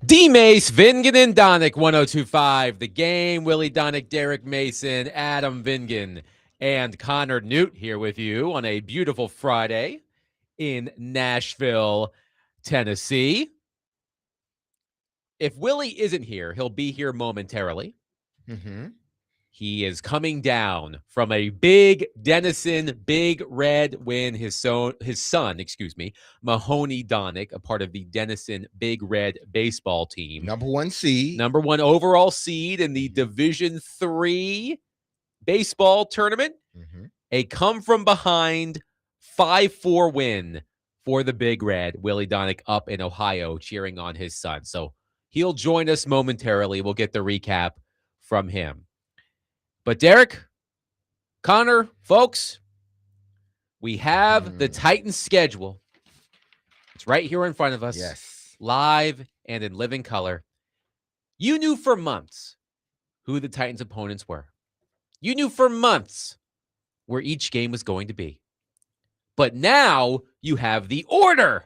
Dmase, Vingan, and Donick, 1025. The Game, Willy, Donick, Derek Mason, Adam Vingan, and Connor Newt here with you on a beautiful Friday in Nashville, Tennessee. If Willy isn't here, he'll be here momentarily. He is coming down from a big Denison Big Red win. His son, Mahoney Donick, a part of the Denison Big Red baseball team. Number 1 seed. Number 1 overall seed in the Division III baseball tournament. A come-from-behind 5-4 win for the Big Red. Willy Donick up in Ohio cheering on his son. So he'll join us momentarily. We'll get the recap from him. But Derek, Connor, folks, we have the Titans schedule. It's right here in front of us. Yes. Live and in living color. You knew for months who the Titans' opponents were. You knew for months where each game was going to be. But now you have the order.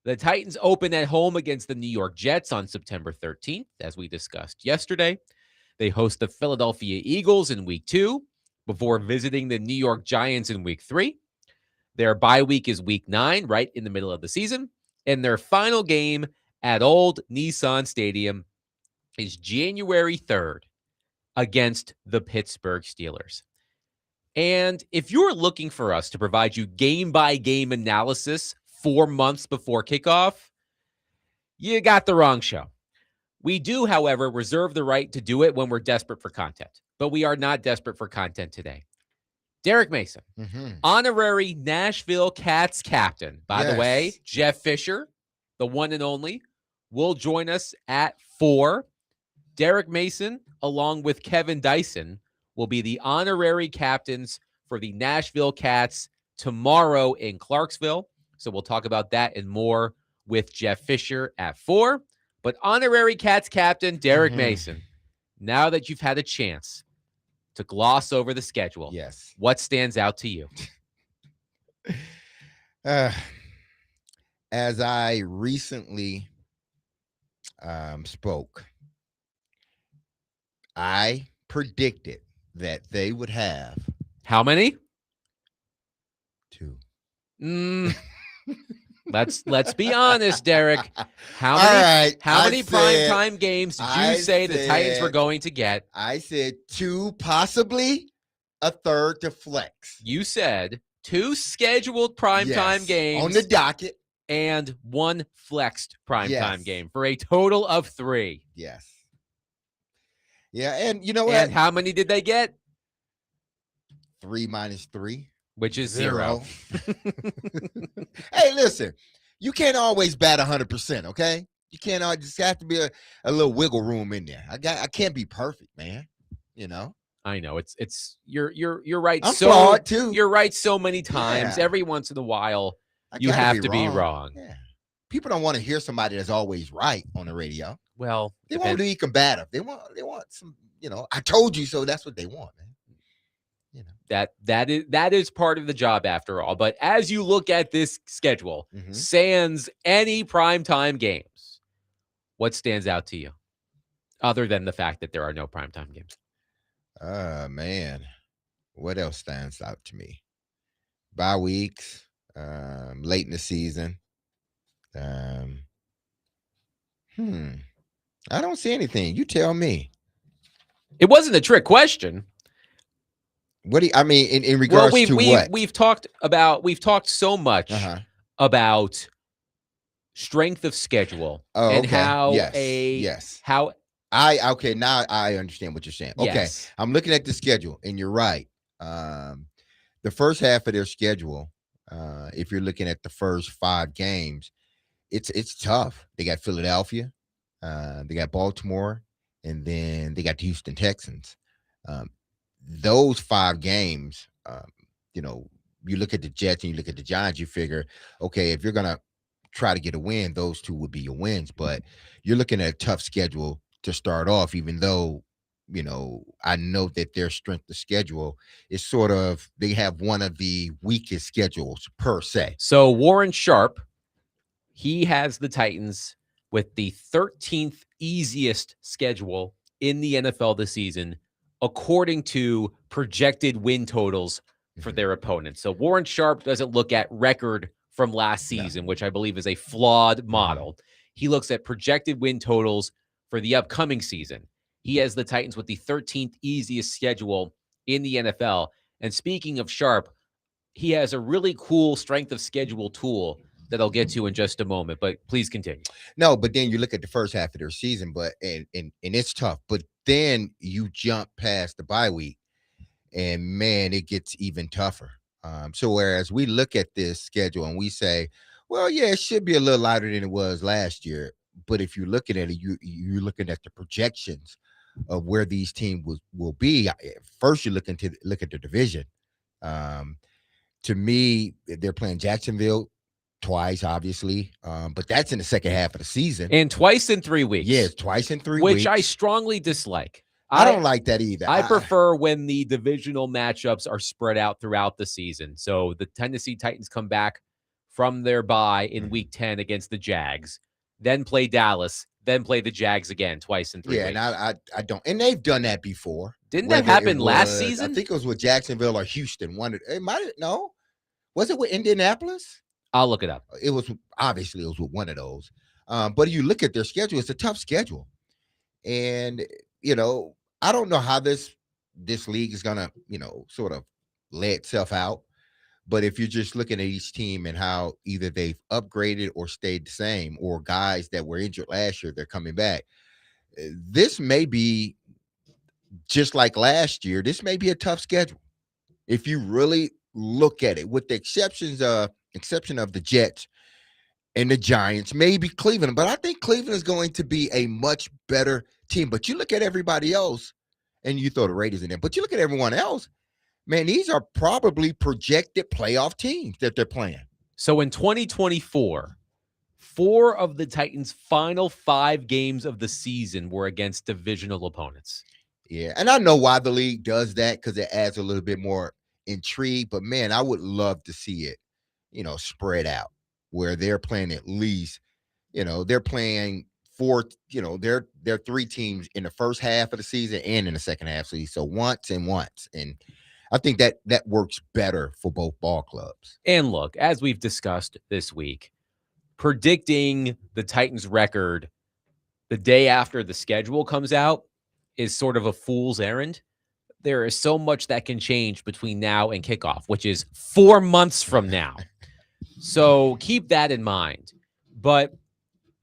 The Titans open at home against the New York Jets on September 13th, as we discussed yesterday. They host the Philadelphia Eagles in Week 2 before visiting the New York Giants in Week 3. Their bye week is Week 9, right in the middle of the season. And their final game at Old Nissan Stadium is January 3rd against the Pittsburgh Steelers. And if you're looking for us to provide you game-by-game analysis 4 months before kickoff, you got the wrong show. We do, however, reserve the right to do it when we're desperate for content. But we are not desperate for content today. Derek Mason, honorary Nashville Cats captain. By the way, Jeff Fisher, the one and only, will join us at 4. Derek Mason, along with Kevin Dyson, will be the honorary captains for the Nashville Cats tomorrow in Clarksville. So we'll talk about that and more with Jeff Fisher at 4. But honorary Cats captain, Derek Mason, now that you've had a chance to gloss over the schedule, what stands out to you? As I recently spoke, I predicted that they would have... How many? 2. Let's be honest, Derek. How many primetime games did you say the Titans were going to get? I said 2, possibly a third to flex. You said 2 scheduled primetime games on the docket and 1 flexed primetime game for a total of 3. Yes. Yeah, and you know what? And how many did they get? 3 minus 3. Which is 0. Hey, listen, you can't always bat 100%, okay? You can't just have to be a little wiggle room in there. I can't be perfect, man. You know? I know. It's you're right. I'm flawed too. You're right so many times. Every once in a while, you have to be wrong. Yeah. People don't want to hear somebody that's always right on the radio. Well, they want to be combative. They want some, I told you so. That's what they want, man. That is part of the job after all. But as you look at this schedule, sans any primetime games, what stands out to you other than the fact that there are no primetime games? Man, what else stands out to me? Bye weeks, late in the season. I don't see anything. You tell me. It wasn't a trick question. What do you, I mean in regards to what? We've talked so much about strength of schedule and how now I understand what you're saying. Okay. I'm looking at the schedule and you're right. The first half of their schedule, if you're looking at the first 5 games, it's tough. They got Philadelphia, they got Baltimore, and then they got the Houston Texans. Those 5 games, you look at the Jets and you look at the Giants, you figure, okay, if you're going to try to get a win, those 2 would be your wins. But you're looking at a tough schedule to start off, even though, I know that their strength of schedule is sort of, they have one of the weakest schedules per se. So Warren Sharp, he has the Titans with the 13th easiest schedule in the NFL this season, according to projected win totals for their opponents. So Warren Sharp doesn't look at record from last season, which I believe is a flawed model. He looks at projected win totals for the upcoming season. He has the Titans with the 13th easiest schedule in the NFL. And speaking of Sharp, he has a really cool strength of schedule tool that I'll get to in just a moment, but please continue. No, but then you look at the first half of their season, but and it's tough. But then you jump past the bye week, and man, it gets even tougher. So whereas we look at this schedule and we say, well, yeah, it should be a little lighter than it was last year. But if you're looking at it, you're looking at the projections of where these teams will be. First, you look at the division. To me, they're playing Jacksonville twice, obviously, but that's in the second half of the season. And twice in 3 weeks. Yes, twice in 3 weeks. Which I strongly dislike. I don't like that either. I prefer when the divisional matchups are spread out throughout the season. So the Tennessee Titans come back from their bye in week 10 against the Jags, then play Dallas, then play the Jags again twice in 3 weeks. Yeah, and I don't. And they've done that before. Didn't that happen last season? I think it was with Jacksonville or Houston. Was it with Indianapolis? I'll look it up. It was obviously with one of those. But you look at their schedule, it's a tough schedule. And, I don't know how this league is going to, sort of lay itself out. But if you're just looking at each team and how either they've upgraded or stayed the same, or guys that were injured last year, they're coming back. This may be just like last year. This may be a tough schedule. If you really look at it, with the exception of the Jets and the Giants, maybe Cleveland. But I think Cleveland is going to be a much better team. But you look at everybody else, and you throw the Raiders in there, but you look at everyone else, man, these are probably projected playoff teams that they're playing. So in 2024, 4 of the Titans' final 5 games of the season were against divisional opponents. Yeah, and I know why the league does that, because it adds a little bit more intrigue. But, man, I would love to see it, spread out, where they're playing at least, they're playing 4, they're 3 teams in the first half of the season and in the second half of the season. So once. And I think that works better for both ball clubs. And look, as we've discussed this week, predicting the Titans record the day after the schedule comes out is sort of a fool's errand. There is so much that can change between now and kickoff, which is 4 months from now. So keep that in mind. But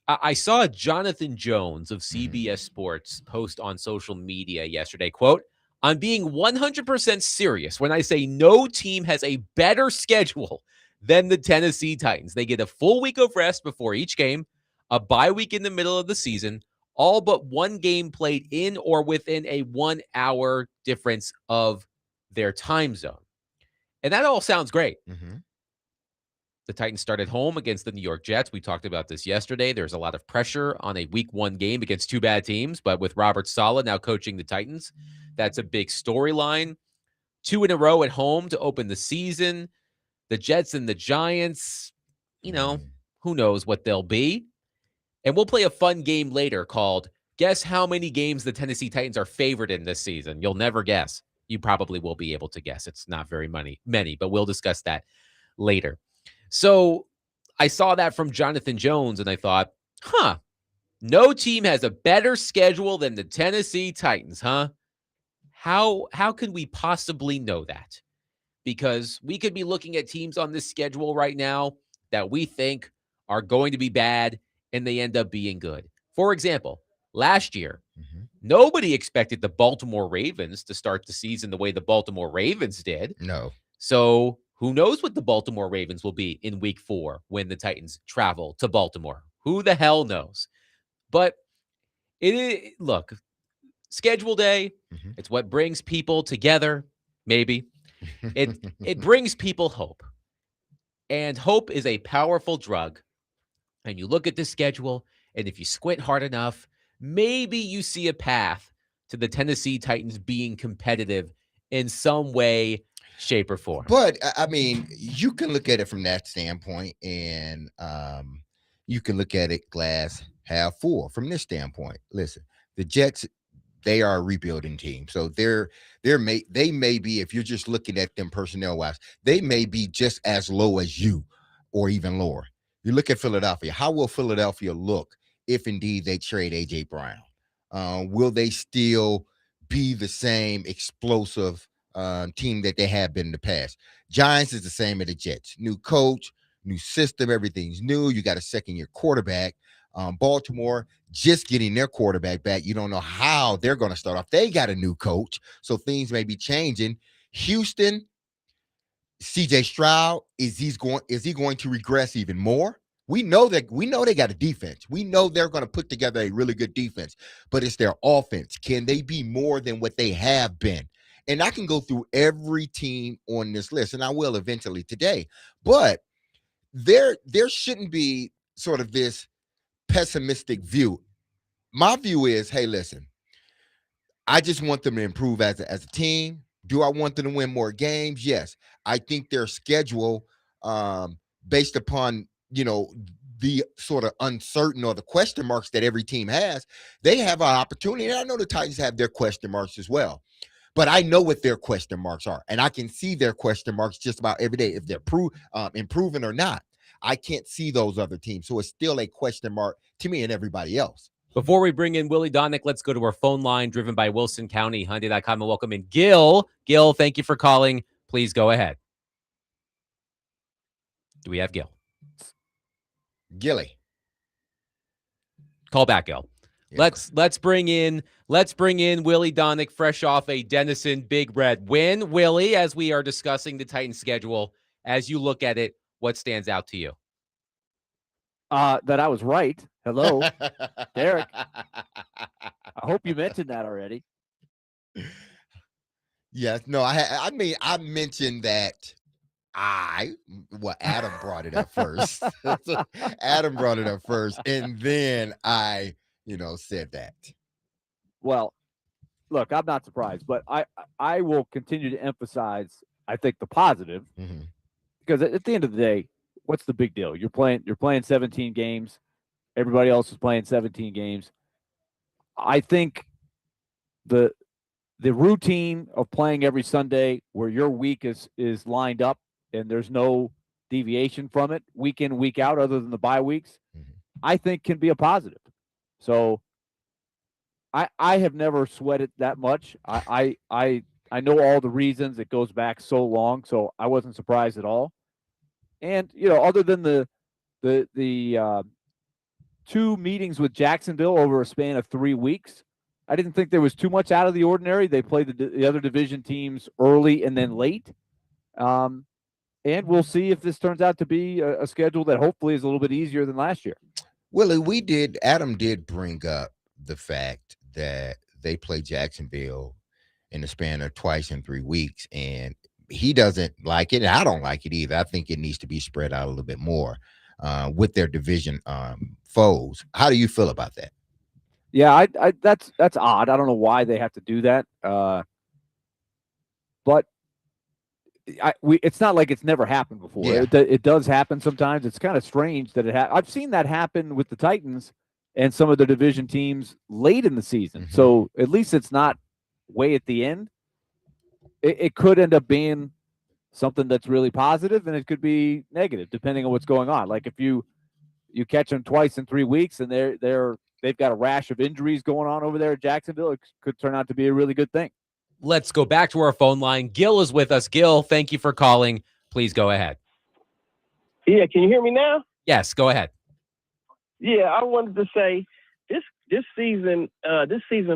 I saw Jonathan Jones of CBS Sports post on social media yesterday, quote, "I'm being 100% serious when I say no team has a better schedule than the Tennessee Titans. They get a full week of rest before each game, a bye week in the middle of the season, all but one game played in or within a 1-hour difference of their time zone." And that all sounds great. Mm-hmm. The Titans started home against the New York Jets. We talked about this yesterday. There's a lot of pressure on a week 1 game against 2 bad teams, but with Robert Saleh now coaching the Titans, that's a big storyline. 2 in a row at home to open the season. The Jets and the Giants, who knows what they'll be. And we'll play a fun game later called Guess How Many Games the Tennessee Titans Are Favored in this season. You'll never guess. You probably will be able to guess. It's not very many, but we'll discuss that later. So I saw that from Jonathan Jones, and I thought, no team has a better schedule than the Tennessee Titans, huh? How could we possibly know that? Because we could be looking at teams on this schedule right now that we think are going to be bad, and they end up being good. For example, last year, nobody expected the Baltimore Ravens to start the season the way the Baltimore Ravens did. No. So who knows what the Baltimore Ravens will be in week 4 when the Titans travel to Baltimore? Who the hell knows? But look, schedule day, it's what brings people together, maybe. It brings people hope. And hope is a powerful drug. And you look at the schedule, and if you squint hard enough, maybe you see a path to the Tennessee Titans being competitive in some way, shape, or form. But I mean, you can look at it from that standpoint, and you can look at it glass have 4 from this standpoint. Listen, the Jets, they are a rebuilding team. So they may be, if you're just looking at them personnel wise, they may be just as low as you or even lower. You look at Philadelphia. How will Philadelphia look if indeed they trade AJ Brown? Will they still be the same explosive team that they have been in the past? Giants is the same as the Jets. New coach, new system, everything's new. You got a second-year quarterback. Baltimore just getting their quarterback back. You don't know how they're going to start off. They got a new coach, so things may be changing. Houston, CJ Stroud, is he going to regress even more? We know they got a defense. We know they're going to put together a really good defense, but it's their offense. Can they be more than what they have been? And I can go through every team on this list, and I will eventually today. But there shouldn't be sort of this pessimistic view. My view is, hey, listen, I just want them to improve as a team. Do I want them to win more games? Yes. I think their schedule, based upon, the sort of uncertain or the question marks that every team has, they have an opportunity. And I know the Titans have their question marks as well. But I know what their question marks are, and I can see their question marks just about every day, if they're improving or not. I can't see those other teams. So it's still a question mark to me and everybody else. Before we bring in Willy Donnick, let's go to our phone line driven by Wilson County, Hyundai.com, and welcome in Gil. Gil, thank you for calling. Please go ahead. Do we have Gil? Gilly. Call back, Gil. Yeah. Let's bring in Willy Donnick, fresh off a Denison Big Red win. Willy, as we are discussing the Titans schedule, as you look at it, what stands out to you? That I was right. Hello, Derek. I hope you mentioned that already. Yes. No, I mentioned that Adam brought it up first. Adam brought it up first, and then I said that. Well, look, I'm not surprised, but I will continue to emphasize, I think, the positive, because at the end of the day, what's the big deal? You're playing 17 games. Everybody else is playing 17 games. I think the routine of playing every Sunday, where your week is lined up and there's no deviation from it, week in, week out, other than the bye weeks, I think can be a positive. So I have never sweated that much. I know all the reasons. It goes back so long, so I wasn't surprised at all. And other than the 2 meetings with Jacksonville over a span of 3 weeks, I didn't think there was too much out of the ordinary. They played the other division teams early and then late. And we'll see if this turns out to be a schedule that hopefully is a little bit easier than last year. Willie, Adam did bring up the fact that they play Jacksonville in the span of twice in 3 weeks, and he doesn't like it, and I don't like it either. I think it needs to be spread out a little bit more with their division foes. How do you feel about that? Yeah, that's odd. I don't know why they have to do that, but it's not like it's never happened before. Yeah. It does happen sometimes. It's kind of strange that I've seen that happen with the Titans and some of the division teams late in the season. So at least it's not way at the end. It could end up being something that's really positive, and it could be negative depending on what's going on. Like if you catch them twice in 3 weeks and they've got a rash of injuries going on over there at Jacksonville, it could turn out to be a really good thing. Let's go back to our phone line. Gil is with us. Gil, thank you for calling. Please go ahead. Yeah, can you hear me now? Yes, go ahead. Yeah, I wanted to say this season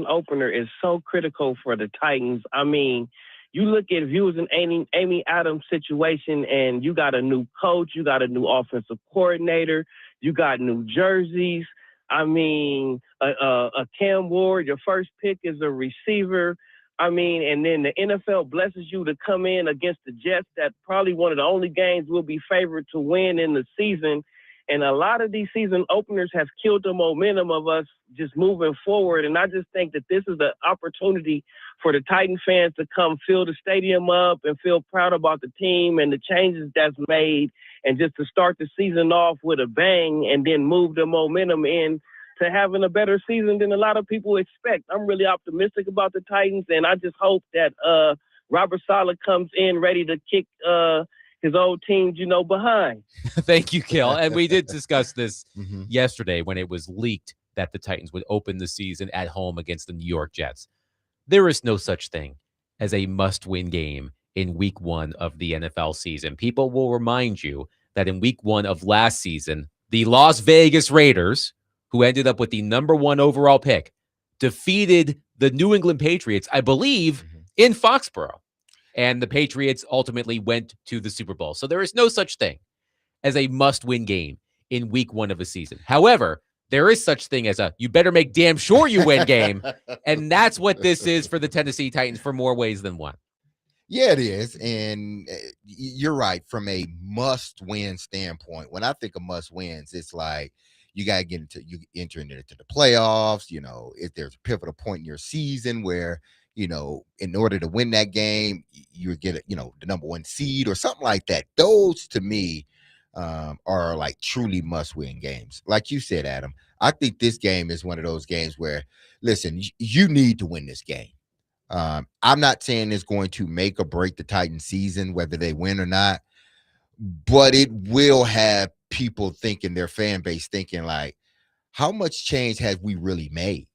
opener is so critical for the Titans. I mean, you look at if you was an Amy Adams situation and you got a new coach, you got a new offensive coordinator, you got new jerseys. I mean, a Cam Ward, your first pick is a receiver. I mean, and then the NFL blesses you to come in against the Jets. That probably one of the only games we'll be favored to win in the season. And a lot of these season openers have killed the momentum of us just moving forward. And I just think that this is the opportunity for the Titan fans to come fill the stadium up and feel proud about the team and the changes that's made, and just to start the season off with a bang and then move the momentum in to having a better season than a lot of people expect. I'm really optimistic about the Titans, and I just hope that Robert Saleh comes in ready to kick his old teams, behind. Thank you, Kill. And we did discuss this yesterday when it was leaked that the Titans would open the season at home against the New York Jets. There is no such thing as a must-win game in week 1 of the NFL season. People will remind you that in week 1 of last season, the Las Vegas Raiders, who ended up with the number 1 overall pick, defeated the New England Patriots, I believe, in Foxborough. And the Patriots ultimately went to the Super Bowl. So there is no such thing as a must-win game in week 1 of a season. However, there is such thing as you better make damn sure you win game. And that's what this is for the Tennessee Titans for more ways than one. Yeah, it is. And you're right. From a must-win standpoint, when I think of must-wins, it's like you got to enter into the playoffs. If there's a pivotal point in your season where, in order to win that game, you get, the number 1 seed or something like that. Those, to me, are like truly must-win games. Like you said, Adam, I think this game is one of those games where, listen, you need to win this game. I'm not saying it's going to make or break the Titans season, whether they win or not, but it will have people thinking, their fan base thinking, like, how much change have we really made?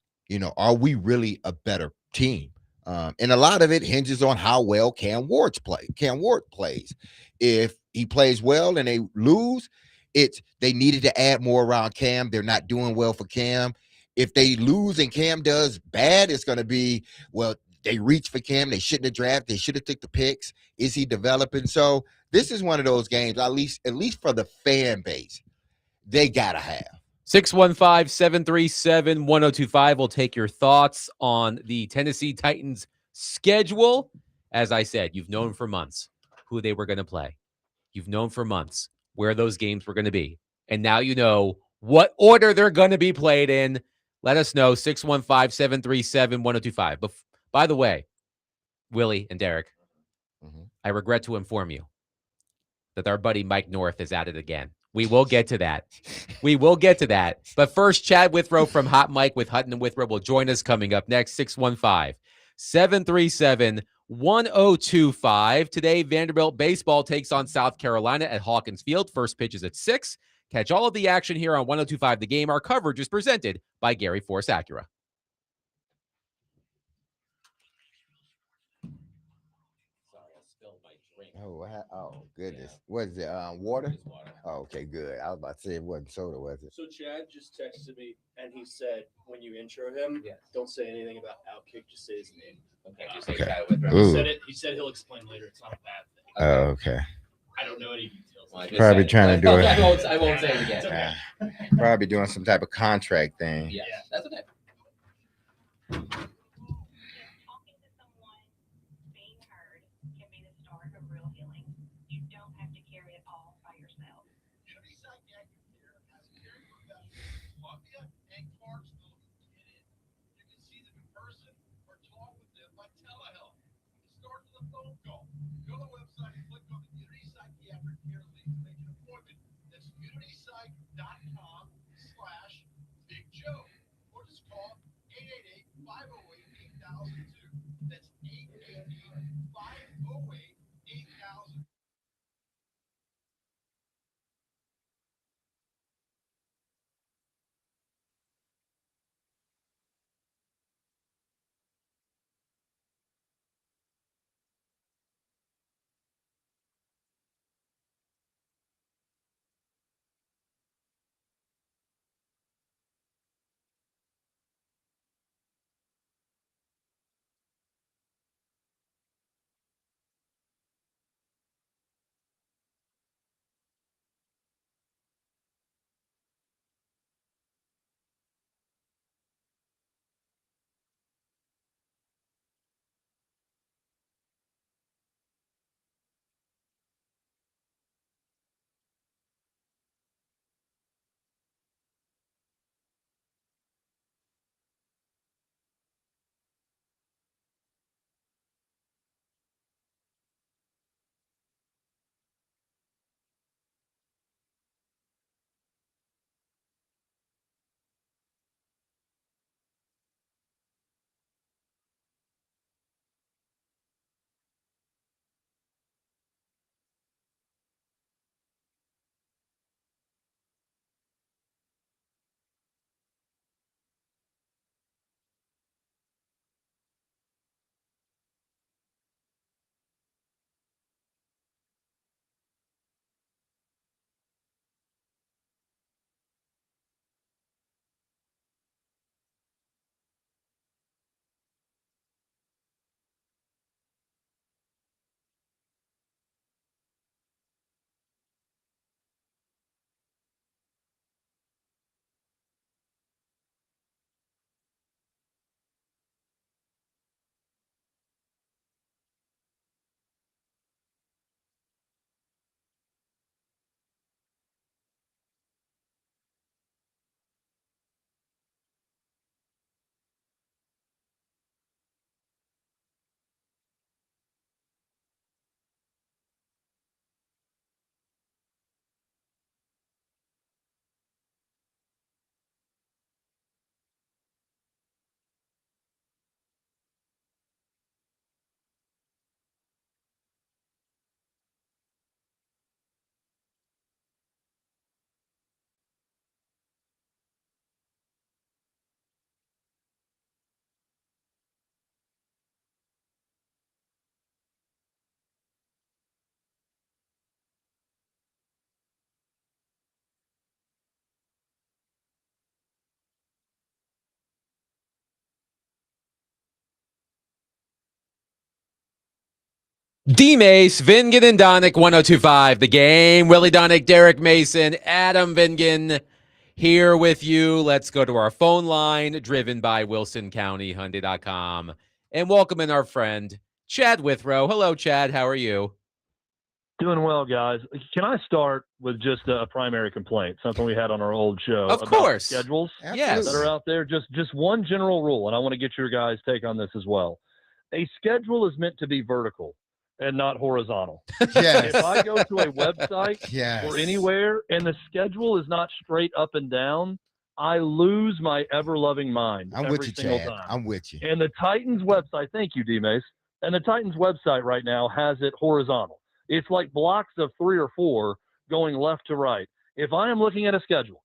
Are we really a better team? And a lot of it hinges on how well Cam Ward plays. If he plays well and they lose, they needed to add more around Cam. They're not doing well for Cam. If they lose and Cam does bad, it's going to be, well, they reached for Cam. They shouldn't have drafted. They should have took the picks. Is he developing? So this is one of those games, at least for the fan base, they got to have. 615-737-1025 will take your thoughts on the Tennessee Titans schedule. As I said, you've known for months who they were going to play. You've known for months where those games were going to be. And now you know what order they're going to be played in. Let us know, 615-737-1025. But by the way, Willie and Derek, I regret to inform you that our buddy Mike North is at it again. We will get to that. But first, Chad Withrow from Hot Mike with Hutton and Withrow will join us coming up next, 615-737-1025. Today, Vanderbilt baseball takes on South Carolina at Hawkins Field. First pitch is at 6. Catch all of the action here on 1025 The Game. Our coverage is presented by Gary Force Acura. Oh, goodness. What is it? Water? Oh, okay, good. I was about to say it wasn't soda, was it? So Chad just texted me, and he said, when you intro him, don't say anything about Outkick, just say his name. Okay, just say Chad Withrow. He said he'll explain later. It's not a bad thing. Oh, okay. I don't know any details. Well, probably trying to do it. I won't say it again. Okay. Probably doing some type of contract thing. Yeah, that's okay. Dmase, Vingan, and Donick, 1025. The Game. Willy Donick, Derek Mason, Adam Vingan here with you. Let's go to our phone line, driven by WilsonCountyHyundai.com. And welcome in our friend, Chad Withrow. Hello, Chad. How are you? Doing well, guys. Can I start with just a primary complaint, something we had on our old show? Of about course. Schedules Yes. that are out there. Just one general rule, and I want to get your guys' take on this as well. A schedule is meant to be vertical and not horizontal. Yes. If I go to a website Yes. or anywhere and the schedule is not straight up and down, I lose my ever-loving mind I'm every with you, single Chad. time. I'm with you. And the Titans website, thank you, Dmase, and the Titans website right now has it horizontal. It's like blocks of 3 or 4 going left to right. If I am looking at a schedule,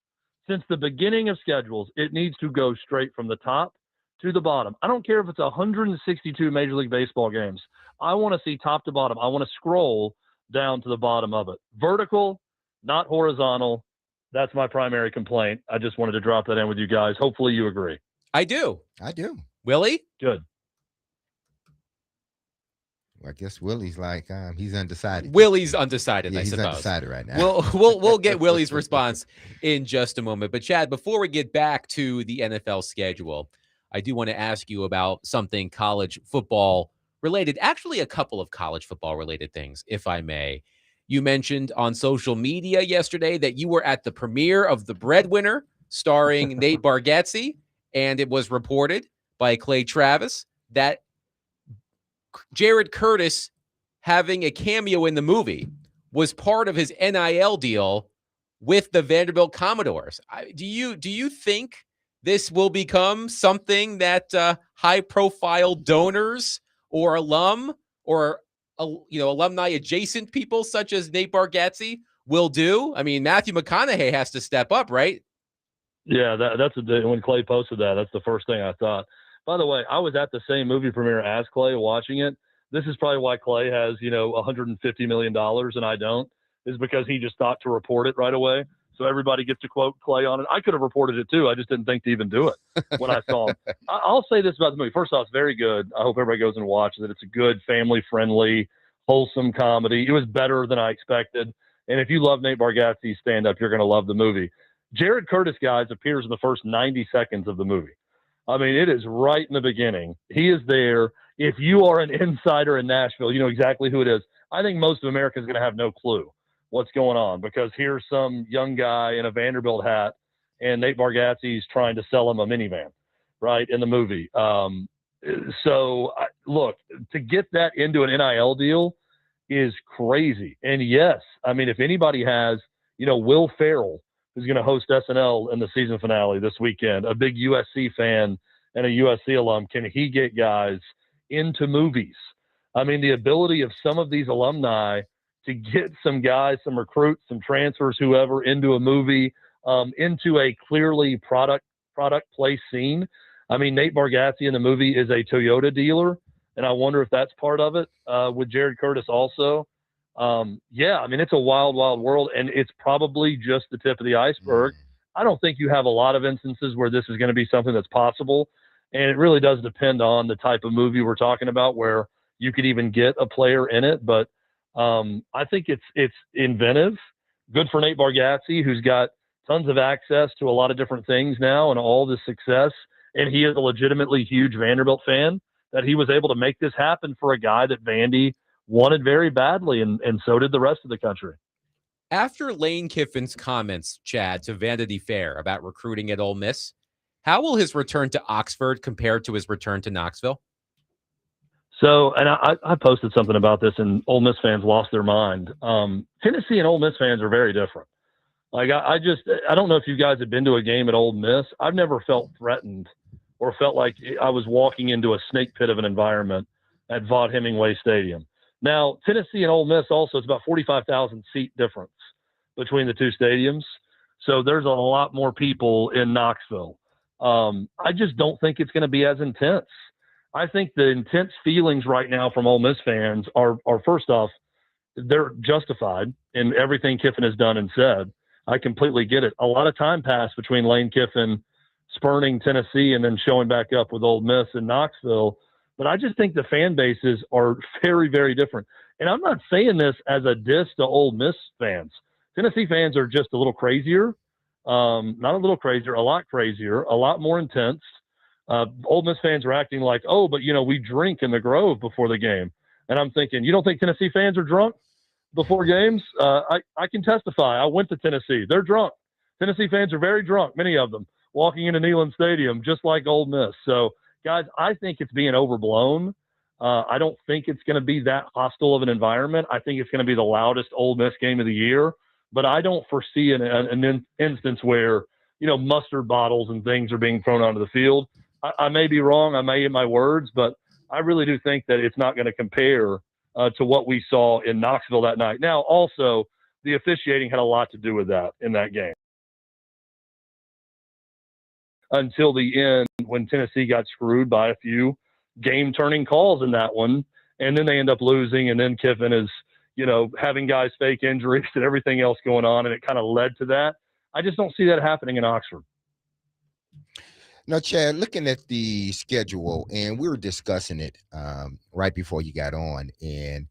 since the beginning of schedules, it needs to go straight from the top to the bottom. I don't care if it's 162 Major League Baseball games. I want to see top to bottom. I want to scroll down to the bottom of it. Vertical, not horizontal. That's my primary complaint. I just wanted to drop that in with you guys. Hopefully you agree. I do. I do. Willie? Good. Well, I guess Willie's like he's undecided. Willie's undecided, Yeah, I he's suppose. undecided right now. We'll get Willie's response in just a moment. But Chad, before we get back to the NFL schedule, I do want to ask you about something college football related. Actually, a couple of college football related things, if I may. You mentioned on social media yesterday that you were at the premiere of The Breadwinner, starring Nate Bargatze, and it was reported by Clay Travis that Jared Curtis having a cameo in the movie was part of his NIL deal with the Vanderbilt Commodores. Do you think this will become something that high-profile donors or alum or alumni adjacent people such as Nate Bargatze will do? I mean, Matthew McConaughey has to step up, right? Yeah, that's when Clay posted that. That's the first thing I thought. By the way, I was at the same movie premiere as Clay watching it. This is probably why Clay has, $150 million and I don't, is because he just thought to report it right away. So everybody gets to quote Clay on it. I could have reported it too. I just didn't think to even do it when I saw him. I'll say this about the movie. First off, it's very good. I hope everybody goes and watches it. It's a good, family-friendly, wholesome comedy. It was better than I expected. And if you love Nate Bargatze's stand-up, you're going to love the movie. Jared Curtis, guys, appears in the first 90 seconds of the movie. I mean, it is right in the beginning. He is there. If you are an insider in Nashville, you know exactly who it is. I think most of America is going to have no clue what's going on because here's some young guy in a Vanderbilt hat and Nate Bargatze is trying to sell him a minivan, right, in the movie. Look, to get that into an NIL deal is crazy. And yes, I mean, if anybody has, Will Ferrell, who's going to host SNL in the season finale this weekend, a big USC fan and a USC alum, can he get guys into movies? I mean, the ability of some of these alumni to get some guys, some recruits, some transfers, whoever, into a movie, into a clearly product place scene. I mean, Nate Bargatze in the movie is a Toyota dealer, and I wonder if that's part of it with Jared Curtis also. Yeah, I mean, it's a wild, wild world, and it's probably just the tip of the iceberg. I don't think you have a lot of instances where this is going to be something that's possible, and it really does depend on the type of movie we're talking about where you could even get a player in it. But I think it's inventive, good for Nate Bargatze, who's got tons of access to a lot of different things now and all this success, and he is a legitimately huge Vanderbilt fan, that he was able to make this happen for a guy that Vandy wanted very badly, and so did the rest of the country. After Lane Kiffin's comments, Chad, to Vanity Fair about recruiting at Ole Miss, how will his return to Oxford compare to his return to Knoxville? So, and I posted something about this, and Ole Miss fans lost their mind. Tennessee and Ole Miss fans are very different. Like, I don't know if you guys have been to a game at Ole Miss. I've never felt threatened or felt like I was walking into a snake pit of an environment at Vaught Hemingway Stadium. Now, Tennessee and Ole Miss also, it's about 45,000 seat difference between the two stadiums. So there's a lot more people in Knoxville. I just don't think it's going to be as intense. I think the intense feelings right now from Ole Miss fans are first off, they're justified in everything Kiffin has done and said. I completely get it. A lot of time passed between Lane Kiffin spurning Tennessee and then showing back up with Ole Miss in Knoxville. But I just think the fan bases are very, very different. And I'm not saying this as a diss to Ole Miss fans. Tennessee fans are just a little crazier. Not a little crazier, a lot crazier, a lot more intense. Ole Miss fans are acting like, oh, but, we drink in the Grove before the game. And I'm thinking, you don't think Tennessee fans are drunk before games? I can testify. I went to Tennessee. They're drunk. Tennessee fans are very drunk, many of them, walking into Neyland Stadium, just like Ole Miss. So, guys, I think it's being overblown. I don't think it's going to be that hostile of an environment. I think it's going to be the loudest Ole Miss game of the year. But I don't foresee an instance where, mustard bottles and things are being thrown onto the field. I may be wrong. I may eat my words, but I really do think that it's not going to compare to what we saw in Knoxville that night. Now, also, the officiating had a lot to do with that in that game. Until the end, when Tennessee got screwed by a few game-turning calls in that one, and then they end up losing, and then Kiffin is, having guys fake injuries and everything else going on, and it kind of led to that. I just don't see that happening in Oxford. Now, Chad, looking at the schedule, and we were discussing it right before you got on, and,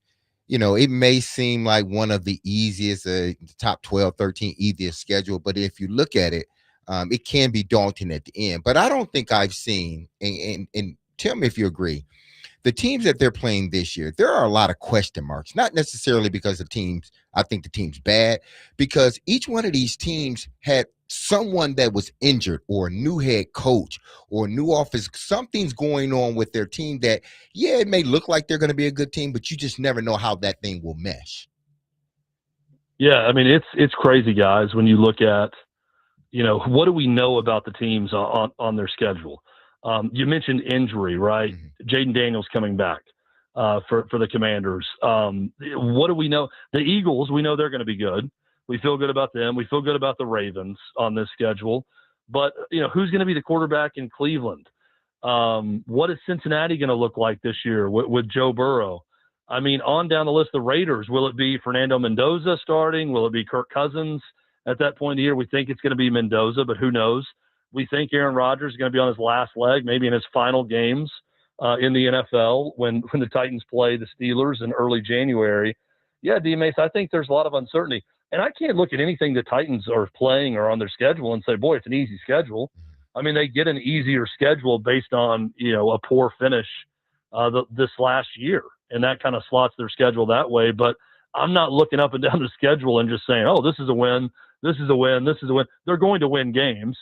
it may seem like one of the easiest, the top 12, 13 easiest schedule, but if you look at it, it can be daunting at the end. But I don't think I've seen, and tell me if you agree, the teams that they're playing this year, there are a lot of question marks, not necessarily because I think the team's bad, because each one of these teams had someone that was injured or a new head coach or a new office. Something's going on with their team that, it may look like they're going to be a good team, but you just never know how that thing will mesh. Yeah, I mean, it's crazy, guys, when you look at, what do we know about the teams on their schedule? You mentioned injury, right? Mm-hmm. Jaden Daniels coming back for the Commanders. What do we know? The Eagles, we know they're going to be good. We feel good about them. We feel good about the Ravens on this schedule. But, who's going to be the quarterback in Cleveland? What is Cincinnati going to look like this year with Joe Burrow? I mean, on down the list, the Raiders, will it be Fernando Mendoza starting? Will it be Kirk Cousins at that point in the year? We think it's going to be Mendoza, but who knows? We think Aaron Rodgers is going to be on his last leg, maybe in his final games in the NFL when the Titans play the Steelers in early January. Yeah, Dmase, I think there's a lot of uncertainty. And I can't look at anything the Titans are playing or on their schedule and say, boy, it's an easy schedule. I mean, they get an easier schedule based on, a poor finish this last year. And that kind of slots their schedule that way. But I'm not looking up and down the schedule and just saying, oh, this is a win, this is a win, this is a win. They're going to win games.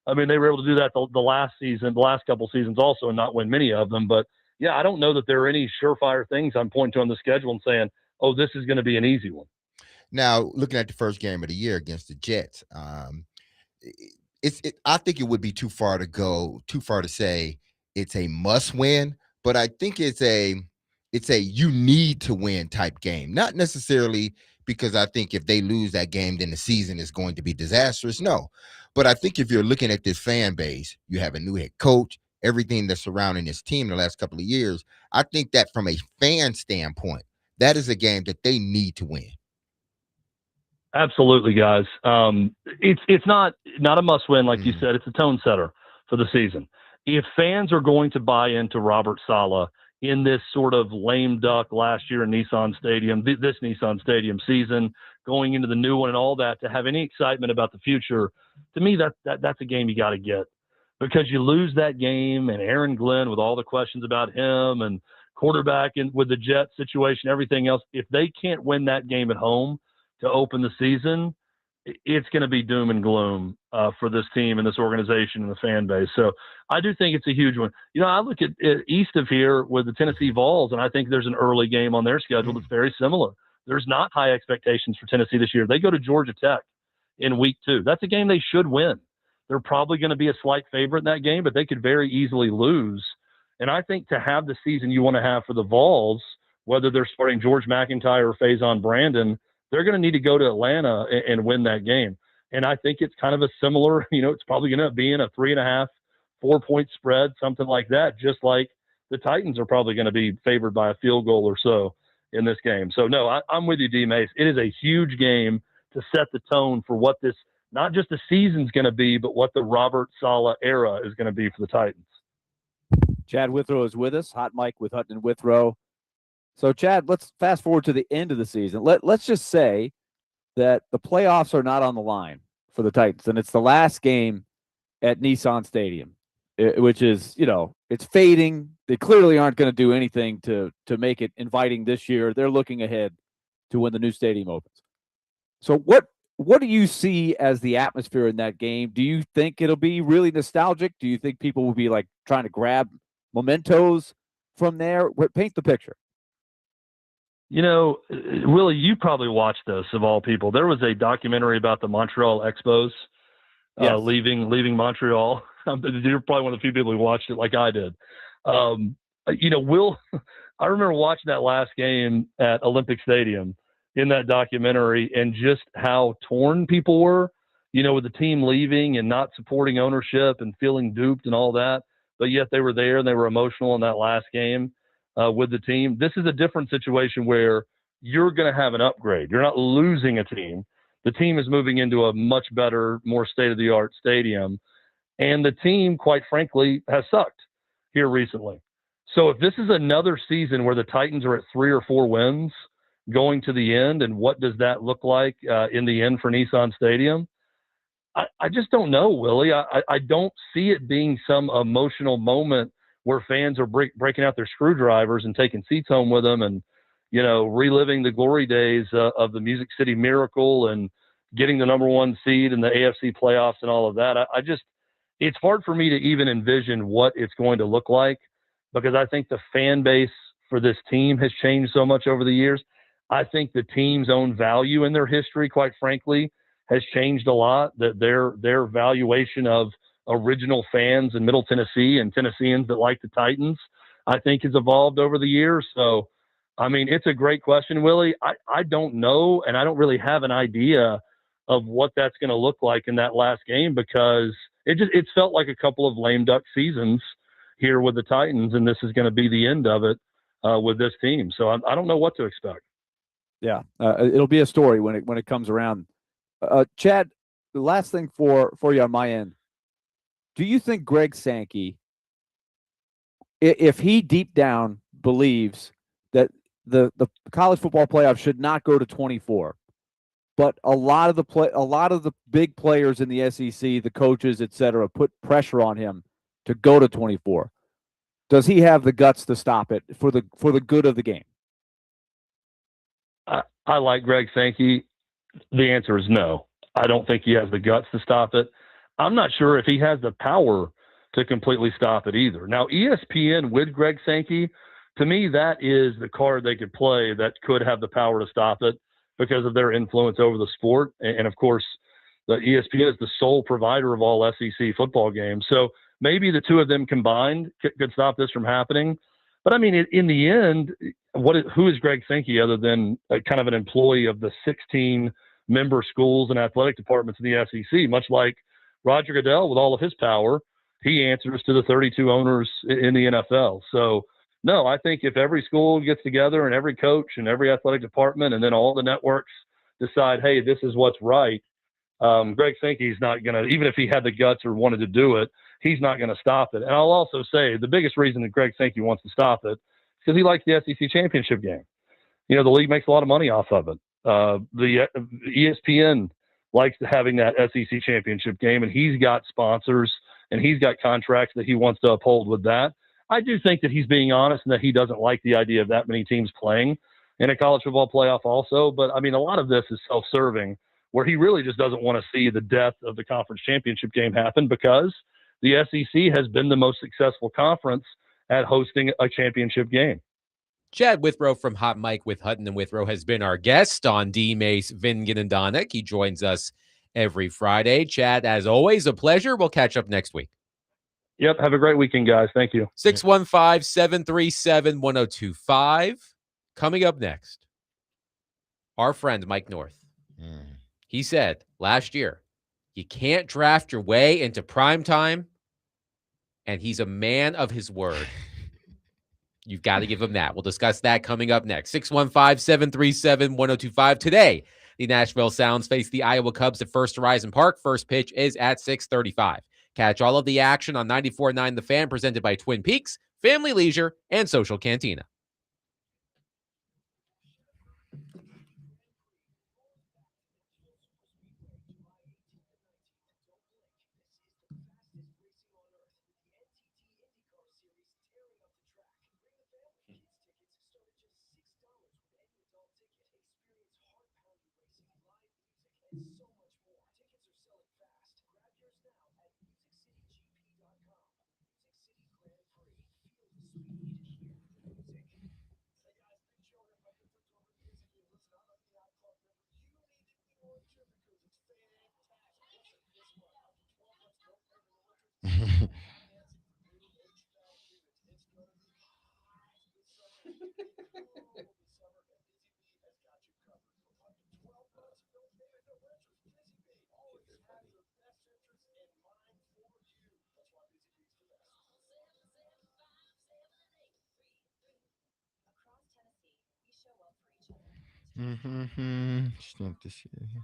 I mean, they were able to do that the last season, the last couple seasons also, and not win many of them. But, yeah, I don't know that there are any surefire things I'm pointing to on the schedule and saying, oh, this is going to be an easy one. Now, looking at the first game of the year against the Jets, I think it would be too far to say it's a must win, but I think it's a you need to win type game. Not necessarily because I think if they lose that game, then the season is going to be disastrous. No, but I think if you're looking at this fan base, you have a new head coach, everything that's surrounding this team the last couple of years. I think that from a fan standpoint, that is a game that they need to win. Absolutely, guys. It's not a must win, like you said. It's a tone setter for the season. If fans are going to buy into Robert Saleh in this sort of lame duck last year in Nissan Stadium, this Nissan Stadium season, going into the new one and all that, to have any excitement about the future, to me, that's a game you got to get. Because you lose that game, and Aaron Glenn with all the questions about him and quarterback and with the Jet situation, everything else, if they can't win that game at home to open the season, it's going to be doom and gloom for this team and this organization and the fan base. So I do think it's a huge one. I look at east of here with the Tennessee Vols, and I think there's an early game on their schedule that's very similar. There's not high expectations for Tennessee this year. They go to Georgia Tech in week 2. That's a game they should win. They're probably going to be a slight favorite in that game, but they could very easily lose. And I think to have the season you want to have for the Vols, whether they're starting George McIntyre or Faison Brandon, they're going to need to go to Atlanta and win that game. And I think it's kind of a similar, it's probably going to be a 3.5, 4-point spread, something like that, just like the Titans are probably going to be favored by a field goal or so in this game. So, no, I'm with you, D-Mace. It is a huge game to set the tone for what this, not just the season's going to be, but what the Robert Saleh era is going to be for the Titans. Chad Withrow is with us. Hot Mike with Hutton and Withrow. So, Chad, let's fast forward to the end of the season. Let's just say that the playoffs are not on the line for the Titans, and it's the last game at Nissan Stadium, which is, it's fading. They clearly aren't going to do anything to make it inviting this year. They're looking ahead to when the new stadium opens. So what do you see as the atmosphere in that game? Do you think it'll be really nostalgic? Do you think people will be like trying to grab mementos from there? Paint the picture. Willie, you probably watched this of all people. There was a documentary about the Montreal Expos leaving Montreal. You're probably one of the few people who watched it like I did. I remember watching that last game at Olympic Stadium in that documentary and just how torn people were, with the team leaving and not supporting ownership and feeling duped and all that. But yet they were there and they were emotional in that last game with the team. This is a different situation where you're going to have an upgrade. You're not losing a team. The team is moving into a much better, more state-of-the-art stadium. And the team, quite frankly, has sucked here recently. So if this is another season where the Titans are at 3 or 4 wins going to the end, and what does that look like in the end for Nissan Stadium? I just don't know, Willie. I don't see it being some emotional moment where fans are breaking out their screwdrivers and taking seats home with them and, reliving the glory days of the Music City Miracle and getting the number 1 seed in the AFC playoffs and all of that. It's hard for me to even envision what it's going to look like because I think the fan base for this team has changed so much over the years. I think the team's own value in their history, quite frankly, has changed a lot. That their valuation of original fans in Middle Tennessee and Tennesseans that like the Titans, I think, has evolved over the years. So, it's a great question, Willie. I don't know, and I don't really have an idea of what that's going to look like in that last game because it felt like a couple of lame duck seasons here with the Titans, and this is going to be the end of it with this team. So I don't know what to expect. Yeah, it'll be a story when it comes around. Chad, the last thing for you on my end, do you think Greg Sankey, if he deep down believes that the college football playoff should not go to 24, but a lot of the big players in the SEC, the coaches, etc., put pressure on him to go to 24, does he have the guts to stop it for the good of the game? I like Greg Sankey. The answer is no. I don't think he has the guts to stop it. I'm not sure if he has the power to completely stop it either. Now, ESPN with Greg Sankey, to me, that is the card they could play that could have the power to stop it because of their influence over the sport. And of course, the ESPN is the sole provider of all SEC football games. So maybe the two of them combined could stop this from happening. But in the end, who is Greg Sankey other than kind of an employee of the 16 member schools and athletic departments in the SEC? Much like Roger Goodell, with all of his power, he answers to the 32 owners in the NFL. So, no, I think if every school gets together and every coach and every athletic department and then all the networks decide, hey, this is what's right, Greg Sankey's not going to, even if he had the guts or wanted to do it, he's not going to stop it. And I'll also say the biggest reason that Greg Sankey wants to stop it is because he likes the SEC championship game. The league makes a lot of money off of it. The ESPN likes having that SEC championship game, and he's got sponsors and he's got contracts that he wants to uphold with that. I do think that he's being honest and that he doesn't like the idea of that many teams playing in a college football playoff also. But, a lot of this is self-serving, where he really just doesn't want to see the death of the conference championship game happen because the SEC has been the most successful conference at hosting a championship game. Chad Withrow from Hot Mike with Hutton and Withrow has been our guest on Dmase, Vingan, and Donick. He joins us every Friday. Chad, as always, a pleasure. We'll catch up next week. Yep. Have a great weekend, guys. Thank you. 615-737-1025. Coming up next, our friend Mike North. He said last year, you can't draft your way into prime time, and he's a man of his word. You've got to give him that. We'll discuss that coming up next. 615-737-1025. Today, the Nashville Sounds face the Iowa Cubs at First Horizon Park. First pitch is at 6:35. Catch all of the action on 94.9 The Fan, presented by Twin Peaks. family leisure, and social cantina. Stamp this here.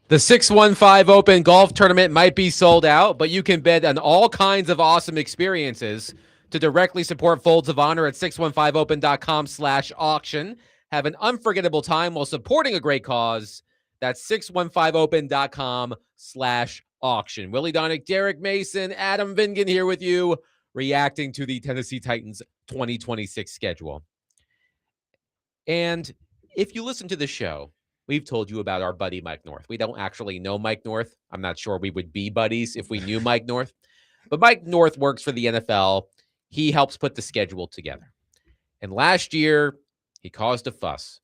The 615 Open Golf Tournament might be sold out, but you can bet on all kinds of awesome experiences. To directly support Folds of Honor at 615open.com/auction. Have an unforgettable time while supporting a great cause. That's 615open.com/auction. Willy Donick, Derek Mason, Adam Vingan here with you, reacting to the Tennessee Titans 2026 schedule. And if you listen to the show, we've told you about our buddy Mike North. We don't actually know Mike North. I'm not sure we would be buddies if we knew Mike North. But Mike North works for the NFL. He helps put the schedule together. And last year, he caused a fuss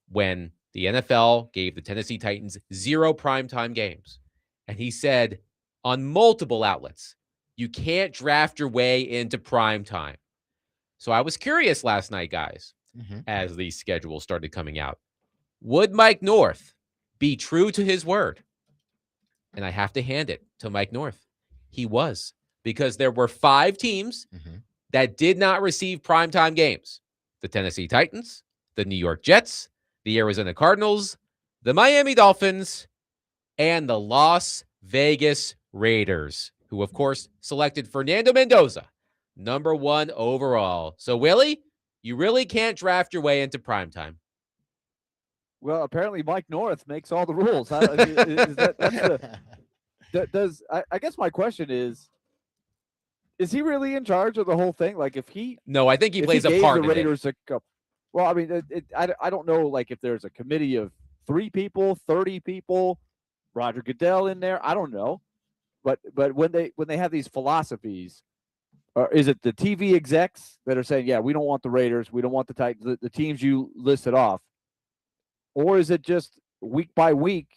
when the NFL gave the Tennessee Titans 0 primetime games. And he said on multiple outlets, you can't draft your way into primetime. So I was curious last night, guys, as the schedule started coming out. Would Mike North be true to his word? And I have to hand it to Mike North. He was, because there were 5 teams that did not receive primetime games. The Tennessee Titans, the New York Jets, the Arizona Cardinals, the Miami Dolphins, and the Las Vegas Raiders, who, of course, selected Fernando Mendoza, number 1 overall. So, Willy, you really can't draft your way into primetime. Well, apparently Mike North makes all the rules. I guess my question is he really in charge of the whole thing? Like, if he No, I think he plays a part the in Raiders it. Well, I mean, I don't know, like, if there's a committee of 3 people, 30 people, Roger Goodell in there. I don't know, but when they have these philosophies, or is it the TV execs that are saying, yeah, we don't want the Raiders, we don't want the Titans, the teams you listed off, or is it just week by week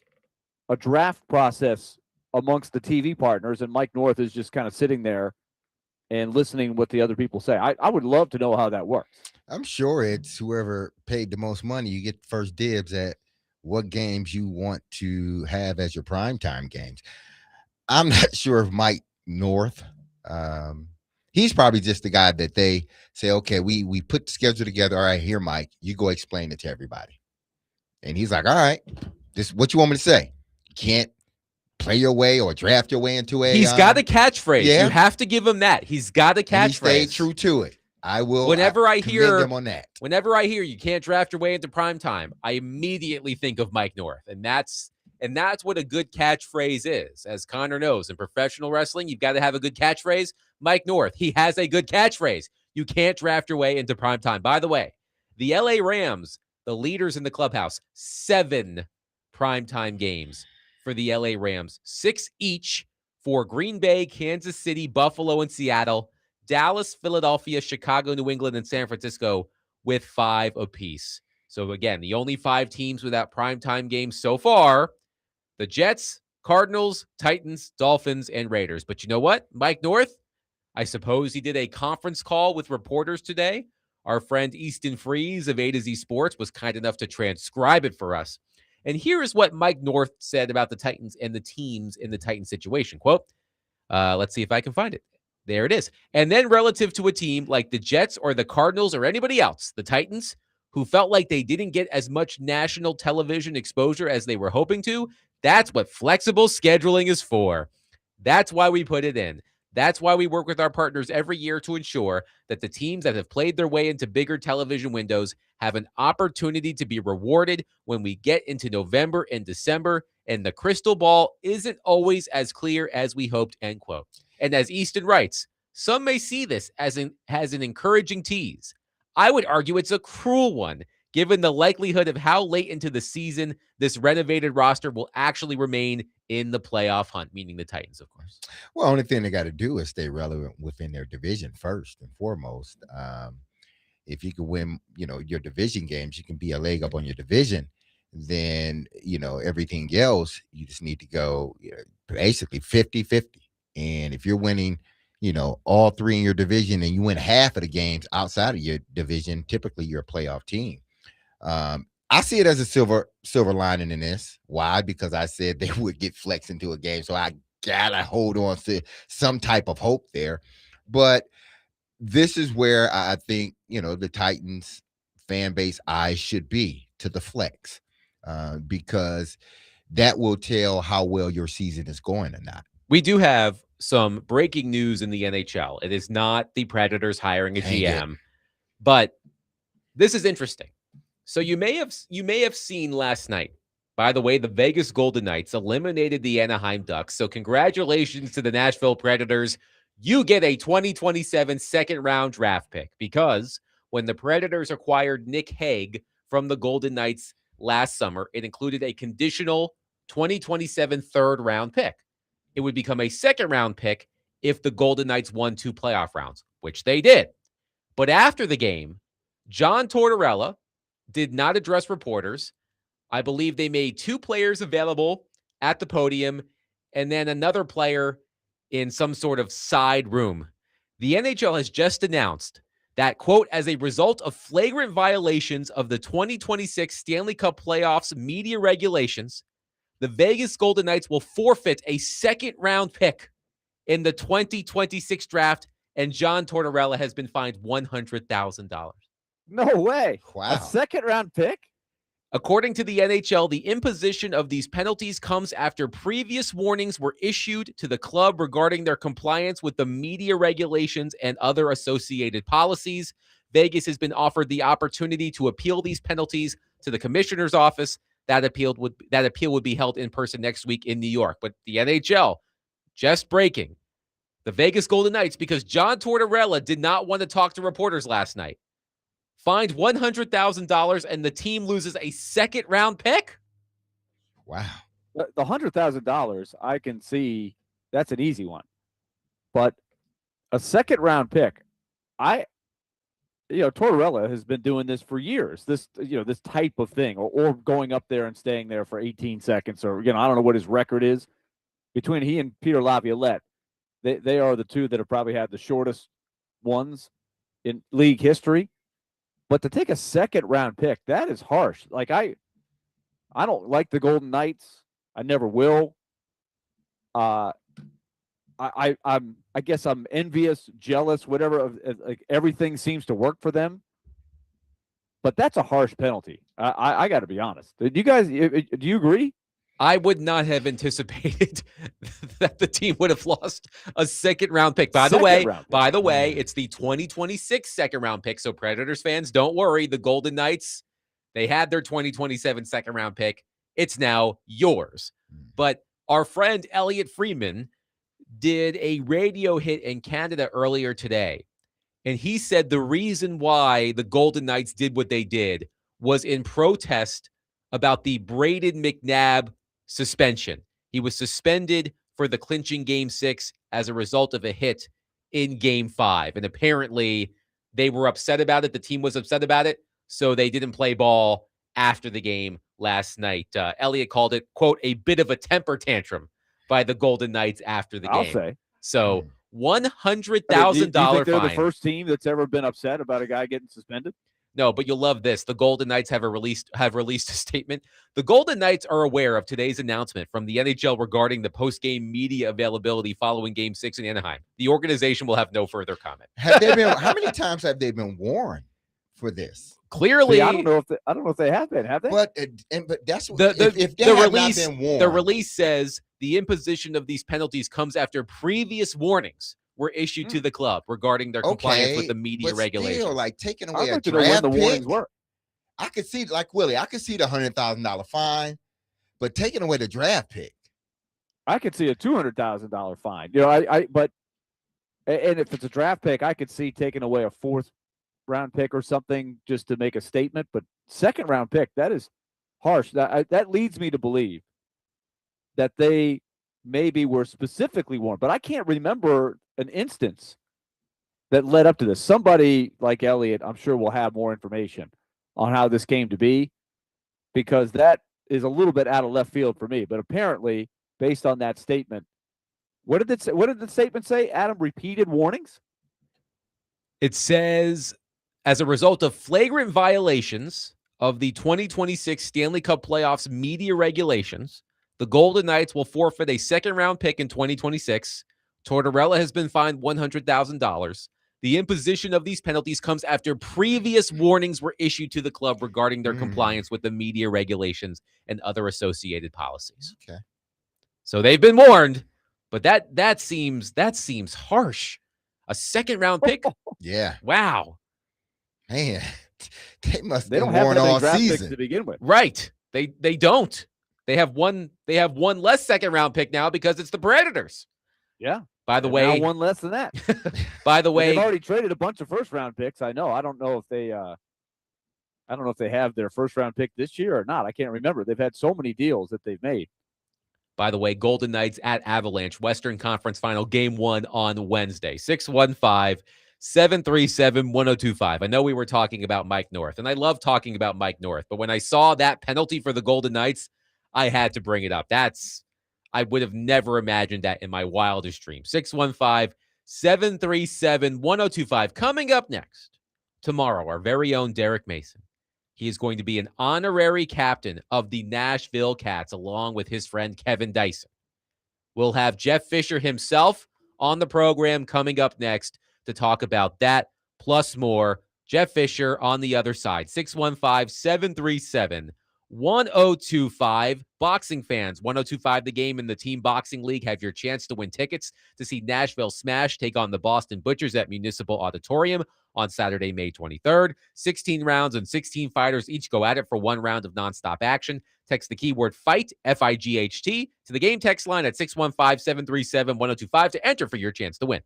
a draft process amongst the TV partners, and Mike North is just kind of sitting there and listening what the other people say? I would love to know how that works. I'm sure it's whoever paid the most money. You get first dibs at what games you want to have as your primetime games. I'm not sure if Mike North, he's probably just the guy that they say, okay, we put the schedule together. All right, here, Mike, you go explain it to everybody. And he's like, all right, this what you want me to say? You can't play your way or draft your way into a. He's got a catchphrase. Yeah. You have to give him that. He's got a catchphrase. He stayed true to it. I will. Whenever I hear him on that, whenever I hear you can't draft your way into primetime, I immediately think of Mike North, and that's what a good catchphrase is. As Connor knows, in professional wrestling, you've got to have a good catchphrase. Mike North, he has a good catchphrase. You can't draft your way into primetime. By the way, the LA Rams, the leaders in the clubhouse, 7 primetime games for the LA Rams, 6 each for Green Bay, Kansas City, Buffalo, and Seattle. Dallas, Philadelphia, Chicago, New England, and San Francisco with 5 apiece. So again, the only 5 teams without primetime games so far, the Jets, Cardinals, Titans, Dolphins, and Raiders. But you know what? Mike North, I suppose he did a conference call with reporters today. Our friend Easton Freeze of A to Z Sports was kind enough to transcribe it for us. And here is what Mike North said about the Titans and the teams in the Titans situation. Quote, let's see if I can find it. There it is. And then relative to a team like the Jets or the Cardinals or anybody else, the Titans, who felt like they didn't get as much national television exposure as they were hoping to, that's what flexible scheduling is for. That's why we put it in. That's why we work with our partners every year to ensure that the teams that have played their way into bigger television windows have an opportunity to be rewarded when we get into November and December, and the crystal ball isn't always as clear as we hoped, end quote. And as Easton writes, some may see this as an encouraging tease. I would argue it's a cruel one, given the likelihood of how late into the season this renovated roster will actually remain in the playoff hunt, meaning the Titans, of course. Well, only thing they got to do is stay relevant within their division first and foremost. If you can win, your division games, you can be a leg up on your division. Then, everything else, you just need to go basically 50-50. And if you're winning, all 3 in your division and you win half of the games outside of your division, typically you're a playoff team. I see it as a silver lining in this. Why? Because I said they would get flexed into a game. So I gotta hold on to some type of hope there. But this is where I think, the Titans fan base eyes should be to the flex. Because that will tell how well your season is going or not. We do have some breaking news in the NHL. It is not the Predators hiring a GM, but this is interesting. So you may have seen last night. By the way, the Vegas Golden Knights eliminated the Anaheim Ducks. So congratulations to the Nashville Predators. You get a 2027 second-round draft pick because when the Predators acquired Nick Hague from the Golden Knights last summer, it included a conditional 2027 third-round pick. It would become a second-round pick if the Golden Knights won 2 playoff rounds, which they did. But after the game, John Tortorella did not address reporters. I believe they made 2 players available at the podium and then another player in some sort of side room. The NHL has just announced that, quote, as a result of flagrant violations of the 2026 Stanley Cup playoffs media regulations, the Vegas Golden Knights will forfeit a second-round pick in the 2026 draft, and John Tortorella has been fined $100,000. No way. Wow. A second-round pick? According to the NHL, the imposition of these penalties comes after previous warnings were issued to the club regarding their compliance with the media regulations and other associated policies. Vegas has been offered the opportunity to appeal these penalties to the commissioner's office. That appeal would be held in person next week in New York. But the NHL, just breaking, the Vegas Golden Knights, because John Tortorella did not want to talk to reporters last night, fined $100,000 and the team loses a second-round pick? Wow. The $100,000, I can see that's an easy one. But a second-round pick, Tortorella has been doing this for years. This type of thing, or going up there and staying there for 18 seconds, or I don't know what his record is. Between he and Peter Laviolette, they are the two that have probably had the shortest ones in league history. But to take a second-round pick, that is harsh. Like I don't like the Golden Knights. I never will. I guess I'm envious, jealous, whatever. Like everything seems to work for them. But that's a harsh penalty. I got to be honest. Do you agree? I would not have anticipated that the team would have lost a second-round pick. By the way, it's the 2026 second-round pick, so Predators fans, don't worry. The Golden Knights, they had their 2027 second-round pick. It's now yours. But our friend Elliotte Friedman did a radio hit in Canada earlier today, and he said the reason why the Golden Knights did what they did was in protest about the Braden McNabb suspension. He was suspended for the clinching Game 6 as a result of a hit in Game 5. And apparently they were upset about it. The team was upset about it. So they didn't play ball after the game last night. Elliotte called it, quote, a bit of a temper tantrum by the Golden Knights after the game. I'll say. So $100,000 do you think fine. they're the first team that's ever been upset about a guy getting suspended? No, but you'll love this. The Golden Knights have released a statement. The Golden Knights are aware of today's announcement from the NHL regarding the post-game media availability following Game 6 in Anaheim. The organization will have no further comment. How many times have they been warned for this? Clearly, See, I don't know if they have been. Have they? But that's if they have not been warned. The release says the imposition of these penalties comes after previous warnings were issued to the club regarding their compliance with the media regulations. Still, like taking away a draft the pick, warnings were. I could see, like Willie, I could see the $100,000 fine, but taking away the draft pick, I could see a $200,000 fine. But if it's a draft pick, I could see taking away a 4th-round pick or something just to make a statement. But second-round pick, that is harsh. That leads me to believe that they maybe were specifically warned, but I can't remember an instance that led up to this. Somebody like Elliotte, I'm sure, will have more information on how this came to be, because that is a little bit out of left field for me. But apparently, based on that statement, what did the statement say? Adam, repeated warnings? It says, as a result of flagrant violations of the 2026 Stanley Cup playoffs media regulations, the Golden Knights will forfeit a second-round pick in 2026. Tortorella has been fined $100,000. The imposition of these penalties comes after previous warnings were issued to the club regarding their compliance with the media regulations and other associated policies. Okay. So they've been warned, but that seems harsh. A second-round pick? Yeah. Wow. Man, they must They have don't been have warned that many all draft picks season. to begin with. Right. They don't. They have one less second-round pick now because it's the Predators. Yeah. By the And way, now one less than that. by the And way, they've already traded a bunch of first-round picks. I know. I don't know if they have their first-round pick this year or not. I can't remember. They've had so many deals that they've made. By the way, Golden Knights at Avalanche, Western Conference Final, Game 1 on Wednesday. 615-737-1025. I know we were talking about Mike North, and I love talking about Mike North, but when I saw that penalty for the Golden Knights, I had to bring it up. I would have never imagined that in my wildest dreams. 615-737-1025. Coming up next, tomorrow, our very own Derek Mason. He is going to be an honorary captain of the Nashville Cats, along with his friend Kevin Dyson. We'll have Jeff Fisher himself on the program coming up next to talk about that, plus more. Jeff Fisher on the other side, 615-737-1025. Boxing fans, 1025 The Game in the Team Boxing League have your chance to win tickets to see Nashville Smash take on the Boston Butchers at Municipal Auditorium on Saturday, May 23rd. 16 rounds and 16 fighters each go at it for 1 round of nonstop action. Text the keyword FIGHT, F-I-G-H-T, to the game text line at 615-737-1025 to enter for your chance to win.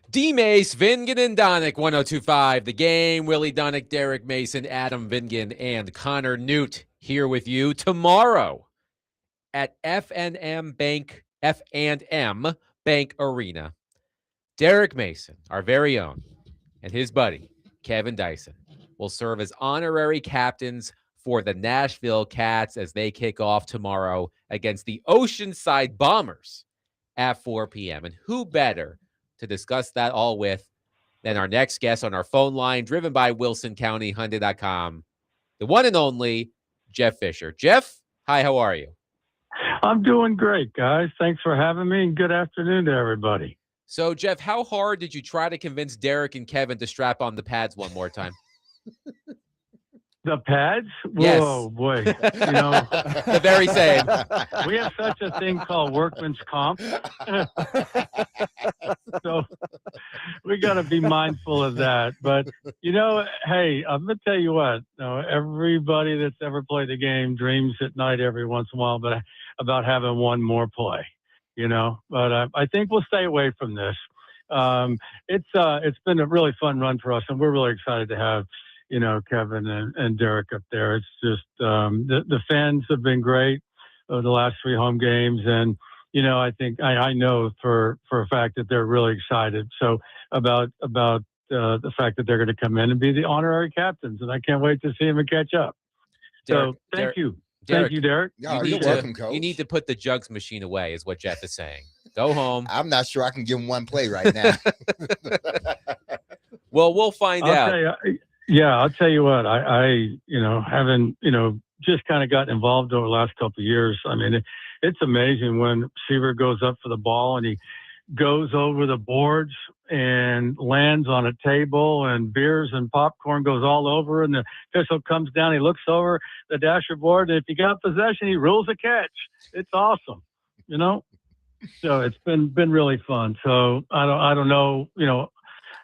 Dmase, Vingan, and Donick, 102.5. The Game. Willy Donick, Derek Mason, Adam Vingan, and Connor Newt here with you tomorrow at F&M Bank Arena. Derek Mason, our very own, and his buddy, Kevin Dyson, will serve as honorary captains for the Nashville Cats as they kick off tomorrow against the Oceanside Bombers at 4 p.m. And who better to discuss that all with than our next guest on our phone line, driven by WilsonCountyHyundai.com, the one and only Jeff Fisher. Jeff, hi, how are you? I'm doing great, guys. Thanks for having me, and good afternoon to everybody. So, Jeff, how hard did you try to convince Derek and Kevin to strap on the pads one more time? The pads? Yes. Whoa, boy. You know, The very same. we have such a thing called workman's comp. So we got to be mindful of that. But, you know, hey, I'm going to tell you what. You know, everybody that's ever played the game dreams at night every once in a while about having one more play, you know. But I think we'll stay away from this. It's been a really fun run for us, and we're really excited to have, you know, Kevin and Derek up there. It's just the fans have been great over the last 3 home games, and you know, I think I know for a fact that they're really excited. So about the fact that they're going to come in and be the honorary captains, and I can't wait to see them and catch up. Derek, So thank you. Derek, Thank you, Derek. Oh, you you're need welcome, to, Coach. You need to put the jugs machine away, is what Jeff is saying. Go home. I'm not sure I can give him one play right now. Well, we'll find out. I'll tell you what, I you know, having, you know, just kind of gotten involved over the last couple of years. I mean, it's amazing when receiver goes up for the ball and he goes over the boards and lands on a table, and beers and popcorn goes all over, and the official comes down, he looks over the dasher board, and if he got possession, he rules a catch. It's awesome, you know? So it's been really fun. So I don't know, you know,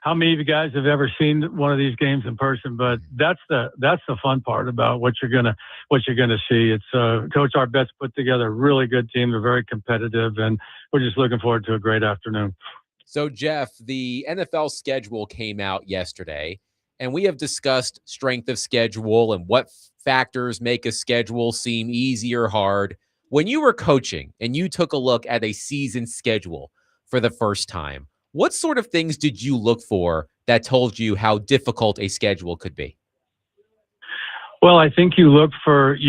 how many of you guys have ever seen one of these games in person, but that's the fun part about what you're gonna see. It's Coach Arbet's put together a really good team. They're very competitive, and we're just looking forward to a great afternoon. So, Jeff, the NFL schedule came out yesterday, and we have discussed strength of schedule and what factors make a schedule seem easy or hard. When you were coaching and you took a look at a season schedule for the first time, what sort of things did you look for that told you how difficult a schedule could be? Well, I think you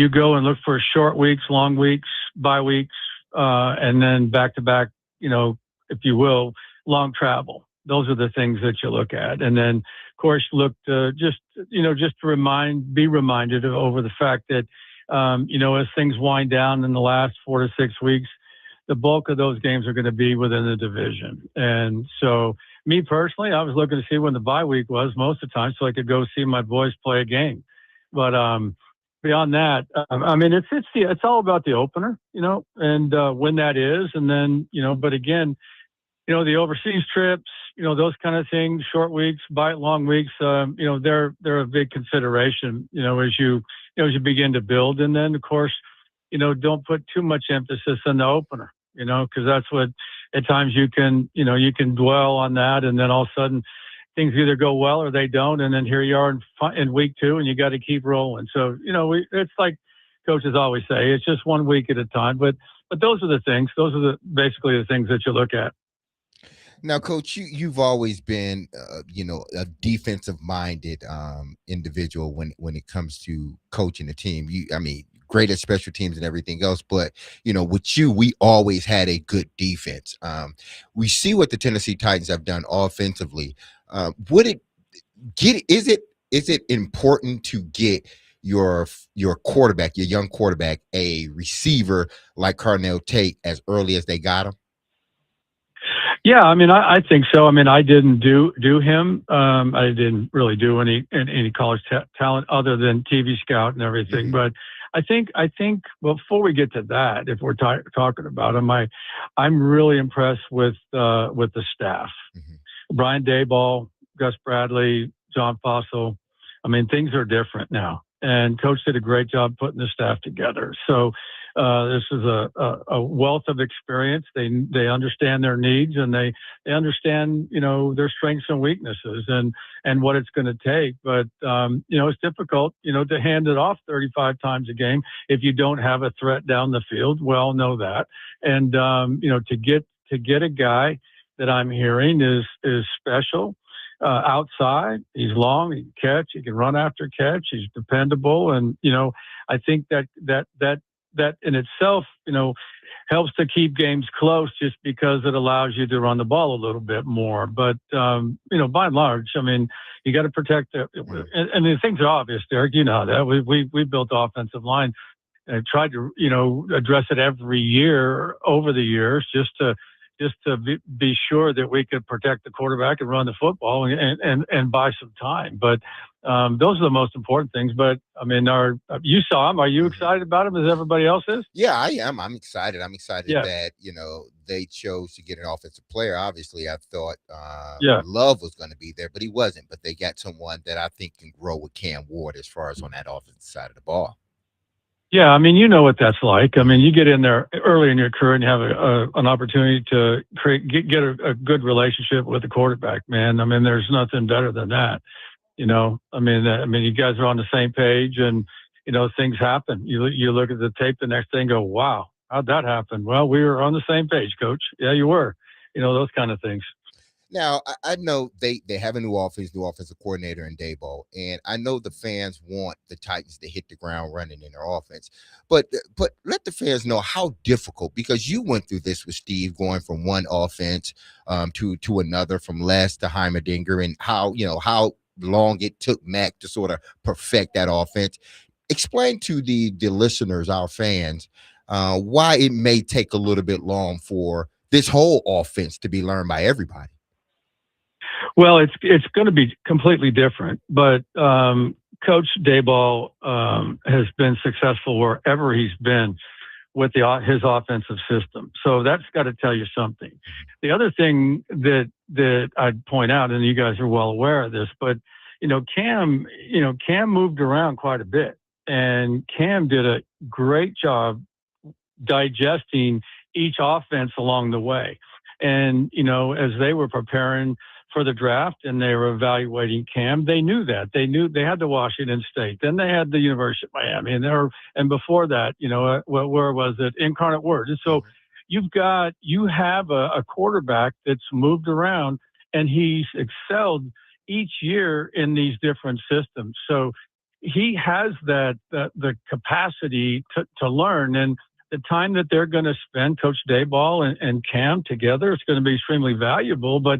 go and look for short weeks, long weeks, bye weeks, and then back-to-back, you know, if you will, long travel. Those are the things that you look at. And then, of course, look to just to be reminded over the fact that, you know, as things wind down in the last 4 to 6 weeks, the bulk of those games are going to be within the division. And so me personally, I was looking to see when the bye week was most of the time so I could go see my boys play a game. But beyond that, I mean, it's all about the opener, you know, and when that is. And then, you know, but again, you know, the overseas trips, you know, those kind of things, short weeks, long weeks, you know, they're a big consideration, you know, as you begin to build. And then, of course, you know, don't put too much emphasis on the opener, you know, because that's what at times you can dwell on that. And then all of a sudden things either go well or they don't. And then here you are in week 2 and you got to keep rolling. So, you know, it's like coaches always say, it's just 1 week at a time. But those are the things. Those are basically the things that you look at. Now, Coach, you've always been, you know, a defensive-minded individual when it comes to coaching a team. I mean, great at special teams and everything else, but you know, with you, we always had a good defense. We see what the Tennessee Titans have done offensively. Is it important to get your quarterback, your young quarterback, a receiver like Carnell Tate as early as they got him? Yeah, I mean, I think so. I mean, I didn't do him. I didn't really do any college talent other than TV scout and everything. Mm-hmm. But I think. Well, before we get to that, if we're talking about him, I'm really impressed with the staff. Mm-hmm. Brian Dayball, Gus Bradley, John Fossil. I mean, things are different now, and Coach did a great job putting the staff together. So This is a wealth of experience. They understand their needs, and they understand, their strengths and weaknesses and what it's going to take. But, it's difficult, to hand it off 35 times a game if you don't have a threat down the field. Well, know that. And, to get a guy that I'm hearing is special. Outside, he's long, he can catch, he can run after catch, he's dependable, and I think that in itself, helps to keep games close just because it allows you to run the ball a little bit more. But by and large, I mean, you got to protect it, and the things are obvious, Derek. You know that we built offensive line and tried to address it every year over the years just to be sure that we could protect the quarterback and run the football and buy some time. But those are the most important things. But I mean, you saw him. Are you excited about him as everybody else is? Yeah, I am. I'm excited. I'm excited that, they chose to get an offensive player. Obviously, I thought Love was going to be there, but he wasn't. But they got someone that I think can grow with Cam Ward as far as on that offensive side of the ball. Yeah, I mean, you know what that's like. I mean, you get in there early in your career and you have an opportunity to get a good relationship with the quarterback, man. I mean, there's nothing better than that. I mean, you guys are on the same page, and things happen. You look at the tape the next day and go, "Wow, how'd that happen?" Well, we were on the same page, Coach. Yeah, you were. Those kind of things. Now, I know they have a new offensive coordinator in Daboll, and I know the fans want the Titans to hit the ground running in their offense. But let the fans know how difficult, because you went through this with Steve, going from one offense to another, from Les to Heimerdinger, and how long it took Mac to sort of perfect that offense. Explain to the listeners, our fans, why it may take a little bit long for this whole offense to be learned by everybody. Well, it's going to be completely different, but Coach Daboll has been successful wherever he's been with his offensive system. So that's got to tell you something. The other thing that I'd point out, and you guys are well aware of this, but Cam moved around quite a bit, and Cam did a great job digesting each offense along the way. And as they were preparing for the draft and they were evaluating Cam, they knew that. They knew they had the Washington State. Then they had the University of Miami. And before that, where was it? Incarnate Word. And so you have a quarterback that's moved around, and he's excelled each year in these different systems. So he has the capacity to learn. And the time that they're going to spend, Coach Daboll and Cam together, it's going to be extremely valuable. But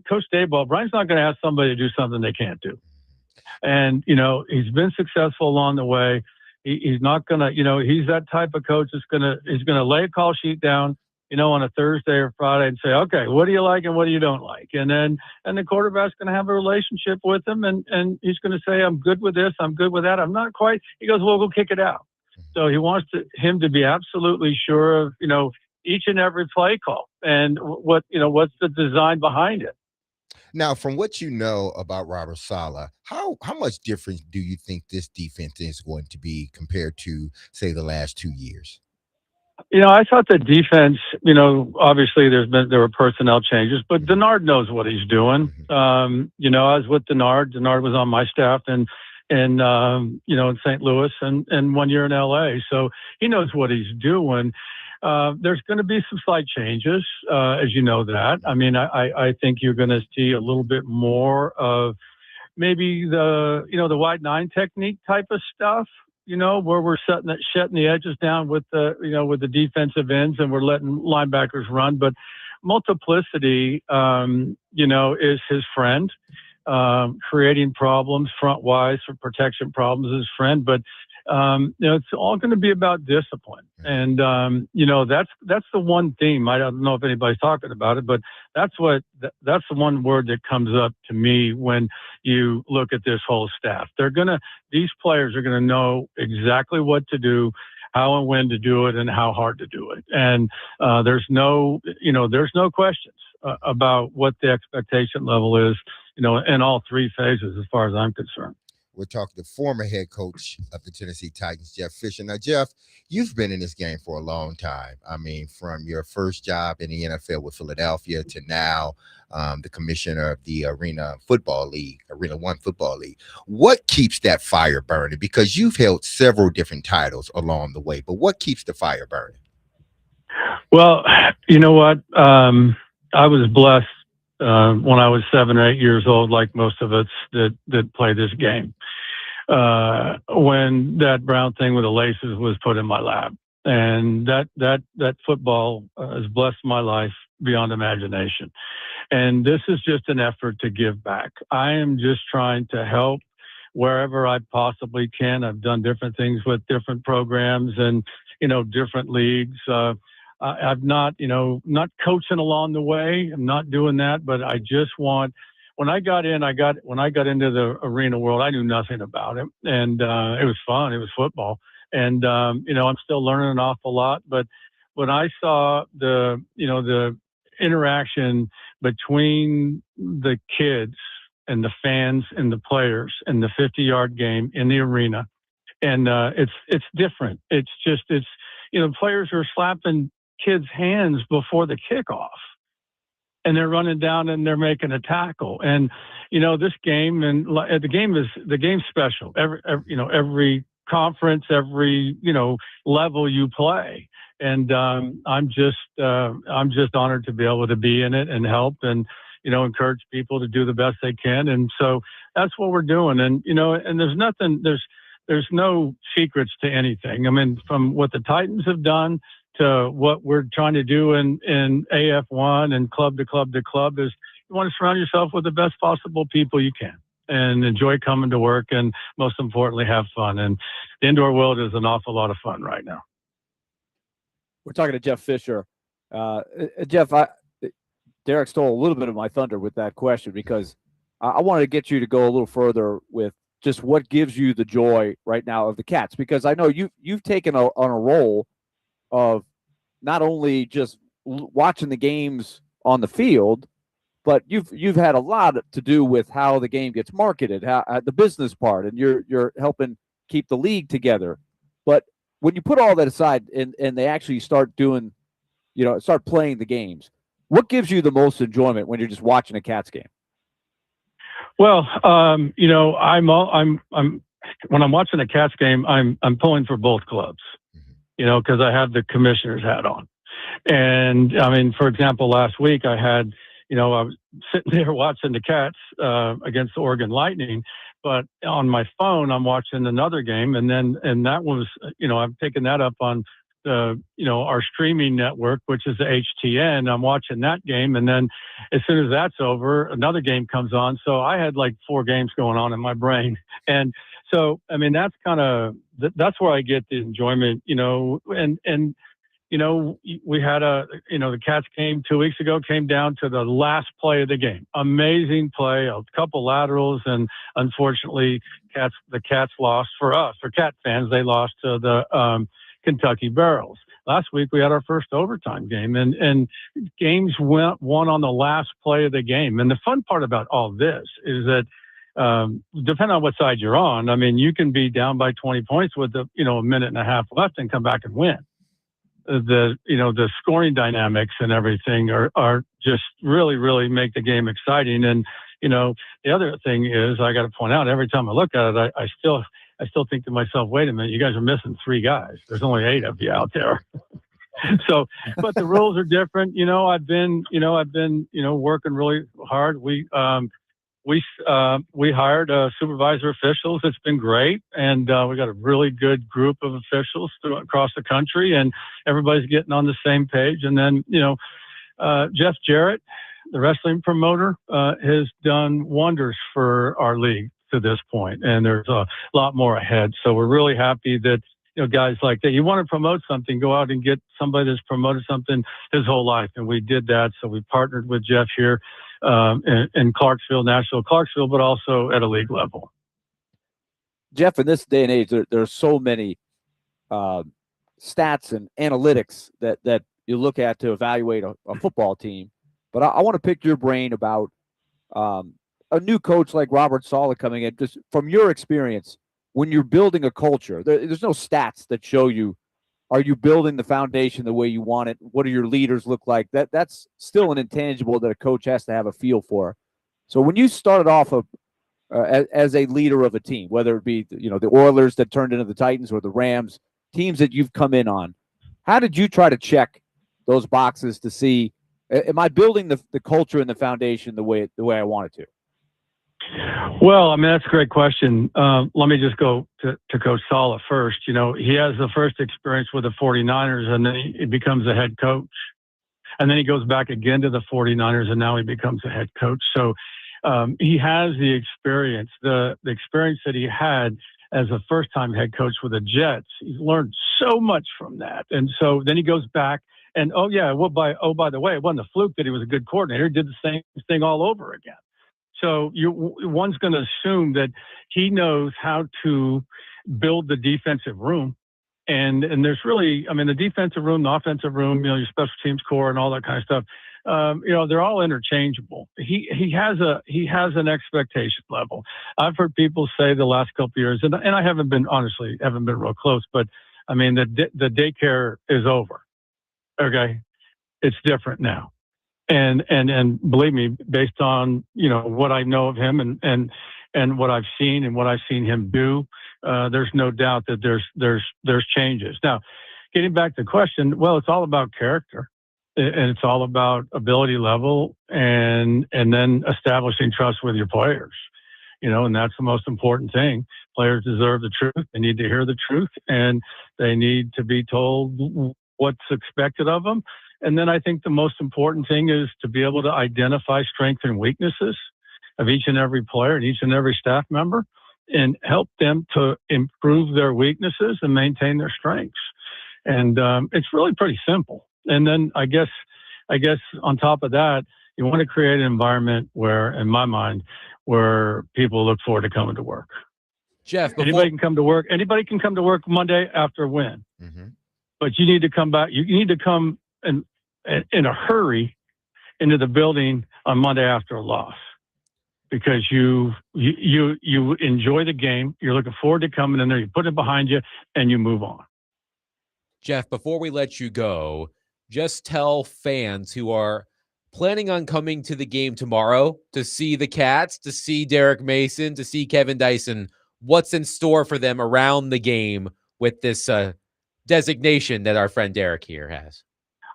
Coach Daboll, Brian's not going to ask somebody to do something they can't do. And, he's been successful along the way. He's not going to, he's that type of coach that's he's going to lay a call sheet down, on a Thursday or Friday and say, okay, what do you like and what do you don't like? And the quarterback's going to have a relationship with him, and he's going to say, I'm good with this, I'm good with that, I'm not quite. He goes, well, we'll kick it out. So he wants him to be absolutely sure of, each and every play call and what's the design behind it. Now, from what you know about Robert Saleh, how much difference do you think this defense is going to be compared to, say, the last 2 years? I thought the defense, obviously there were personnel changes, but Denard knows what he's doing. I was with Denard. Denard was on my staff in St. Louis and 1 year in LA. So he knows what he's doing. There's going to be some slight changes, as you know that. I mean, I think you're going to see a little bit more of maybe the wide nine technique type of stuff, where we're shutting the edges down with the defensive ends, and we're letting linebackers run. But multiplicity, is his friend. Creating problems front-wise for protection problems is his friend. But it's all going to be about discipline. And, that's the one theme. I don't know if anybody's talking about it, but that's the one word that comes up to me when you look at this whole staff. These players are going to know exactly what to do, how and when to do it, and how hard to do it. And there's no questions about what the expectation level is, in all three phases, as far as I'm concerned. We're talking to former head coach of the Tennessee Titans, Jeff Fisher. Now, Jeff, you've been in this game for a long time. I mean, from your first job in the NFL with Philadelphia to now the commissioner of the Arena One Football League. What keeps that fire burning? Because you've held several different titles along the way, but what keeps the fire burning? Well, you know what? I was blessed when I was 7 or 8 years old, like most of us that play this game, when that brown thing with the laces was put in my lap. And that football has blessed my life beyond imagination. And this is just an effort to give back. I am just trying to help wherever I possibly can. I've done different things with different programs and, different leagues. I've not coaching along the way. I'm not doing that, but I just want, when I got into the arena world, I knew nothing about it. And it was fun. It was football. And, I'm still learning an awful lot, but when I saw the interaction between the kids and the fans and the players and the 50-yard game in the arena, and it's different. Players are slapping kids' hands before the kickoff, and they're running down and they're making a tackle. And this game, and the game's special. Every conference, every level you play, and I'm just honored to be able to be in it and help and encourage people to do the best they can. And so that's what we're doing. And and there's no secrets to anything. I mean, from what the Titans have done to what we're trying to do in AF1 and club to club to club is you want to surround yourself with the best possible people you can and enjoy coming to work and most importantly, have fun. And the indoor world is an awful lot of fun right now. We're talking to Jeff Fisher. Jeff, Derek stole a little bit of my thunder with that question because I wanted to get you to go a little further with just what gives you the joy right now of the Cats, because I know you've taken on a role of not only just watching the games on the field, but you've had a lot to do with how the game gets marketed, how the business part, and you're helping keep the league together. But when you put all that aside and they actually start doing, start playing the games, what gives you the most enjoyment when you're just watching a Cats game? Well, I'm when I'm watching a Cats game, I'm pulling for both clubs, because I have the commissioner's hat on. And I mean, for example, last week I had, I was sitting there watching the Cats against the Oregon Lightning, but on my phone I'm watching another game, and that was, I'm taking that up on the, our streaming network, which is the HTN. I'm watching that game, and then as soon as that's over, another game comes on. So I had like 4 games going on in my brain, and so I mean that's that's where I get the enjoyment, and we had the Cats came 2 weeks ago, came down to the last play of the game. Amazing play, a couple laterals, and unfortunately, the Cats lost. For us, for Cat fans, they lost to the Kentucky Barrels. Last week, we had our first overtime game, and games won on the last play of the game. And the fun part about all this is that, depending on what side you're on, I mean, you can be down by 20 points with a minute and a half left and come back and win. The scoring dynamics and everything are just really, really make the game exciting. And, the other thing is I got to point out every time I look at it, I still think to myself, wait a minute, you guys are missing 3 guys. There's only 8 of you out there. So, but the rules are different. I've been working really hard. We hired supervisor officials. It's been great. And we got a really good group of officials across the country, and everybody's getting on the same page. And then, Jeff Jarrett, the wrestling promoter, has done wonders for our league to this point, and there's a lot more ahead. So we're really happy that, guys like that, you want to promote something, go out and get somebody that's promoted something his whole life. And we did that. So we partnered with Jeff here in Clarksville, Nashville, Clarksville, but also at a league level. Jeff, in this day and age, there are so many stats and analytics that you look at to evaluate a football team. But I want to pick your brain about a new coach like Robert Saleh coming in, just from your experience, when you're building a culture, there's no stats that show you, are you building the foundation the way you want it? What do your leaders look like? That's still an intangible that a coach has to have a feel for. So when you started off as a leader of a team, whether it be the Oilers that turned into the Titans or the Rams, teams that you've come in on, how did you try to check those boxes to see, am I building the culture and the foundation the way I want it to? Well, I mean, that's a great question. Let me just go to Coach Saleh first. He has the first experience with the 49ers, and then he becomes a head coach. And then he goes back again to the 49ers, and now he becomes a head coach. So he has the experience, the experience that he had as a first-time head coach with the Jets. He's learned so much from that. And so then he goes back, and by the way, it wasn't a fluke that he was a good coordinator. He did the same thing all over again. So one's going to assume that he knows how to build the defensive room. And there's really, I mean, the defensive room, the offensive room, your special teams core and all that kind of stuff, they're all interchangeable. He has an expectation level. I've heard people say the last couple of years, and I haven't been real close, but I mean, the daycare is over. Okay. It's different now. And believe me, based on, what I know of him and what I've seen him do, there's no doubt that there's changes. Now, getting back to the question, well, it's all about character, and it's all about ability level, and then establishing trust with your players, and that's the most important thing. Players deserve the truth. They need to hear the truth, and they need to be told what's expected of them. And then I think the most important thing is to be able to identify strengths and weaknesses of each and every player and each and every staff member, and help them to improve their weaknesses and maintain their strengths. And it's really pretty simple. And then I guess on top of that, you want to create an environment where, in my mind, where people look forward to coming to work. Jeff, anybody can come to work. Anybody can come to work Monday after a win. Mm-hmm. But you need to come back. You need to come in a hurry into the building on Monday after a loss, because you enjoy the game. You're looking forward to coming in there. You put it behind you and you move on. Jeff, before we let you go, just tell fans who are planning on coming to the game tomorrow to see the Cats, to see Derek Mason, to see Kevin Dyson, what's in store for them around the game with this designation that our friend Derek here has.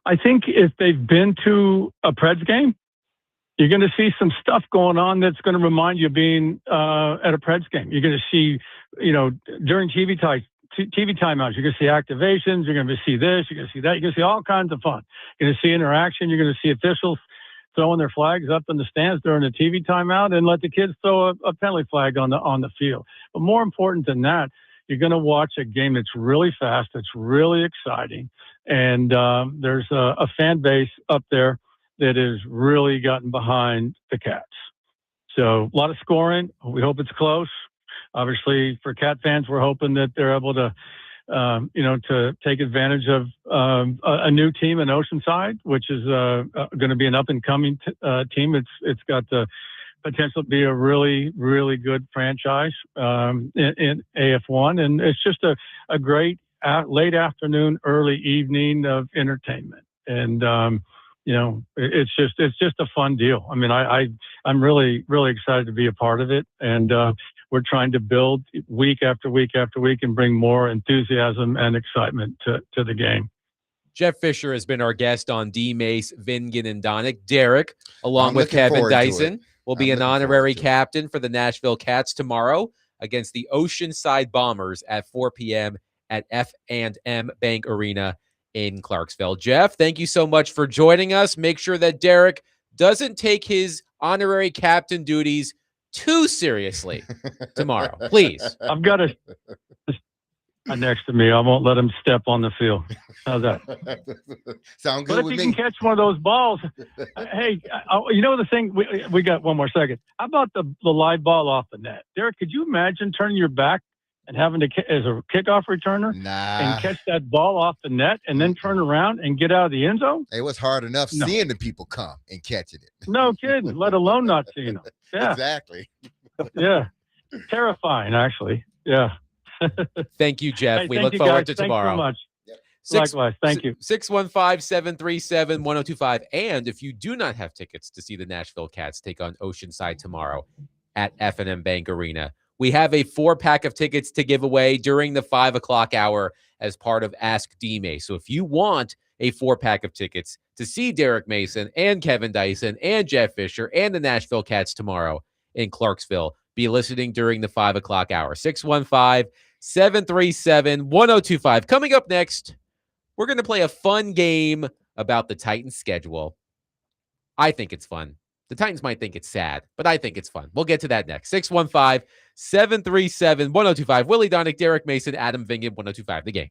I think if they've been to a Preds game, you're going to see some stuff going on that's going to remind you of being at a Preds game. You're going to see, during TV timeouts, you're going to see activations. You're going to see this. You're going to see that. You're going to see all kinds of fun. You're going to see interaction. You're going to see officials throwing their flags up in the stands during the TV timeout, and let the kids throw a penalty flag on the field. But more important than that, you're going to watch a game that's really fast, that's really exciting, and there's a fan base up there that has really gotten behind the Cats. So a lot of scoring. We hope it's close. Obviously, for Cat fans, we're hoping that they're able to, to take advantage of a new team in Oceanside, which is going to be an up-and-coming team. It's got the potential to be a really, really good franchise in AF1, and it's just a great late afternoon, early evening of entertainment, and it's just a fun deal. I mean, I'm really, really excited to be a part of it, and we're trying to build week after week after week and bring more enthusiasm and excitement to the game. Jeff Fisher has been our guest on Dmase, Vingan, and Donick. Derek, along with Kevin Dyson, will be an honorary captain for the Nashville Cats tomorrow against the Oceanside Bombers at 4 p.m. at F&M Bank Arena in Clarksville. Jeff, thank you so much for joining us. Make sure that Derek doesn't take his honorary captain duties too seriously tomorrow, please. I've got a next to me. I won't let him step on the field. How's that? Sound good but if with he me. Can catch one of those balls, hey, the thing, we got one more second. How about the live ball off the net? Derek, could you imagine turning your back and having to as a kickoff returner Nah. and catch that ball off the net and then turn around and get out of the end zone? It was hard enough No. seeing the people come and catching it. No kidding, let alone not seeing them. Yeah. Exactly. Yeah. Terrifying, actually. Yeah. Thank you, Jeff. Hey, we thank look you, forward guys. to tomorrow. Thanks so much. Likewise. Thank you. 615-737-1025. And if you do not have tickets to see the Nashville Cats take on Oceanside tomorrow at F&M Bank Arena, we have a 4-pack of tickets to give away during the 5 o'clock hour as part of Ask Dmase. So if you want a 4-pack of tickets to see Derek Mason and Kevin Dyson and Jeff Fisher and the Nashville Cats tomorrow in Clarksville, be listening during the 5 o'clock hour. 615-737-1025. Coming up next, we're going to play a fun game about the Titans' schedule. I think it's fun. The Titans might think it's sad, but I think it's fun. We'll get to that next. 615-737-1025. Willy Donick, Derek Mason, Adam Vingan, 1025. The Game.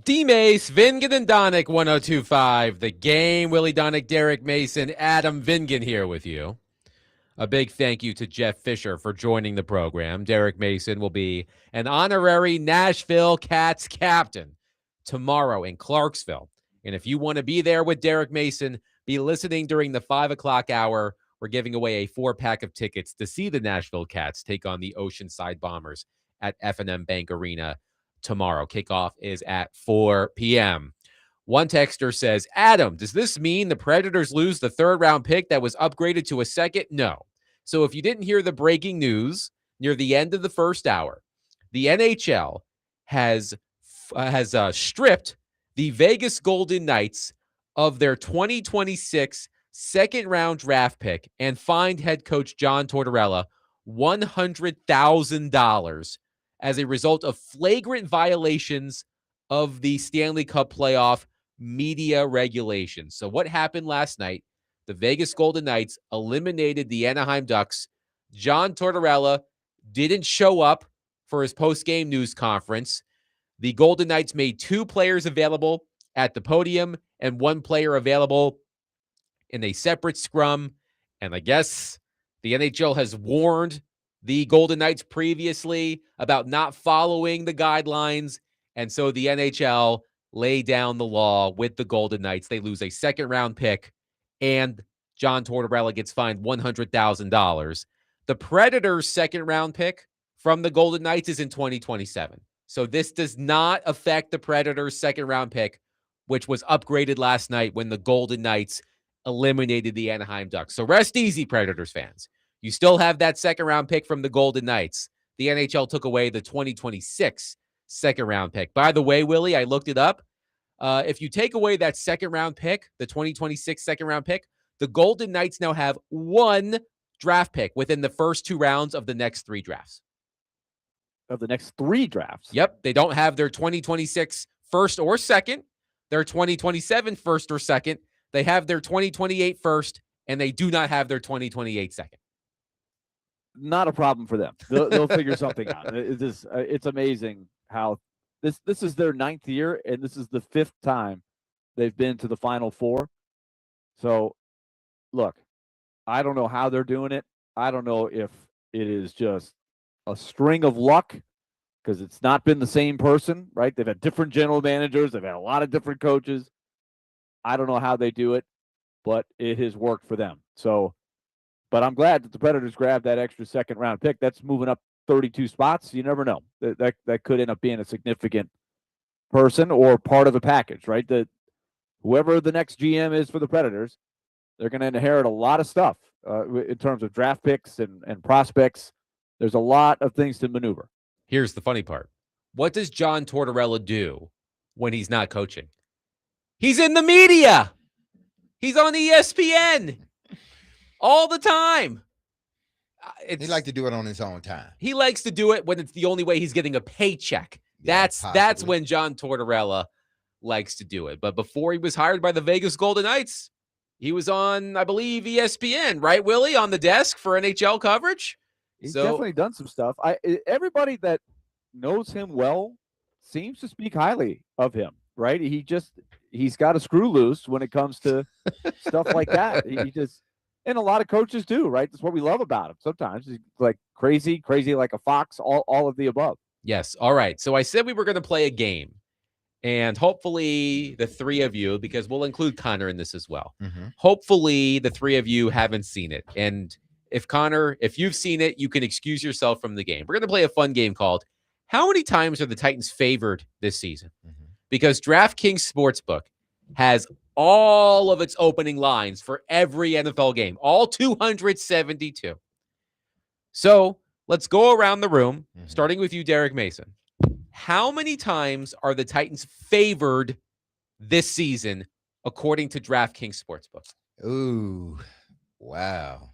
Dmase, Vingan and Donick, 102.5. The Game. Willie Donick, Derek Mason, Adam Vingan here with you. A big thank you to Jeff Fisher for joining the program. Derek Mason will be an honorary Nashville Cats captain tomorrow in Clarksville. And if you want to be there with Derek Mason, be listening during the 5 o'clock hour. We're giving away a 4-pack of tickets to see the Nashville Cats take on the Oceanside Bombers at F&M Bank Arena tomorrow. Kickoff is at 4 p.m. One texter says, Adam, does this mean the Predators lose the 3rd-round pick that was upgraded to a 2nd? No. So if you didn't hear the breaking news near the end of the 1st hour, the NHL has stripped the Vegas Golden Knights of their 2026 2nd-round draft pick and fined head coach John Tortorella $100,000 as a result of flagrant violations of the Stanley Cup playoff media regulations. So what happened last night? The Vegas Golden Knights eliminated the Anaheim Ducks. John Tortorella didn't show up for his post-game news conference. The Golden Knights made 2 players available at the podium and 1 player available in a separate scrum. And I guess the NHL has warned the Golden Knights previously about not following the guidelines. And so the NHL laid down the law with the Golden Knights. They lose a 2nd-round pick, and John Tortorella gets fined $100,000. The Predators' 2nd-round pick from the Golden Knights is in 2027. So this does not affect the Predators' 2nd-round pick, which was upgraded last night when the Golden Knights eliminated the Anaheim Ducks. So rest easy, Predators fans. You still have that 2nd-round pick from the Golden Knights. The NHL took away the 2026 2nd-round pick. By the way, Willie, I looked it up. If you take away that 2nd-round pick, the 2026 2nd-round pick, the Golden Knights now have 1 draft pick within the first 2 rounds of the next 3 drafts. Of the next 3 drafts? Yep. They don't have their 2026 1st or 2nd, their 2027 1st or 2nd. They have their 2028 1st, and they do not have their 2028 2nd. Not a problem for them. They'll figure something out. It's amazing how this is their 9th year, and this is the 5th time they've been to the Final Four. So, look, I don't know how they're doing it. I don't know if it is just a string of luck because it's not been the same person, right? They've had different general managers. They've had a lot of different coaches. I don't know how they do it, but it has worked for them. So, but I'm glad that the Predators grabbed that extra 2nd-round pick. That's moving up 32 spots. You never know. That could end up being a significant person or part of a package, right? That whoever the next GM is for the Predators, they're going to inherit a lot of stuff in terms of draft picks and prospects. There's a lot of things to maneuver. Here's the funny part. What does John Tortorella do when he's not coaching? He's in the media. He's on ESPN all the time. He likes to do it on his own time. He likes to do it when it's the only way he's getting a paycheck. Yeah, That's when John Tortorella likes to do it. But before he was hired by the Vegas Golden Knights, he was on, I believe, ESPN, right, Willie, on the desk for NHL coverage? He's definitely done some stuff. Everybody that knows him well seems to speak highly of him, right? He's got a screw loose when it comes to stuff like that. And a lot of coaches do, right? That's what we love about him. Sometimes he's like crazy like a fox, all of the above. Yes. All right. So I said we were going to play a game, and hopefully the 3 of you, because we'll include Connor in this as well. Mm-hmm. Hopefully the 3 of you haven't seen it. And if Connor, if you've seen it, you can excuse yourself from the game. We're going to play a fun game called How Many Times Are the Titans Favored This Season? Mm-hmm. Because DraftKings Sportsbook has all of its opening lines for every NFL game, all 272. So let's go around the room, starting with you, Derek Mason. How many times are the Titans favored this season, according to DraftKings Sportsbook? Ooh, wow.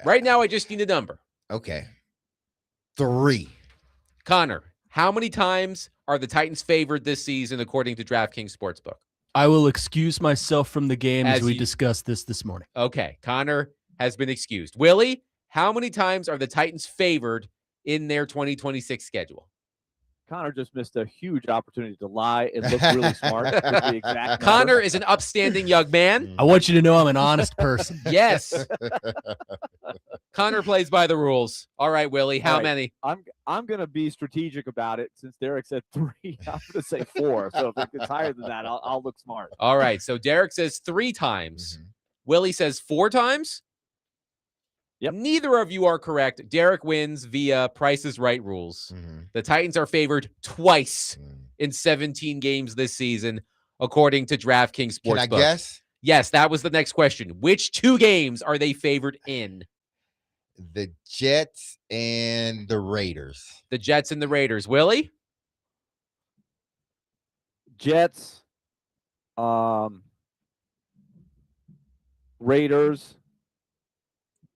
Right now, I just need a number. Okay. 3. Connor, how many times are the Titans favored this season, according to DraftKings Sportsbook? I will excuse myself from the game as we discussed this morning. Okay. Connor has been excused. Willie, how many times are the Titans favored in their 2026 schedule? Connor just missed a huge opportunity to lie and look really smart. With the exact Connor number. is an upstanding young man. I want you to know I'm an honest person. Yes. Connor plays by the rules. All right, Willie, how many? I'm going to be strategic about it since Derek said 3. I'm going to say 4. So if it gets higher than that, I'll look smart. All right, so Derek says 3 times. Willie says 4 times. Yep. Neither of you are correct. Derek wins via Price is Right rules. The Titans are favored twice in 17 games this season, according to DraftKings Sportsbook. Can I guess? Yes, that was the next question. Which 2 games are they favored in? The Jets and the Raiders. The Jets and the Raiders. Willie? Jets, Raiders.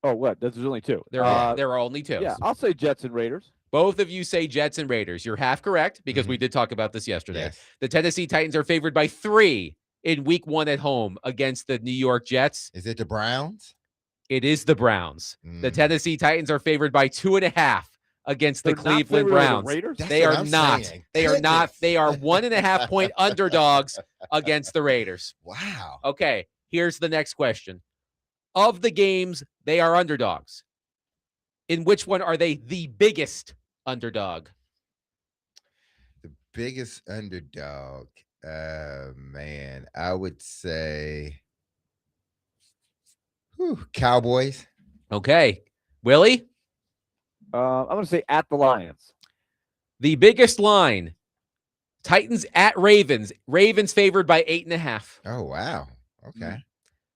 Oh, what? There's only 2. There are only 2. Yeah, I'll say Jets and Raiders. Both of you say Jets and Raiders. You're half correct because we did talk about this yesterday. Yes. The Tennessee Titans are favored by 3 in week 1 at home against the New York Jets. Is it the Browns? It is the Browns. The Tennessee Titans are favored by 2.5 against the Cleveland Browns. They are not. They are not. They are 1.5 point underdogs against the Raiders. Wow. Okay, here's the next question. Of the games they are underdogs, in which one are they the biggest underdog? The biggest underdog. Man, I would say Cowboys. Okay. Willie? I'm going to say at the Lions. The biggest line. Titans at Ravens. Ravens favored by 8.5. Oh, wow. Okay.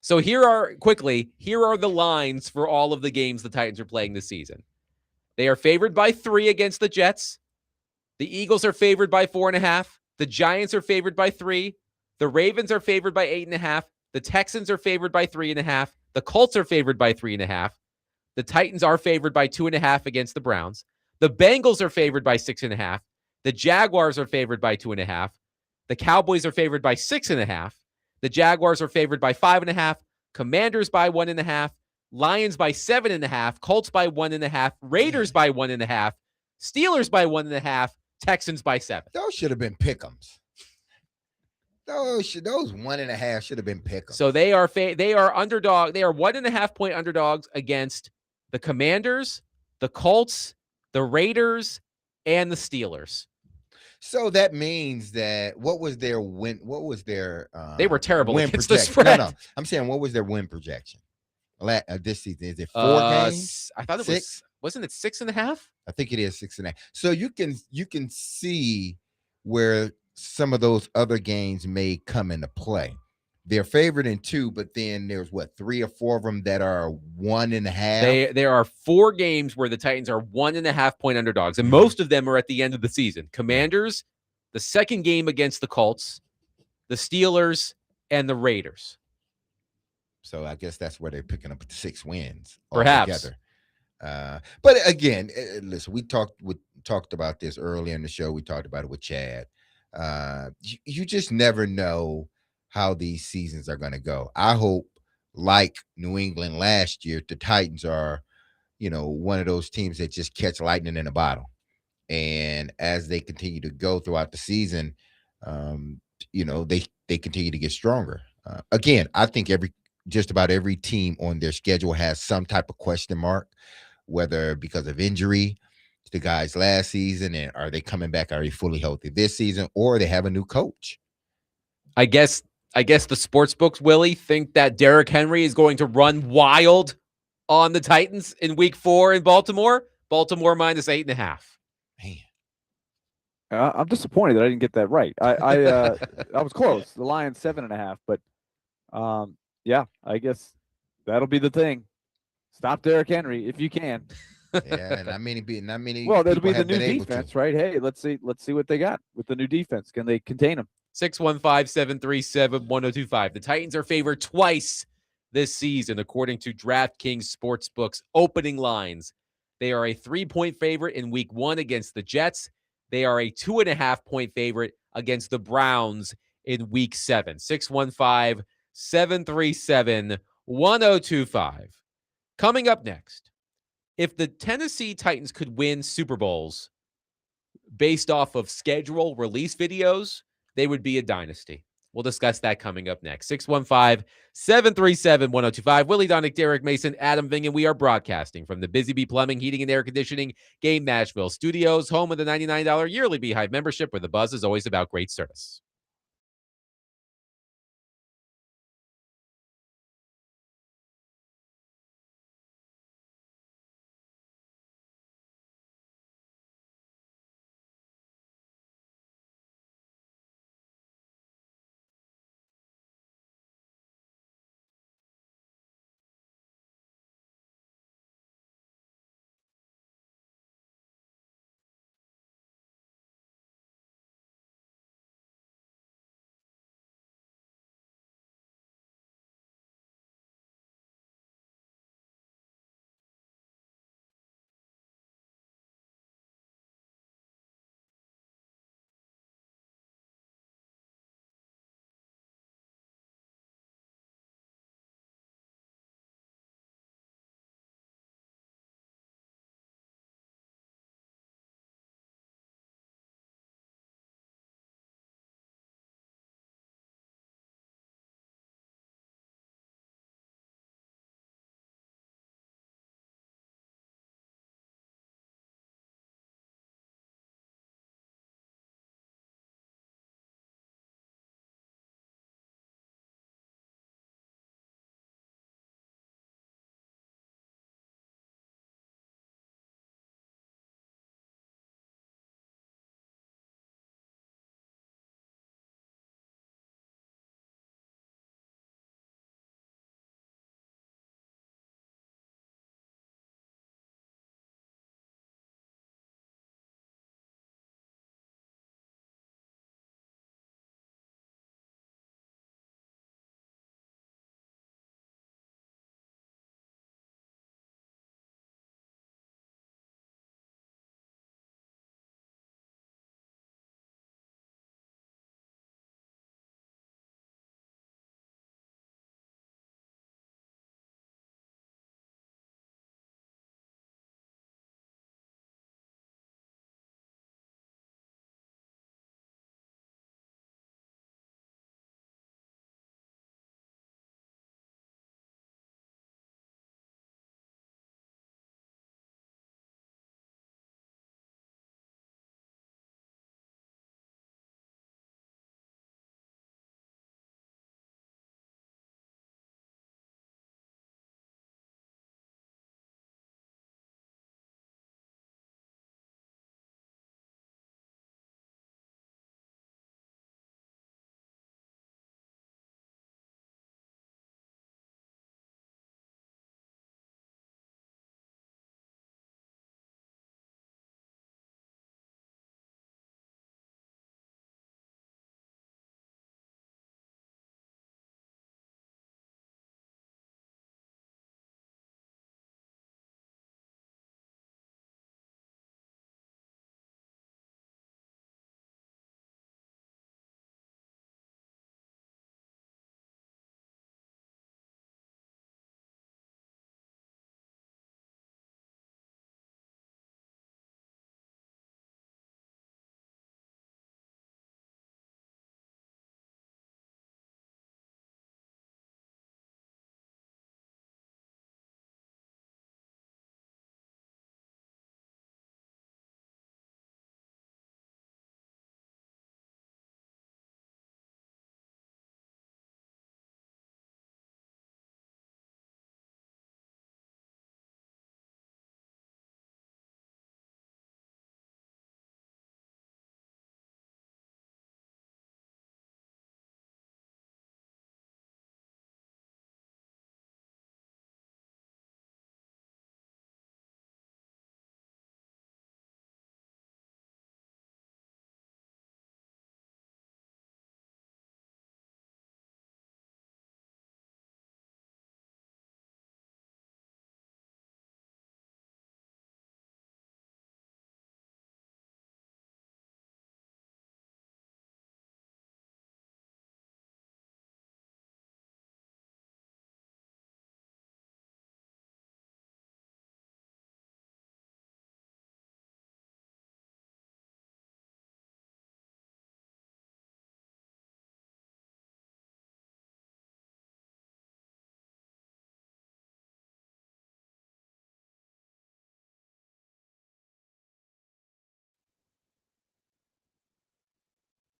So here are the lines for all of the games the Titans are playing this season. They are favored by 3 against the Jets. The Eagles are favored by 4.5. The Giants are favored by 3. The Ravens are favored by 8.5. The Texans are favored by 3.5. The Colts are favored by 3.5. The Titans are favored by 2.5 against the Browns. The Bengals are favored by 6.5. The Jaguars are favored by 2.5. The Cowboys are favored by 6.5. The Jaguars are favored by 5.5. Commanders by 1.5. Lions by 7.5. Colts by 1.5. Raiders by 1.5. Steelers by 1.5. Texans by 7. Those should have been pick'ems. Those 1.5 should have been pick'ems. So they are underdog. They are 1.5 point underdogs against the Commanders, the Colts, the Raiders, and the Steelers. So that means that what was their win? What was their they were terrible win against the projection? spread. No, I'm saying what was their win projection this season? Is it 4 games? I thought it 6? Wasn't it 6.5? I think it is 6.5. So you can see where some of those other games may come into play. They're favored in 2, but then there's 3 or 4 of them that are 1.5. There are 4 games where the Titans are 1.5 point underdogs, and most of them are at the end of the season. Commanders, the second game against the Colts, the Steelers, and the Raiders. So I guess that's where they're picking up 6 wins Perhaps. Altogether. But again, listen, we talked about this earlier in the show. We talked about it with Chad. You just never know how these seasons are going to go. I hope, like New England last year, the Titans are, one of those teams that just catch lightning in a bottle. And as they continue to go throughout the season, they continue to get stronger. Again, I think just about every team on their schedule has some type of question mark, whether because of injury to the guys last season, and are they coming back? Are they fully healthy this season, or they have a new coach? I guess the sports books, Willie, think that Derrick Henry is going to run wild on the Titans in week 4 in Baltimore. Baltimore minus 8.5. Man. I'm disappointed that I didn't get that right. I was close. The Lions 7.5, but yeah, I guess that'll be the thing. Stop Derrick Henry if you can. Yeah, not many. Well, that'll be the new defense, right? Hey, let's see what they got with the new defense. Can they contain them? 615-737-1025. The Titans are favored twice this season, according to DraftKings Sportsbook's opening lines. They are a 3-point favorite in week 1 against the Jets. They are a 2.5 point favorite against the Browns in week 7. 615-737-1025. Coming up next, if the Tennessee Titans could win Super Bowls, based off of schedule release videos, they would be a dynasty. We'll discuss that coming up next. 615-737-1025. Willy Donick, Derek Mason, Adam Vingen. We are broadcasting from the Busy Bee Plumbing, Heating, and Air Conditioning Game Nashville Studios, home of the $99 yearly Beehive membership, where the buzz is always about great service.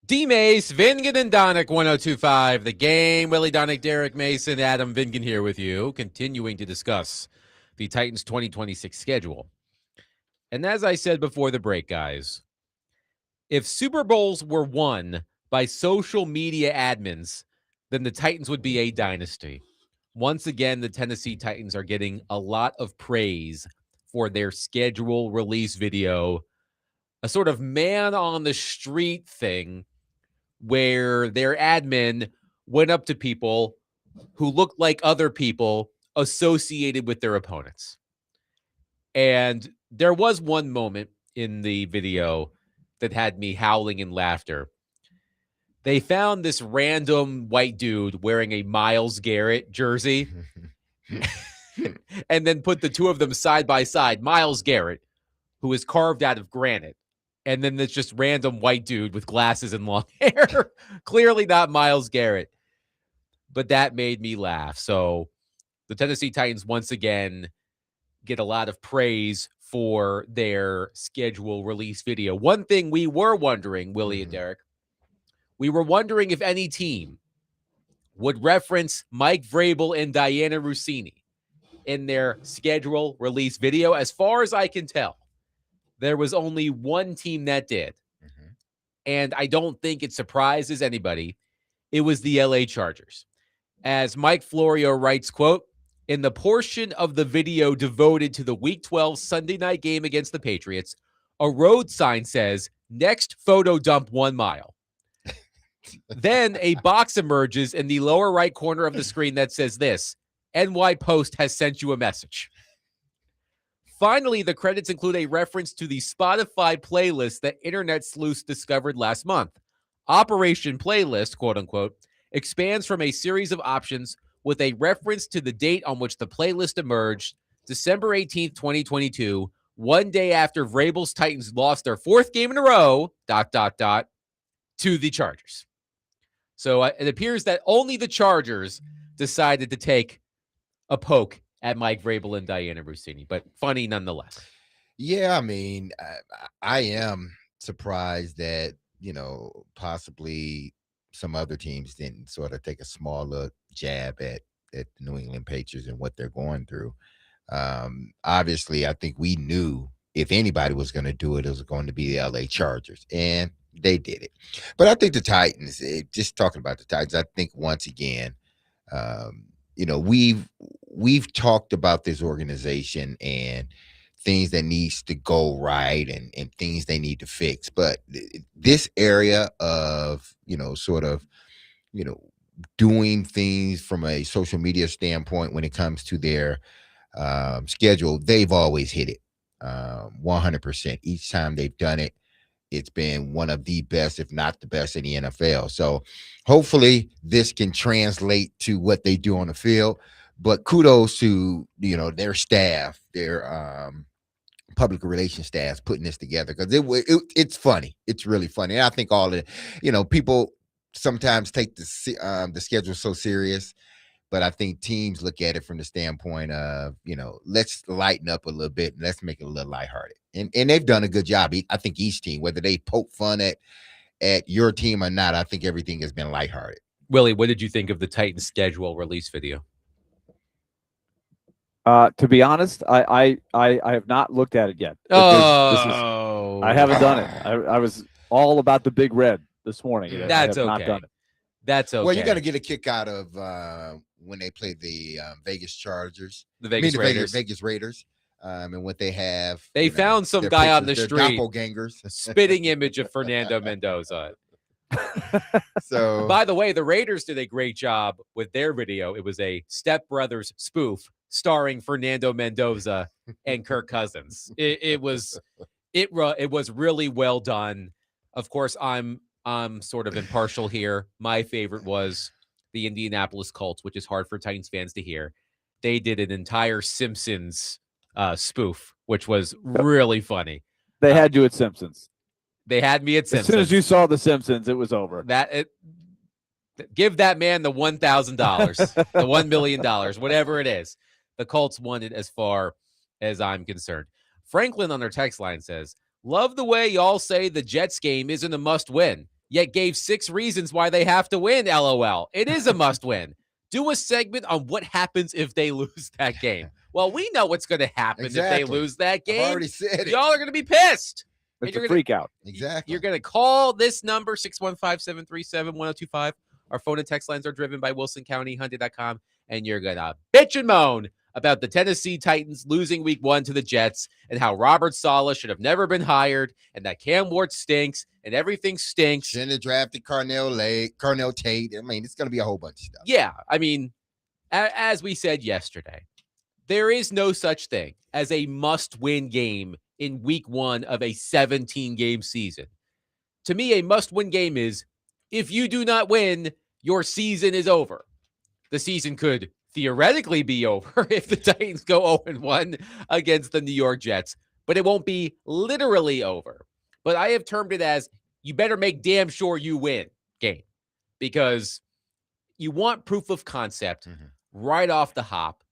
Dmase, Vingan, and Donick, 1025. The Game. Willy, Donick, Derek Mason, Adam Vingan here with you, continuing to discuss the Titans 2026 schedule. And as I said before the break, guys, if Super Bowls were won by social media admins, then the Titans would be a dynasty. Once again, the Tennessee Titans are getting a lot of praise for their schedule release video, a sort of man on the street thing where their admin went up to people who looked like other people associated with their opponents. And there was one moment in the video that had me howling in laughter. They found this random white dude wearing a Myles Garrett jersey and then put the two of them side by side. Myles Garrett, who is carved out of granite, and then there's just random white dude with glasses and long hair. Clearly not Myles Garrett. But that made me laugh. So the Tennessee Titans once again get a lot of praise for their schedule release video. One thing we were wondering, Willie and Derek, we were wondering if any team would reference Mike Vrabel and Diana Rossini in their schedule release video. As far as I can tell, there was only one team that did. And I don't think it surprises anybody. It was the LA Chargers. As Mike Florio writes, quote, in the portion of the video devoted to the Week 12 Sunday night game against the Patriots, a road sign says, next photo dump 1 mile. Then a box emerges in the lower right corner of the screen that says this, NY Post has sent you a message. Finally, the credits include a reference to the Spotify playlist that Internet Sleuths discovered last month. Operation Playlist, quote unquote, expands from a series of options with a reference to the date on which the playlist emerged, December 18th, 2022, one day after Vrabel's Titans lost their 4th game in a row, ... to the Chargers. So it appears that only the Chargers decided to take a poke at Mike Vrabel and Diana Rossini, but funny nonetheless. Yeah, I mean, I am surprised that, possibly some other teams didn't sort of take a small look jab at the New England Patriots and what they're going through. Obviously, I think we knew if anybody was going to do it, it was going to be the LA Chargers, and they did it. But I think the Titans, just talking about the Titans, I think once again, we've talked about this organization and things that needs to go right and things they need to fix. But this area of, doing things from a social media standpoint when it comes to their schedule, they've always hit it 100%. Each time they've done it, it's been one of the best, if not the best, in the NFL. So hopefully this can translate to what they do on the field. But kudos to, their staff, their public relations staff putting this together, because it's funny. It's really funny. And I think all the, people sometimes take the schedule so serious, but I think teams look at it from the standpoint of, let's lighten up a little bit and let's make it a little lighthearted. And they've done a good job. I think each team, whether they poke fun at your team or not, I think everything has been lighthearted. Willie, what did you think of the Titans schedule release video? To be honest, I have not looked at it yet. I haven't done it. I was all about the Big Red this morning. That's okay. Not done it. That's okay. Well, you got to get a kick out of when they played the Vegas Chargers, the Vegas Raiders, and what they have. They found some guy on the street, doppelgangers, spitting image of Fernando Mendoza. So, by the way, the Raiders did a great job with their video. It was a Step Brothers spoof starring Fernando Mendoza and Kirk Cousins. It was really well done. Of course, I'm sort of impartial here. My favorite was the Indianapolis Colts, which is hard for Titans fans to hear. They did an entire Simpsons spoof, which was really funny. They had you at Simpsons. They had me at Simpsons. As soon as you saw the Simpsons, it was over. Give that man the $1,000, the $1 million, whatever it is. The Colts won it as far as I'm concerned. Franklin on their text line says, love the way y'all say the Jets game isn't a must win. yet gave 6 reasons why they have to win, LOL. It is a must-win. Do a segment on what happens if they lose that game. Well, we know what's going to happen if they lose that game. I've already said it. Y'all are going to be pissed. It's a freak out. Exactly. You're going to call this number, 615-737-1025. Our phone and text lines are driven by WilsonCountyHunted.com, and you're going to bitch and moan about the Tennessee Titans losing week 1 to the Jets and how Robert Saleh should have never been hired and that Cam Ward stinks and everything stinks. Shouldn't have drafted Carnell Tate. I mean, it's going to be a whole bunch of stuff. Yeah. I mean, as we said yesterday, there is no such thing as a must-win game in week 1 of a 17-game season. To me, a must-win game is if you do not win, your season is over. The season could theoretically be over if the Titans go 0-1 against the New York Jets, but it won't be literally over. But I have termed it as you better make damn sure you win game, because you want proof of concept right off the hop,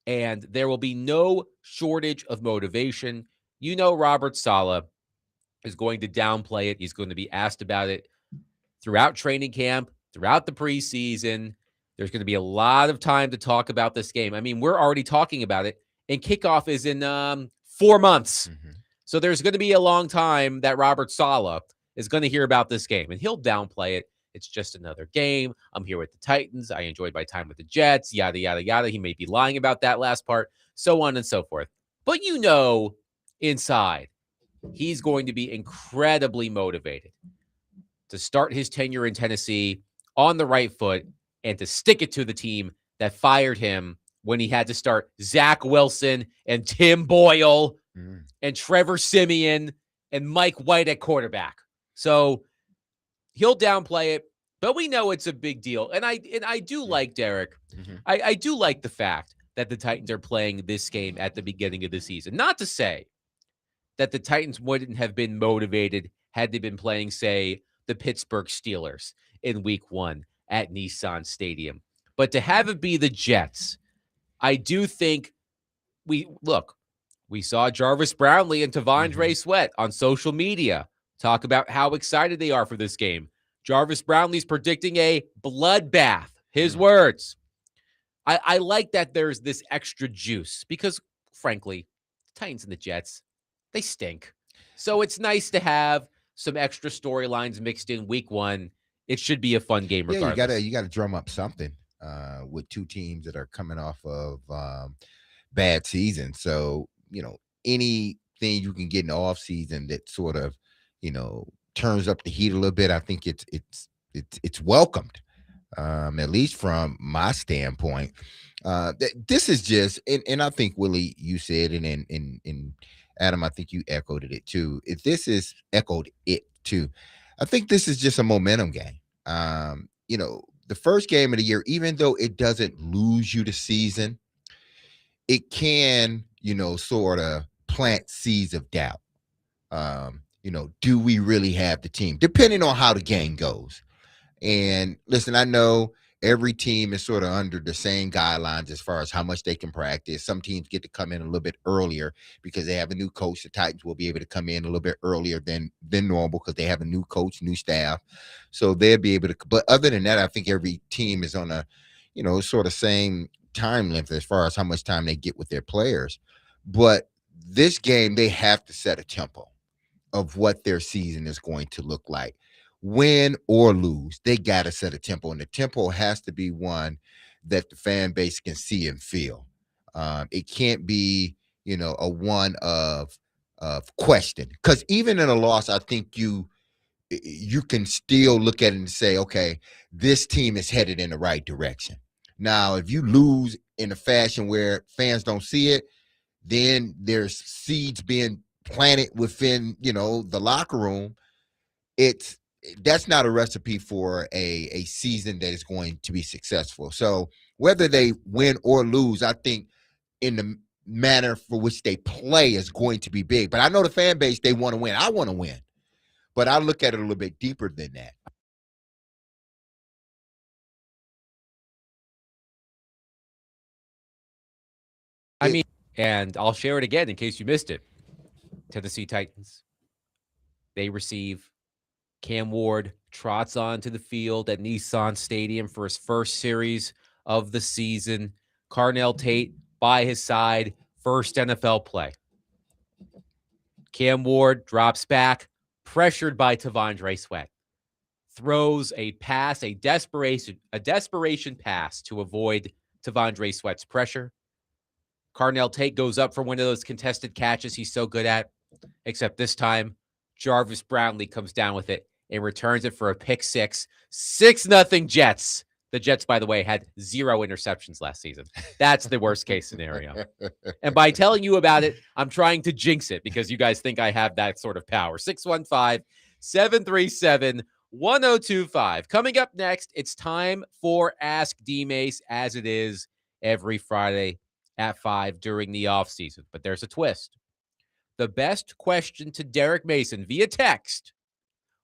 and there will be no shortage of motivation. You know, Robert Saleh is going to downplay it. He's going to be asked about it throughout training camp, throughout the preseason. There's going to be a lot of time to talk about this game. I mean, we're already talking about it, and kickoff is in 4 months. So there's going to be a long time that Robert Saleh is going to hear about this game, and he'll downplay it. It's just another game. I'm here with the Titans. I enjoyed my time with the Jets, yada, yada, yada. He may be lying about that last part, so on and so forth. But you know, inside, he's going to be incredibly motivated to start his tenure in Tennessee on the right foot and to stick it to the team that fired him when he had to start Zach Wilson and Tim Boyle and Trevor Siemian and Mike White at quarterback. So he'll downplay it, but we know it's a big deal. And I do like, Derek, I do like the fact that the Titans are playing this game at the beginning of the season. Not to say that the Titans wouldn't have been motivated had they been playing, say, the Pittsburgh Steelers in week 1 at Nissan Stadium. But to have it be the Jets, I do think we saw Jarvis Brownlee and Tavondre Sweat on social media talk about how excited they are for this game. Jarvis Brownlee's predicting a bloodbath, his words. I like that there's this extra juice because, frankly, the Titans and the Jets, they stink. So it's nice to have some extra storylines mixed in week 1. It should be a fun game regardless. Yeah, you gotta drum up something with 2 teams that are coming off of bad seasons. So, you know, anything you can get in the off season that sort of, you know, turns up the heat a little bit, I think it's welcomed. At least from my standpoint. This is just, and I think, Willie, you said it, and Adam, I think you echoed it too. I think this is just a momentum game. You know, the first game of the year, even though it doesn't lose you the season, it can, you know, sort of plant seeds of doubt. You know, do we really have the team? Depending on how the game goes. And listen, I know every team is sort of under the same guidelines as far as how much they can practice. Some teams get to come in a little bit earlier because they have a new coach. The Titans will be able to come in a little bit earlier than normal because they have a new coach, new staff. So they'll be able to, but other than that, I think every team is on a, you know, sort of same time length as far as how much time they get with their players. But this game, they have to set a tempo of what their season is going to look like. Win or lose, they got to set a tempo, and the tempo has to be one that the fan base can see and feel. It can't be, you know, a one of question, because even in a loss, I think you can still look at it and say, okay, this team is headed in the right direction. Now, if you lose in a fashion where fans don't see it, then there's seeds being planted within, you know, the locker room. That's not a recipe for a season that is going to be successful. So whether they win or lose, I think in the manner for which they play is going to be big. But I know the fan base, they want to win. I want to win. But I look at it a little bit deeper than that. I mean, and I'll share it again in case you missed it. Tennessee Titans, they receive Cam Ward trots onto the field at Nissan Stadium for his first series of the season. Carnell Tate by his side, first NFL play. Cam Ward drops back, pressured by T'Vondre Sweat. Throws a pass, a desperation pass to avoid T'Vondre Sweat's pressure. Carnell Tate goes up for one of those contested catches he's so good at, except this time, Jarvis Brownlee comes down with it and returns it for a pick six. 6-0 Jets. The Jets, by the way, had 0 interceptions last season. That's the worst case scenario. And by telling you about it, I'm trying to jinx it because you guys think I have that sort of power. 615-737-1025. Coming up next, it's time for Ask Dmase, as it is every Friday at 5 during the offseason. But there's a twist. The best question to Derek Mason via text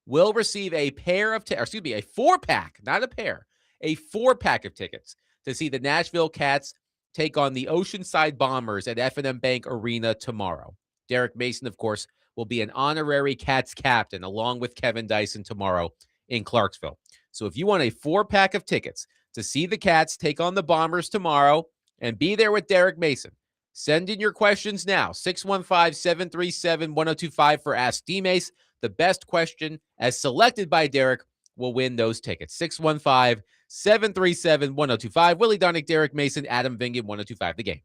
will receive a a 4-pack, not a pair, a 4-pack of tickets to see the Nashville Cats take on the Oceanside Bombers at F&M Bank Arena tomorrow. Derek Mason, of course, will be an honorary Cats captain along with Kevin Dyson tomorrow in Clarksville. So if you want a 4-pack of tickets to see the Cats take on the Bombers tomorrow and be there with Derek Mason, send in your questions now. 615-737-1025 for Ask Dmase. The best question, as selected by Derek, will win those tickets. 615-737-1025. Willy Donick, Derek Mason, Adam Vingan, 1025 The Game.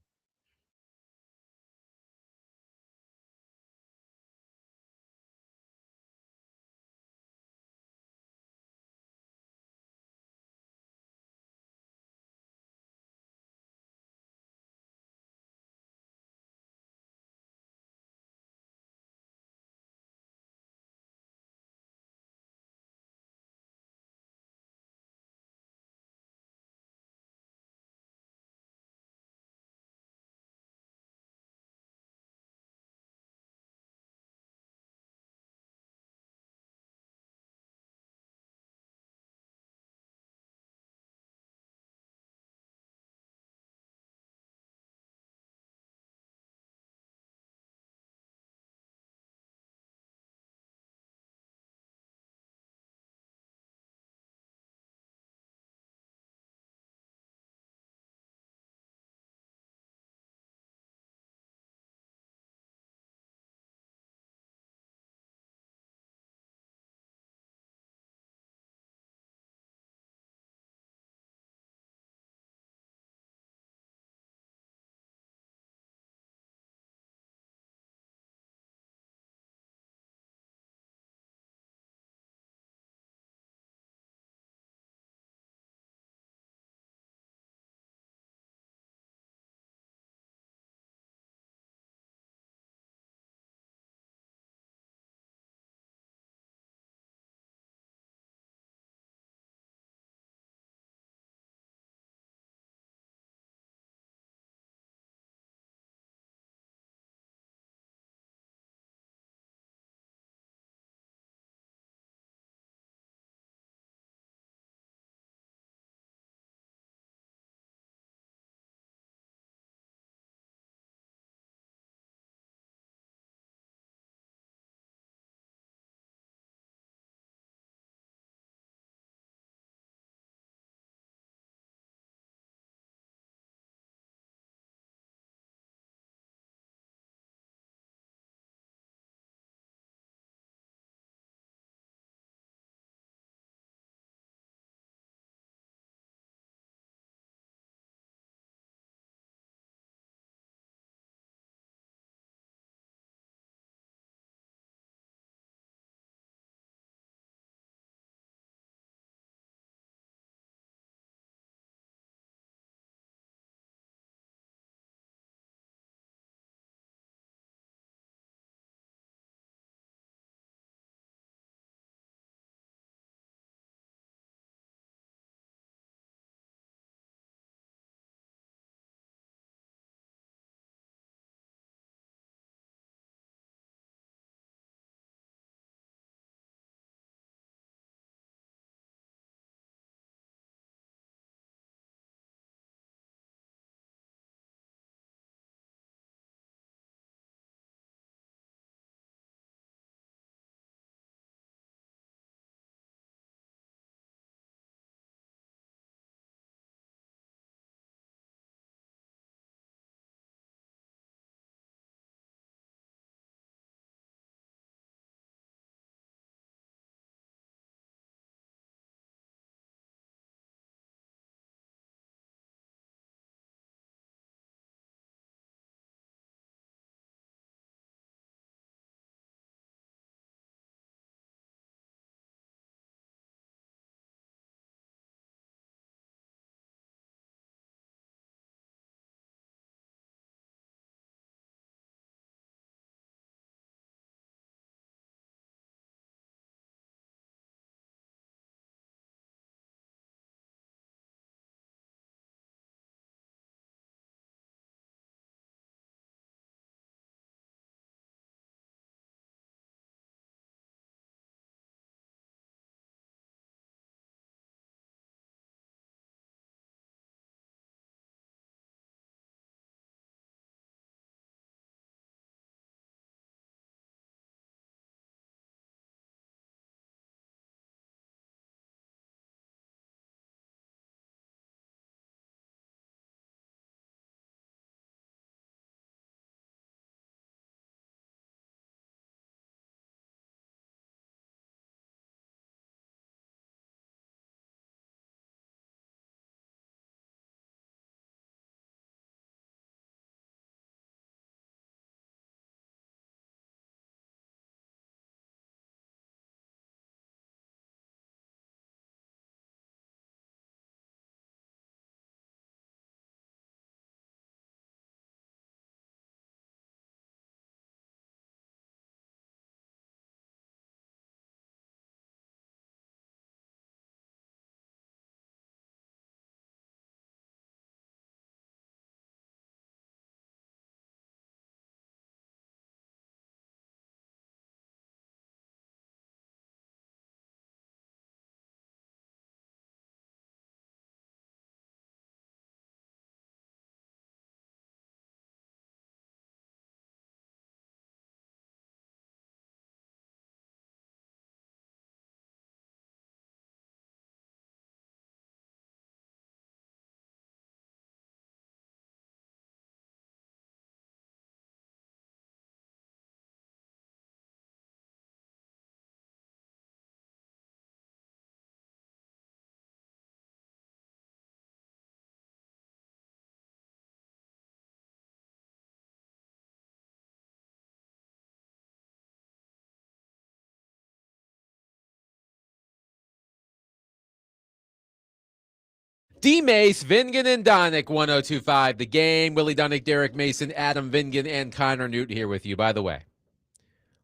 Dmase, Vingan, and Donick, 1025. The Game. Willy Donick, Derek Mason, Adam Vingan, and Connor Newt here with you. By the way,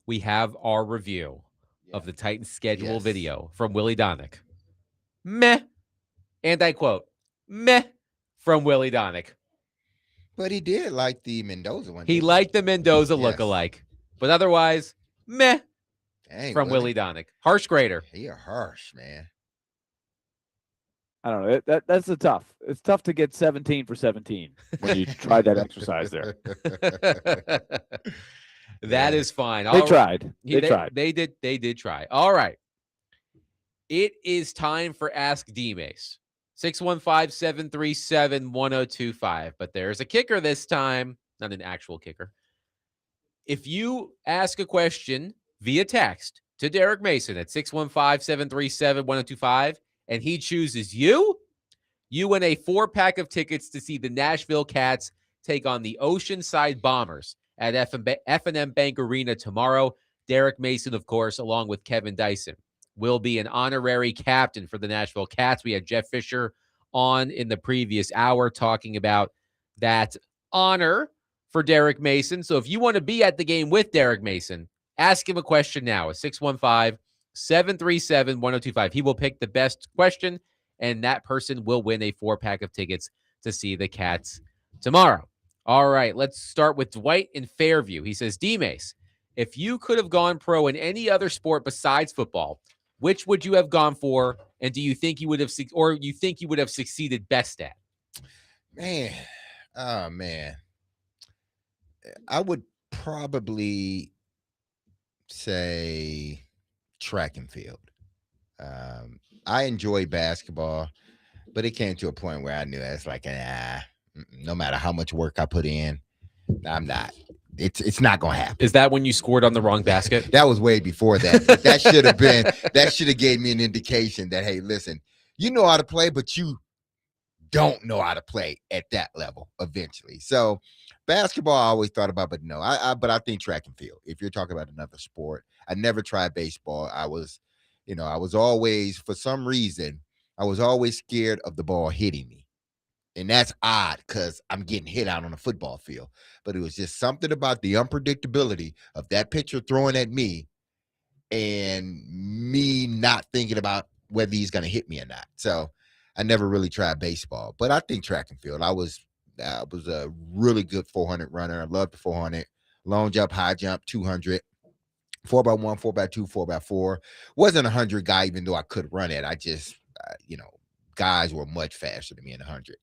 we have our review of the Titans schedule video from Willy Donick. Meh. And I quote, meh from Willy Donick. But he did like the Mendoza one. He liked the Mendoza lookalike. But otherwise, meh from Willy Donick. Harsh grader. You're harsh, man. I don't know. That's tough. It's tough to get 17 for 17 when you try that exercise there. That is fine. They tried. They tried. They did try. All right. It is time for Ask Dmase. 615-737-1025. But there's a kicker this time. Not an actual kicker. If you ask a question via text to Derek Mason at 615-737-1025, and he chooses you win a 4-pack of tickets to see the Nashville Cats take on the Oceanside Bombers at F&M Bank Arena tomorrow. Derek Mason, of course, along with Kevin Dyson, will be an honorary captain for the Nashville Cats. We had Jeff Fisher on in the previous hour talking about that honor for Derek Mason. So if you want to be at the game with Derek Mason, ask him a question now at 615-737-1025. He will pick the best question, and that person will win a 4-pack of tickets to see the Cats tomorrow. All right, let's start with Dwight in Fairview. He says, Dmase, if you could have gone pro in any other sport besides football, which would you have gone for, and do you think you would have, succeeded best at? Man, I would probably say track and field. I enjoy basketball, but it came to a point where I knew it's like, no matter how much work I put in, I'm not. It's not gonna happen. Is that when you scored on the wrong basket? That was way before that. But that should have gave me an indication that, hey, listen, you know how to play, but you don't know how to play at that level eventually. So basketball I always thought about, but no, but I think track and field. If you're talking about another sport, I never tried baseball. I was always, for some reason, I was always scared of the ball hitting me. And that's odd because I'm getting hit out on a football field. But it was just something about the unpredictability of that pitcher throwing at me and me not thinking about whether he's going to hit me or not. So I never really tried baseball. But I think track and field. I was a really good 400 runner. I loved the 400. Long jump, high jump, 200. 4x1, 4x2, 4x4. Wasn't a 100 guy, even though I could run it. I just, guys were much faster than me in 100.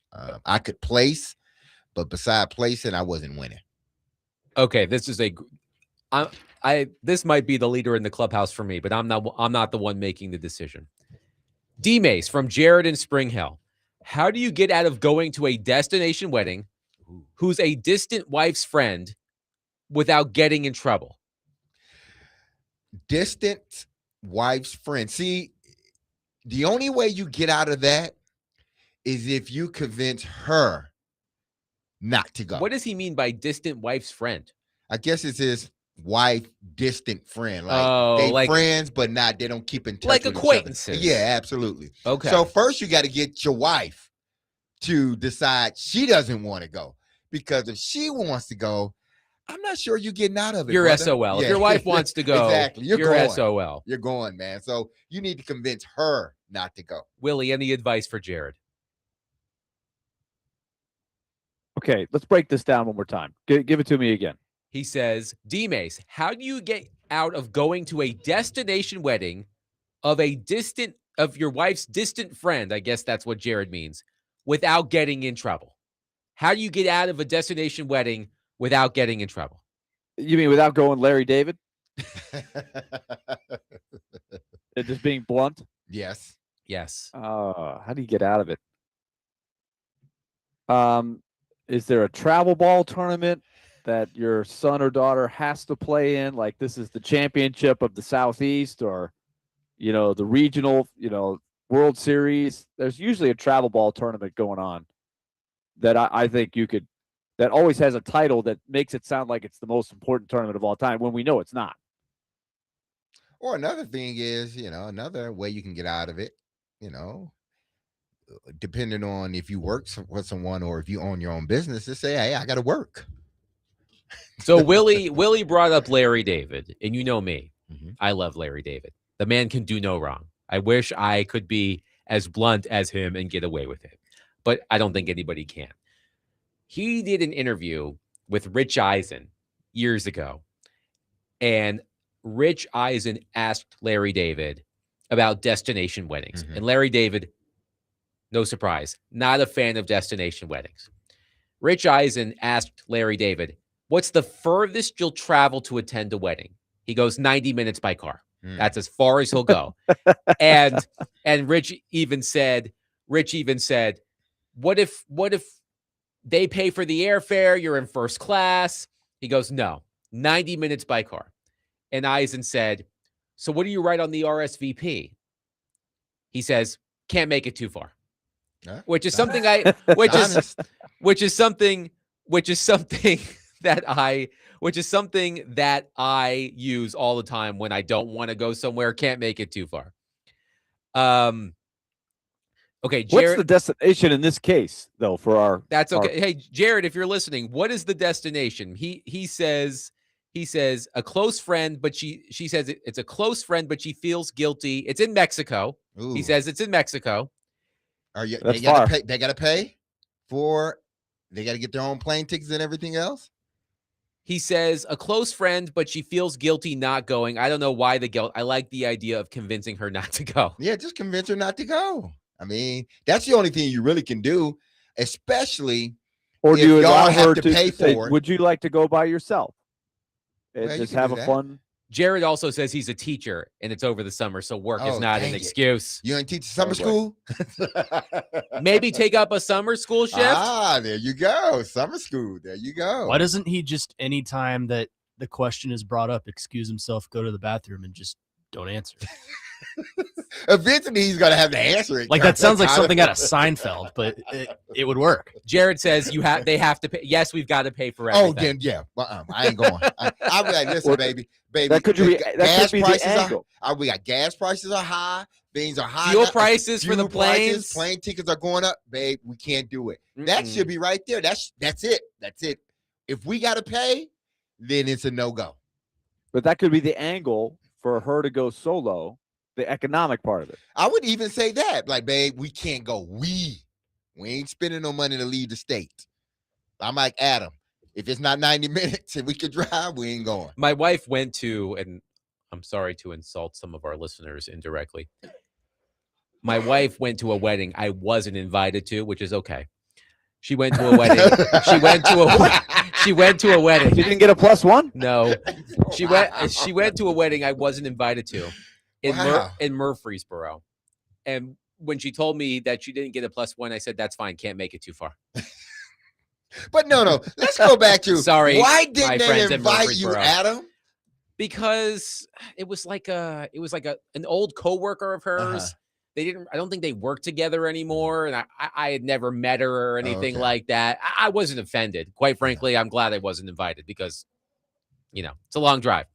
I could place, but beside placing, I wasn't winning. Okay, this might be the leader in the clubhouse for me, but I'm not the one making the decision. Dmase from Jared in Spring Hill. How do you get out of going to a destination wedding who's a distant wife's friend without getting in trouble? Distant wife's friend. See, the only way you get out of that is if you convince her not to go. What does he mean by distant wife's friend? I guess it's his wife, distant friend. Like friends, but they don't keep in touch. Like with acquaintances. Yeah, absolutely. Okay. So first you got to get your wife to decide she doesn't want to go. Because if she wants to go, I'm not sure you're getting out of it. You're brother. SOL. If your wife wants to go, exactly. You're going. SOL. You're going, man. So you need to convince her not to go. Willie, any advice for Jared? Okay, let's break this down one more time. Give it to me again. He says, Dmase, how do you get out of going to a destination wedding of your wife's distant friend? I guess that's what Jared means, without getting in trouble. How do you get out of a destination wedding without getting in trouble? You mean without going Larry David? Just being blunt? Yes. How do you get out of it? Is there a travel ball tournament that your son or daughter has to play in? Like this is the championship of the Southeast or, the regional, World Series. There's usually a travel ball tournament going on that I think you could, that always has a title that makes it sound like it's the most important tournament of all time when we know it's not. Or another thing is, another way you can get out of it, depending on if you work for someone or if you own your own business, to say, hey, I got to work. So Willy brought up Larry David, and you know me. Mm-hmm. I love Larry David. The man can do no wrong. I wish I could be as blunt as him and get away with it, but I don't think anybody can. He did an interview with Rich Eisen years ago, and Rich Eisen asked Larry David about destination weddings. Mm-hmm. And Larry David, no surprise, not a fan of destination weddings. Rich Eisen asked Larry David, what's the furthest you'll travel to attend a wedding? He goes 90 minutes by car. That's as far as he'll go. and Rich even said, what if they pay for the airfare, you're in first class? He goes, no, 90 minutes by car. And Eisen said, so what do you write on the RSVP? He says, can't make it too far. Which is something that I use all the time when I don't want to go somewhere. Can't make it too far. Okay, Jared, what's the destination in this case, though? For our that's okay. Hey, Jared, if you're listening, what is the destination? He says a close friend, but she says it's a close friend, but she feels guilty. It's in Mexico. Ooh. He says it's in Mexico. They gotta pay. They gotta pay for. They gotta get their own plane tickets and everything else. He says a close friend, but she feels guilty not going. I don't know why the guilt. I like the idea of convincing her not to go. Yeah, just convince her not to go. I mean, that's the only thing you really can do, especially or do you y'all have to pay for it. Would you like to go by yourself and Well, just have a fun? Jared also says he's a teacher and it's over the summer, so work is not an excuse. You ain't teach summer school? Maybe take up a summer school shift? Ah, there you go. Summer school. There you go. Why doesn't he just, anytime that the question is brought up, excuse himself, go to the bathroom, and just don't answer? Eventually, he's going to have to answer it. Like, that sounds like something out of Seinfeld, but it would work. Jared says they have to pay. Yes, we've got to pay for everything. Oh, then, yeah. I ain't going. I'll be like, listen, baby. That could be the angle. We got gas prices are high. Things are high. Fuel prices for the planes. Plane tickets are going up. Babe, we can't do it. That should be right there. That's it. That's it. If we got to pay, then it's a no-go. But that could be the angle for her to go solo, the economic part of it. I would even say that. Like, babe, we can't go. We ain't spending no money to leave the state. I'm like, Adam, if it's not 90 minutes and we could drive, we ain't going. My wife went to, and I'm sorry to insult some of our listeners indirectly. My wife went to a wedding I wasn't invited to, which is okay. She went to a wedding. She went to a wedding. You didn't get a +1? No. She went to a wedding I wasn't invited to in Murfreesboro. And when she told me that she didn't get a +1, I said, that's fine. Can't make it too far. But no. Let's go back to sorry. Why didn't they invite you, Adam? Because it was like an old coworker of hers. I don't think they work together anymore. And I had never met her or anything like that. I wasn't offended. Quite frankly, I'm glad I wasn't invited because, it's a long drive.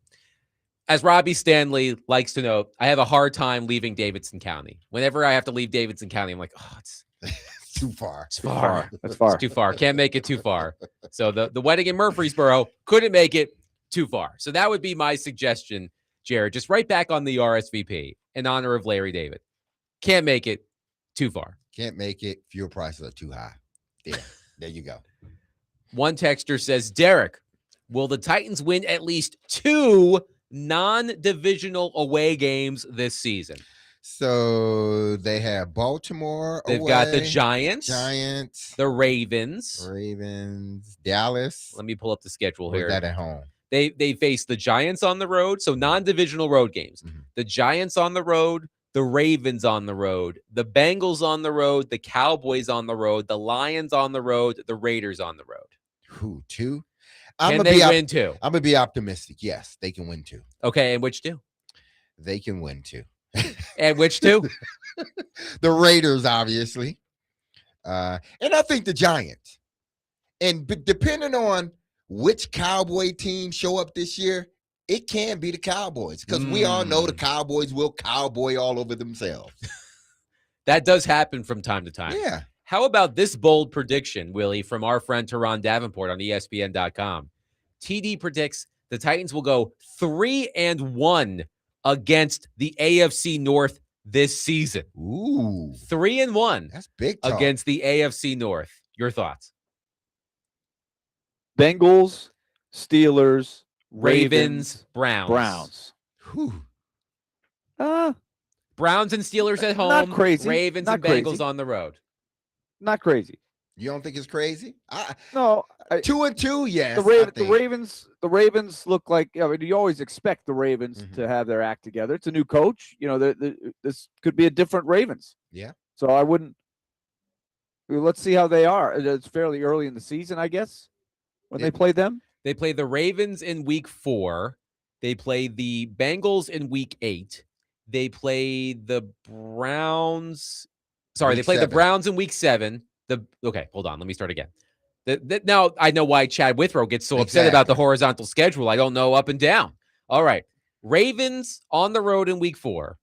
As Robbie Stanley likes to note, I have a hard time leaving Davidson County. Whenever I have to leave Davidson County, I'm like, oh, it's too far. It's far. That's far. It's too far. Can't make it too far. So the wedding in Murfreesboro couldn't make it too far. So that would be my suggestion, Jared. Just write back on the RSVP in honor of Larry David. Can't make it too far. Can't make it. Fuel prices are too high. There you go. One texter says, Derek, will the Titans win at least 2 non-divisional away games this season? So they have Baltimore. They've got the Giants, the Ravens, Dallas. Let me pull up the schedule here. That at home. They face the Giants on the road, so non-divisional road games. Mm-hmm. The Giants on the road, the Ravens on the road, the Bengals on the road, the Cowboys on the road, the Lions on the road, the Raiders on the road. Who, 2? Can they win 2? I'm going to be optimistic. Yes, they can win 2. Okay, and which 2? They can win 2. And which 2? The Raiders, obviously. And I think the Giants. And depending on which Cowboy team show up this year, it can be the Cowboys because we all know the Cowboys will cowboy all over themselves. That does happen from time to time. Yeah. How about this bold prediction, Willie, from our friend Teron Davenport on ESPN.com? TD predicts the Titans will go 3-1 against the AFC North this season. Ooh. 3-1. That's big talk. Against the AFC North. Your thoughts? Bengals, Steelers, Ravens, Browns. Whew. Browns and Steelers at home. Not crazy. Ravens Not and Bengals crazy. on the road. Not crazy. You don't think it's crazy? No. 2-2, yes. The Ravens look like. I mean, you always expect the Ravens to have their act together. It's a new coach. You know, this could be a different Ravens. Yeah. So I wouldn't. Let's see how they are. It's fairly early in the season, I guess, when they play them. They play the Ravens in week 4. They play the Bengals in week 8. They play the Browns. Sorry, they play the Browns in week 7. Okay, hold on. Let me start again. Now I know why Chad Withrow gets so upset about the horizontal schedule. I don't know up and down. All right. Ravens on the road in week 4.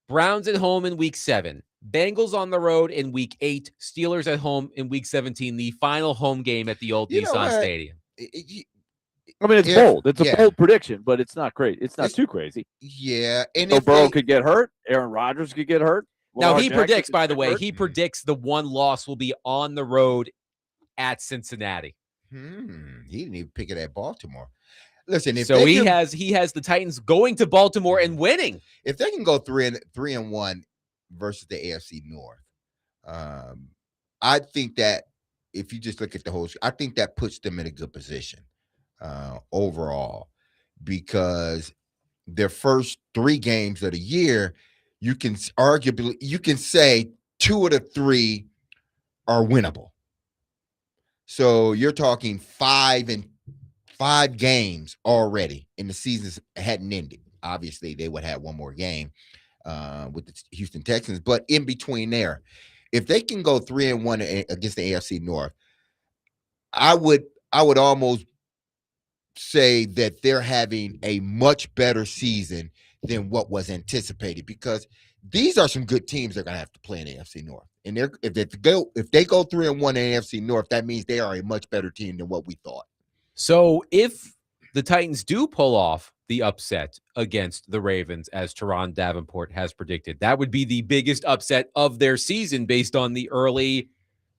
Browns at home in week 7. Bengals on the road in week 8. Steelers at home in week 17. The final home game at the old Nissan Stadium. I mean, it's bold. It's a bold prediction, but it's not crazy. It's not too crazy. Yeah. And Joe Burrow could get hurt. Aaron Rodgers could get hurt. Now, he predicts, by the way, he predicts the one loss will be on the road at Cincinnati. He didn't even pick it at Baltimore. Listen, if so he has the Titans going to Baltimore and winning. If they can go 3-1 versus the AFC North, I think that if you just look at the whole, I think that puts them in a good position overall, because their first 3 games of the year, you can say 2 of the 3 are winnable. So you're talking 5 games already, and the season hadn't ended. Obviously, they would have one more game with the Houston Texans, but in between there, if they can go 3-1 against the AFC North, I would almost say that they're having a much better season than what was anticipated, because these are some good teams they're going to have to play in the AFC North. And if they go 3-1 in the AFC North, that means they are a much better team than what we thought. So if the Titans do pull off the upset against the Ravens, as Teron Davenport has predicted, that would be the biggest upset of their season based on the early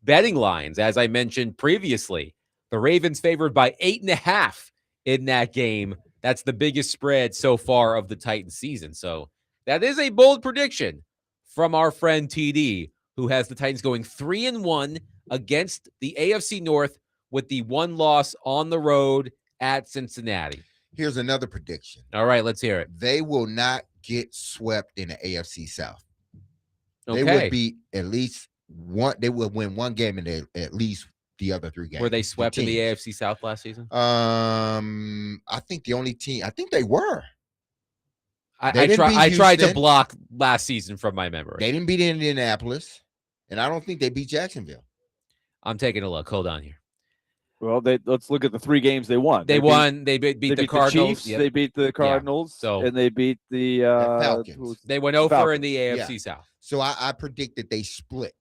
betting lines. As I mentioned previously, the Ravens favored by 8.5 in that game. That's the biggest spread so far of the Titans season. So that is a bold prediction from our friend TD, who has the Titans going 3-1 against the AFC North with the one loss on the road at Cincinnati. Here's another prediction. All right, let's hear it. They will not get swept in the AFC South. Okay. They would be at least one. They will win one game in at least the other 3 games. Were they swept in the AFC South last season? I think the only team. I think they were. I tried to block last season from my memory. They didn't beat Indianapolis, and I don't think they beat Jacksonville. I'm taking a look. Hold on here. Well, let's look at the 3 games they won. They won. They beat the Cardinals. Chiefs, they beat the Cardinals. And they beat the Falcons. They went over in the AFC South. So I predict that they split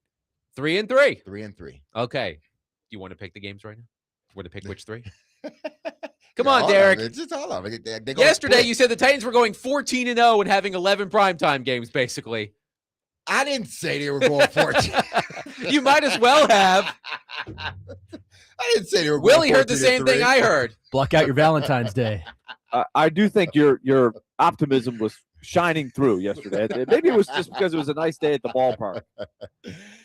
3-3. 3-3. Okay. Do you want to pick the games right now? Want to pick which 3? Come on, Derek. It's just all of it. Yesterday, you said the Titans were going 14-0 and having 11 primetime games, basically. I didn't say they were going 14. You might as well have. I didn't say they were going Willie heard the same thing I heard. Block out your Valentine's Day. I do think your optimism was shining through yesterday. Maybe it was just because it was a nice day at the ballpark.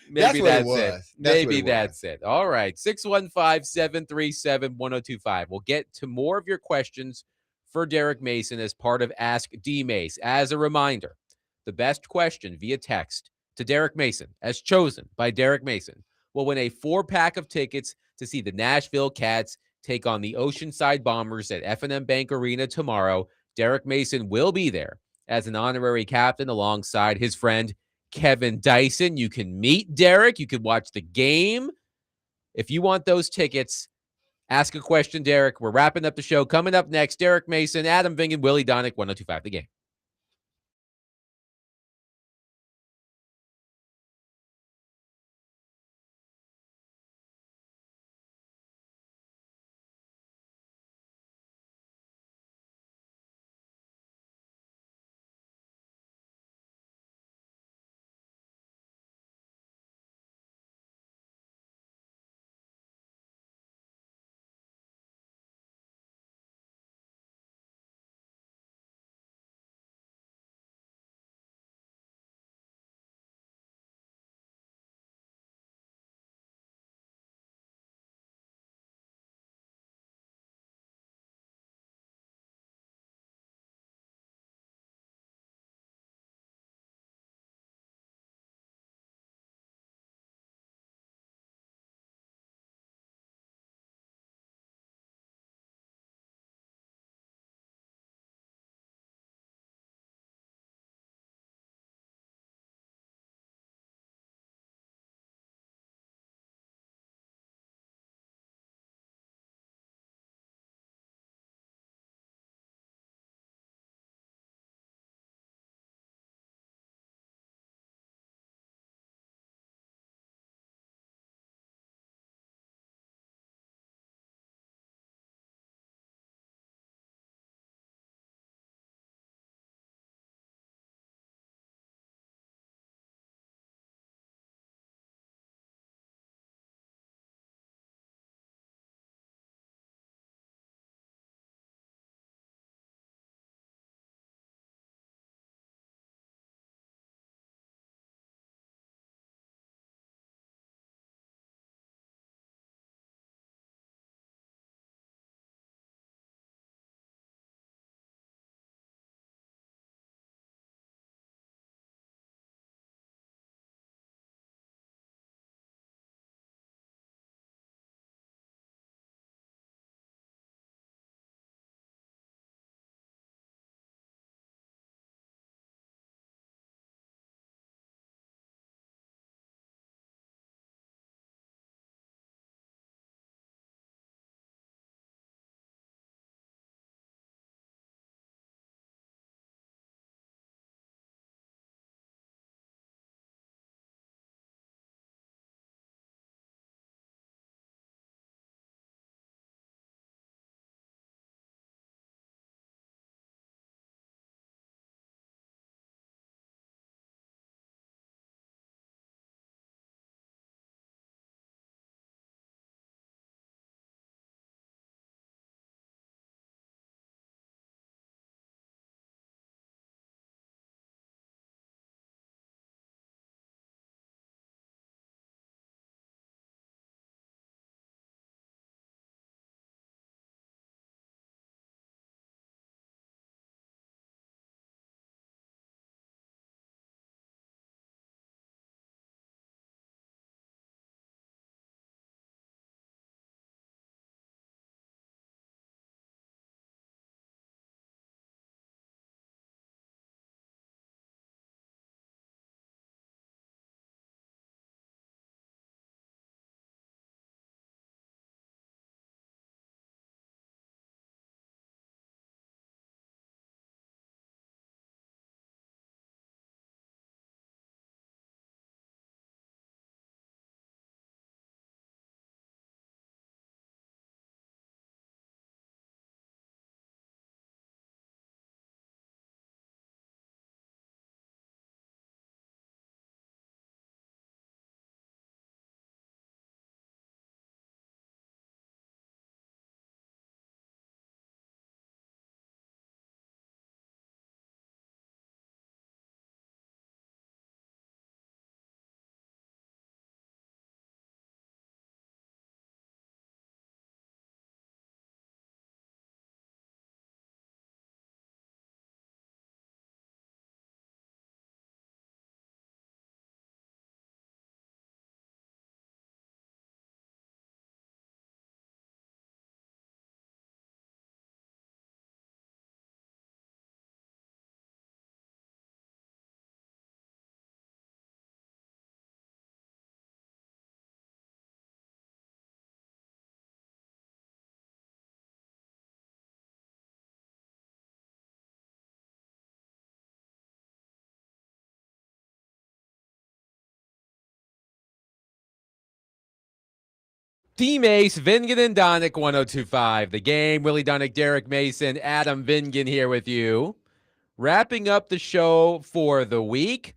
Maybe that's it. Maybe that's it. All right. 615-737-1025. We'll get to more of your questions for Derek Mason as part of Ask Dmase. As a reminder, the best question via text to Derek Mason, as chosen by Derek Mason, will win a 4-pack of tickets to see the Nashville Cats take on the Oceanside Bombers at F&M Bank Arena tomorrow. Derek Mason will be there as an honorary captain alongside his friend Kevin Dyson. You can meet Derek. You can watch the game. If you want those tickets, ask a question, Derek. We're wrapping up the show. Coming up next, Derek Mason, Adam Vingan, Willie Donick, 102.5 The Game. Dmase, Vingan, and Donick, 102.5. The Game. Willie Donick, Derek Mason, Adam Vingan here with you. Wrapping up the show for the week.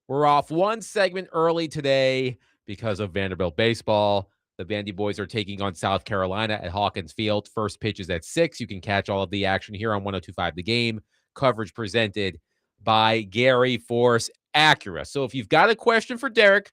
We're off one segment early today because of Vanderbilt baseball. The Vandy boys are taking on South Carolina at Hawkins Field. First pitch is at 6. You can catch all of the action here on 102.5 The Game. Coverage presented by Gary Force Acura. So if you've got a question for Derek,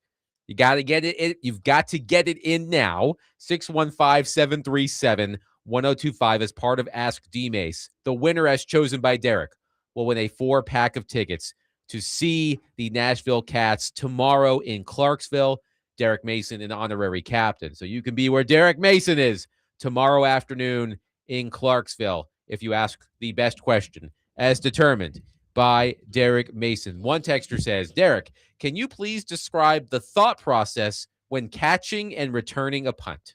you got to get it in. You've got to get it in now. 615-737-1025 as part of Ask Dmase. The winner, as chosen by Derek, will win a 4-pack of tickets to see the Nashville Cats tomorrow in Clarksville. Derek Mason, an honorary captain. So you can be where Derek Mason is tomorrow afternoon in Clarksville if you ask the best question, as determined by Derek Mason. One texter says, Derek, can you please describe the thought process when catching and returning a punt?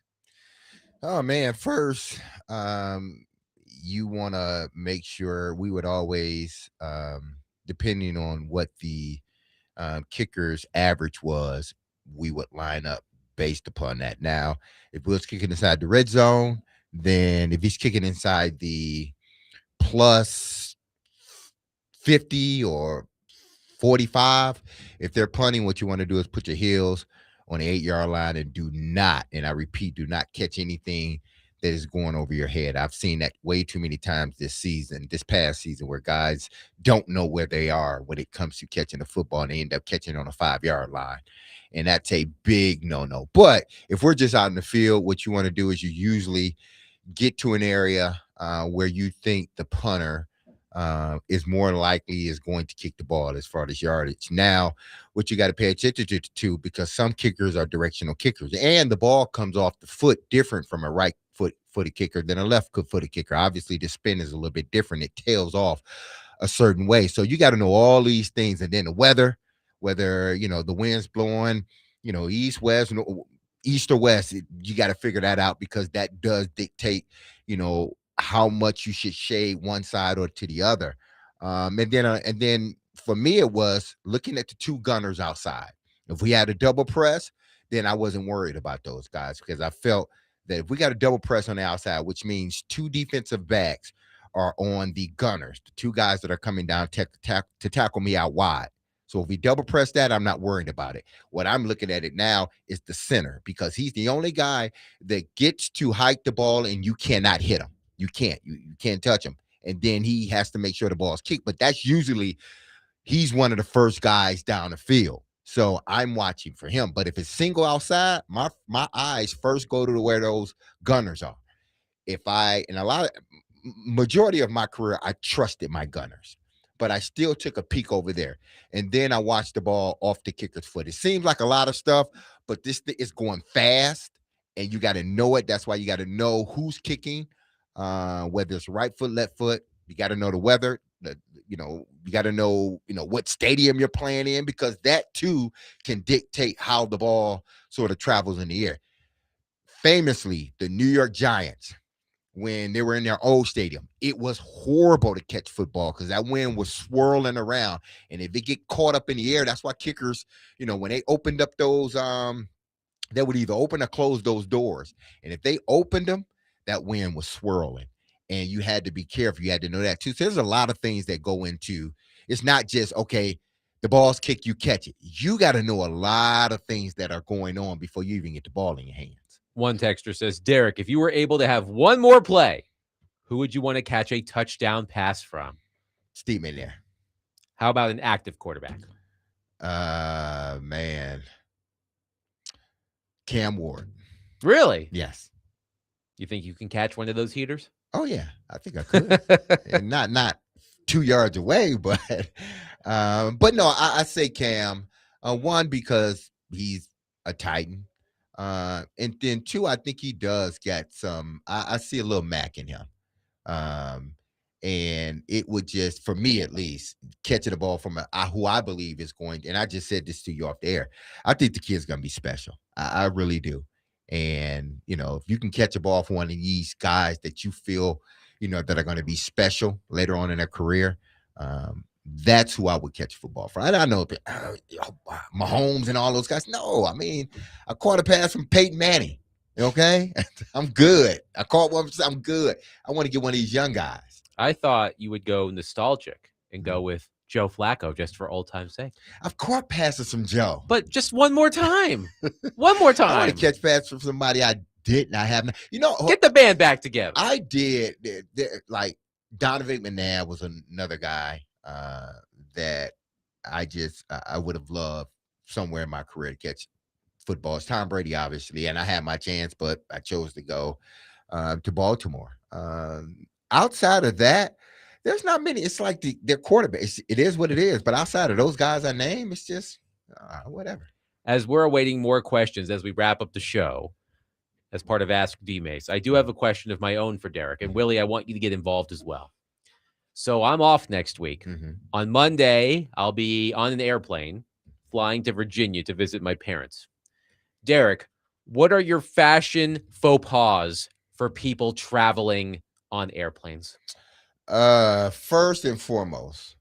Oh, man. First, you want to make sure we would always, depending on what the kicker's average was, we would line up based upon that. Now, if Will's kicking inside the red zone, then if he's kicking inside the plus 50 or 45, if they're punting, what you want to do is put your heels on the 8-yard line and do not, and I repeat, do not catch anything that is going over your head. I've seen that way too many times this past season, where guys don't know where they are when it comes to catching the football, and they end up catching on a 5-yard line. And that's a big no-no. But if we're just out in the field, what you want to do is you usually get to an area where you think the punter is more likely is going to kick the ball as far as yardage. Now, what you got to pay attention to, because some kickers are directional kickers, and the ball comes off the foot different from a right footed kicker than a left footed kicker. Obviously, the spin is a little bit different. It tails off a certain way. So you got to know all these things. And then the weather, whether, the wind's blowing, east, west, east or west, you got to figure that out, because that does dictate, how much you should shade one side or to the other. And then for me, it was looking at the two gunners outside. If we had a double press, then I wasn't worried about those guys, because I felt that if we got a double press on the outside, which means two defensive backs are on the gunners, the two guys that are coming down to tackle me out wide. So if we double press that, I'm not worried about it. What I'm looking at it now is the center, because he's the only guy that gets to hike the ball and you cannot hit him. You can't. You can't touch him. And then he has to make sure the ball's kicked. But that's usually, he's one of the first guys down the field. So I'm watching for him. But if it's single outside, my eyes first go to where those gunners are. Majority of my career, I trusted my gunners, but I still took a peek over there. And then I watched the ball off the kicker's foot. It seems like a lot of stuff, but this is going fast, and you got to know it. That's why you got to know who's kicking, whether it's right foot, left foot. You got to know the weather. You got to know, what stadium you're playing in, because that too can dictate how the ball sort of travels in the air. Famously, the New York Giants, when they were in their old stadium, it was horrible to catch football because that wind was swirling around. And if it get caught up in the air, that's why kickers, when they opened up those, they would either open or close those doors. And if they opened them, that wind was swirling. And you had to be careful. You had to know that too. So there's a lot of things that go into, it's not just, okay, the ball's kicked, you catch it. You got to know a lot of things that are going on before you even get the ball in your hands. One texter says, Derek, if you were able to have one more play, who would you want to catch a touchdown pass from? Steedman there. How about an active quarterback? Man. Cam Ward. Really? Yes. You think you can catch one of those heaters? Oh, yeah. I think I could. And not 2 yards away, but no, I say Cam. One, because he's a Titan. And then two, I think he does get some, I see a little Mac in him. And it would just, for me at least, catching the ball from who I believe is going, and I just said this to you off the air, I think the kid's going to be special. I really do. And, if you can catch a ball from one of these guys that you feel, that are going to be special later on in their career, that's who I would catch football from. I know Mahomes and all those guys. No, I mean, I caught a pass from Peyton Manning. Okay, I'm good. I caught one. I'm good. I want to get one of these young guys. I thought you would go nostalgic and go with Joe Flacco just for old time's sake. I've caught passes from Joe, but just one more time. One more time. I want to catch passes from somebody I didn't. I haven't. Get the band back together. I did. Like Donovan McNabb was another guy that I would have loved somewhere in my career to catch football. It's Tom Brady, obviously, and I had my chance, but I chose to go to Baltimore. Outside of that, there's not many. It's like their quarterback. It is what it is. But outside of those guys I name, it's just whatever. As we're awaiting more questions as we wrap up the show, as part of Ask Dmase, I do have a question of my own for Derek. And Willie, I want you to get involved as well. So I'm off next week. Mm-hmm. On Monday, I'll be on an airplane flying to Virginia to visit my parents. Derek, what are your fashion faux pas for people traveling on airplanes? First and foremost,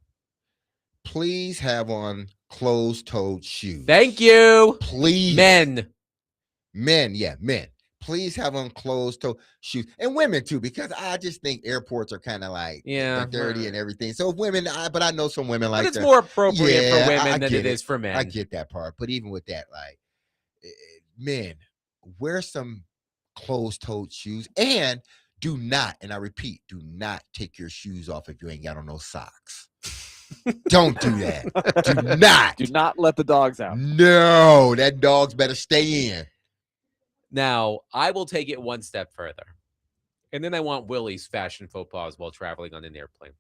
please have on closed-toed shoes. Thank you. Please. Men. Please have on closed-toe shoes, and women too, because I just think airports are kind of like they're dirty and everything. So women, but I know some women like it's more appropriate for women than it is for men. I get that part, but even with that, like men, wear some closed-toed shoes, and do not, and I repeat, do not take your shoes off if you ain't got on those socks. Don't do that. Do not let the dogs out. No, that dog's better stay in. Now, I will take it one step further. And then I want Willie's fashion faux pas while traveling on an airplane.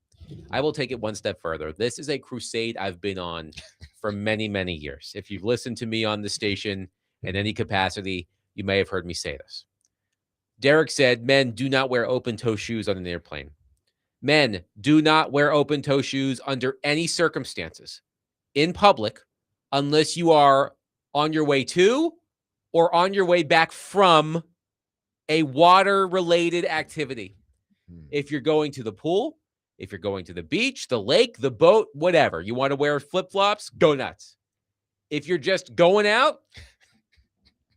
I will take it one step further. This is a crusade I've been on for many, many years. If you've listened to me on the station in any capacity, you may have heard me say this. Derek said, men do not wear open-toe shoes on an airplane. Men do not wear open-toe shoes under any circumstances in public unless you are on your way to or on your way back from a water-related activity. If you're going to the pool, if you're going to the beach, the lake, the boat, whatever, you want to wear flip-flops, go nuts. If you're just going out,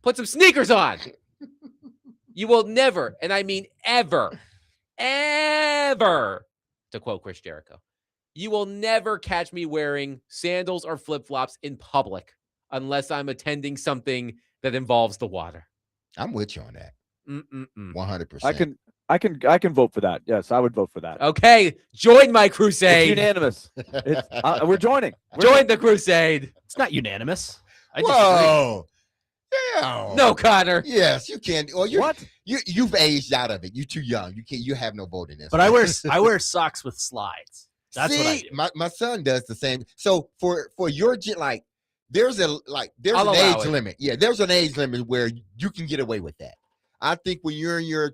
put some sneakers on. You will never, and I mean ever, to quote Chris Jericho, you will never catch me wearing sandals or flip-flops in public unless I'm attending something that involves the water. I'm with you on that. 100%. I can vote for that. Yes, I would vote for that. Okay, join my crusade. It's unanimous. We're joining. Join the crusade. It's not unanimous. I Whoa. Damn. No, Connor. Yes, you can. Or What? You've aged out of it. You're too young. You can't. You have no vote in this. But I wear socks with slides. That's what I do. My son does the same. So for your like, there's an I'll age limit. Yeah, there's an age limit where you can get away with that. I think when you're in your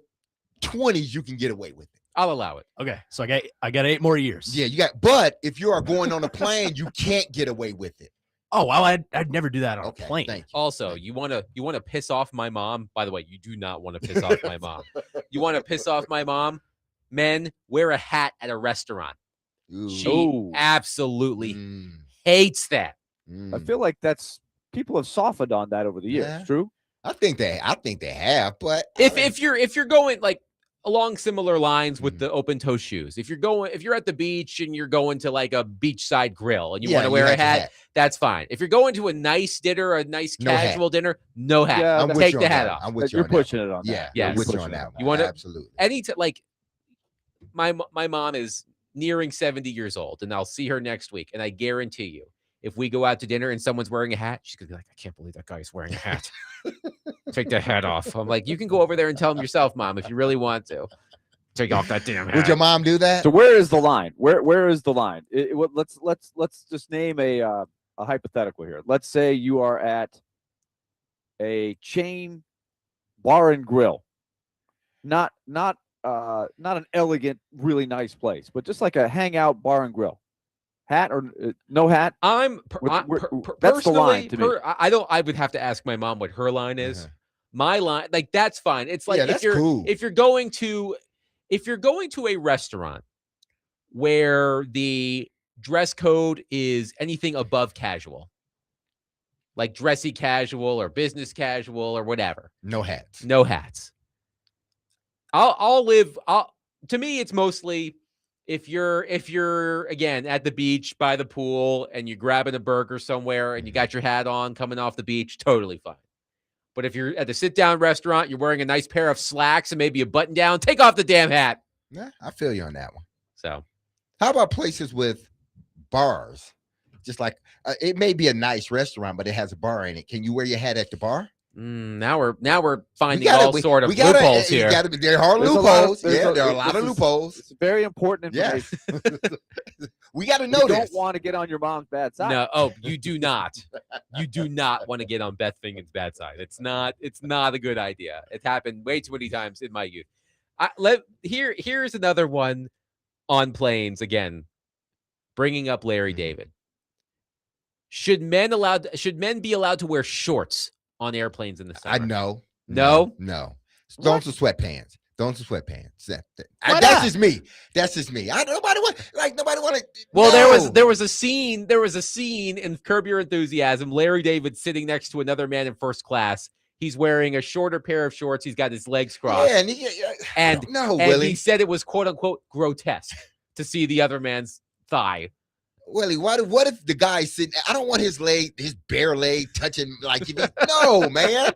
20s, you can get away with it. I'll allow it. Okay, so I got 8 more years. Yeah, you got. But if you are going on a plane, you can't get away with it. Oh, well, I'd never do that on a plane. Thank you. Also, you want to piss off my mom. By the way, you do not want to piss off my mom. You want to piss off my mom? Men, wear a hat at a restaurant. Ooh. She absolutely hates that. I feel like people have softened on that over the years. Yeah. True. I think they have, but If you're going like along similar lines with the open toe shoes, if you're at the beach and you're going to like a beachside grill and you want to wear a hat, that's fine. If you're going to a nice dinner, a nice casual dinner, no hat. Yeah, take the hat off. I'm with you. You're pushing it on that. Yeah, I'm with you on that. You want to absolutely like my mom is nearing 70 years old, and I'll see her next week, and I guarantee you, if we go out to dinner and someone's wearing a hat, she's gonna be like, I can't believe that guy's wearing a hat. Take the hat off. I'm like, you can go over there and tell him yourself, Mom, if you really want to. Take off that damn hat. Would your mom do that? So where is the line? Where is the line? Let's just name a hypothetical here. Let's say you are at a chain bar and grill, not an elegant, really nice place, but just like a hangout bar and grill. Hat or no hat? That's the line to me. I would have to ask my mom what her line is. My line, like, that's fine. It's like if you're going to a restaurant where the dress code is anything above casual, like dressy casual or business casual or whatever. No hats. No hats. To me, it's mostly if you're again at the beach by the pool and you're grabbing a burger somewhere and you got your hat on coming off the beach, totally fine. But if you're at the sit-down restaurant, you're wearing a nice pair of slacks and maybe a button down, take off the damn hat. Yeah, I feel you on that one. So, how about places with bars? Just like it may be a nice restaurant, but it has a bar in it. Can you wear your hat at the bar? Now we're finding all sort of loopholes here. There are loopholes. There are a lot of loopholes. It's very important information. Yes. We got to know you this. don't want to get on your mom's bad side. No, oh, you do not. You do not want to get on Beth Fingen's bad side. It's not a good idea. It happened way too many times in my youth. Here's another one on planes again. Bringing up Larry David. Should men be allowed to wear shorts on airplanes in the summer? No. No. Don't some sweatpants. Don't some sweatpants. That's just me. That's just me. Nobody want to. Well, there was a scene in Curb Your Enthusiasm. Larry David sitting next to another man in first class. He's wearing a shorter pair of shorts. He's got his legs crossed. Yeah, and Willy. He said it was quote unquote grotesque to see the other man's thigh. Willie, what if the guy's sitting? I don't want his bare leg touching no, man.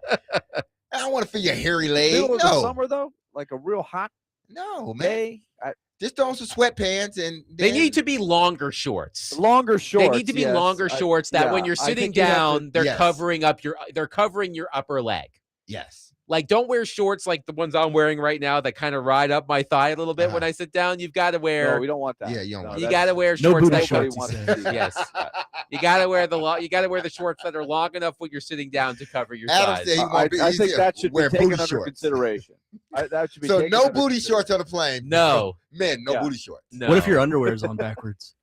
I don't want to feel your hairy leg. Middle of the summer though, like a real hot day. Just throw some sweatpants and they need to be longer shorts. They need to be longer shorts that when you're sitting down, they're covering your upper leg. Yes. Like, don't wear shorts like the ones I'm wearing right now that kind of ride up my thigh a little bit when I sit down. You've got to wear. No, we don't want that. Yeah, you don't. You got to wear no shorts. Booty shorts. Yes. You got to wear the shorts that are long enough when you're sitting down to cover your thighs. I think that should be taken under consideration. That should be so no booty shorts on the plane. No, men, no booty shorts. No. What if your underwear is on backwards?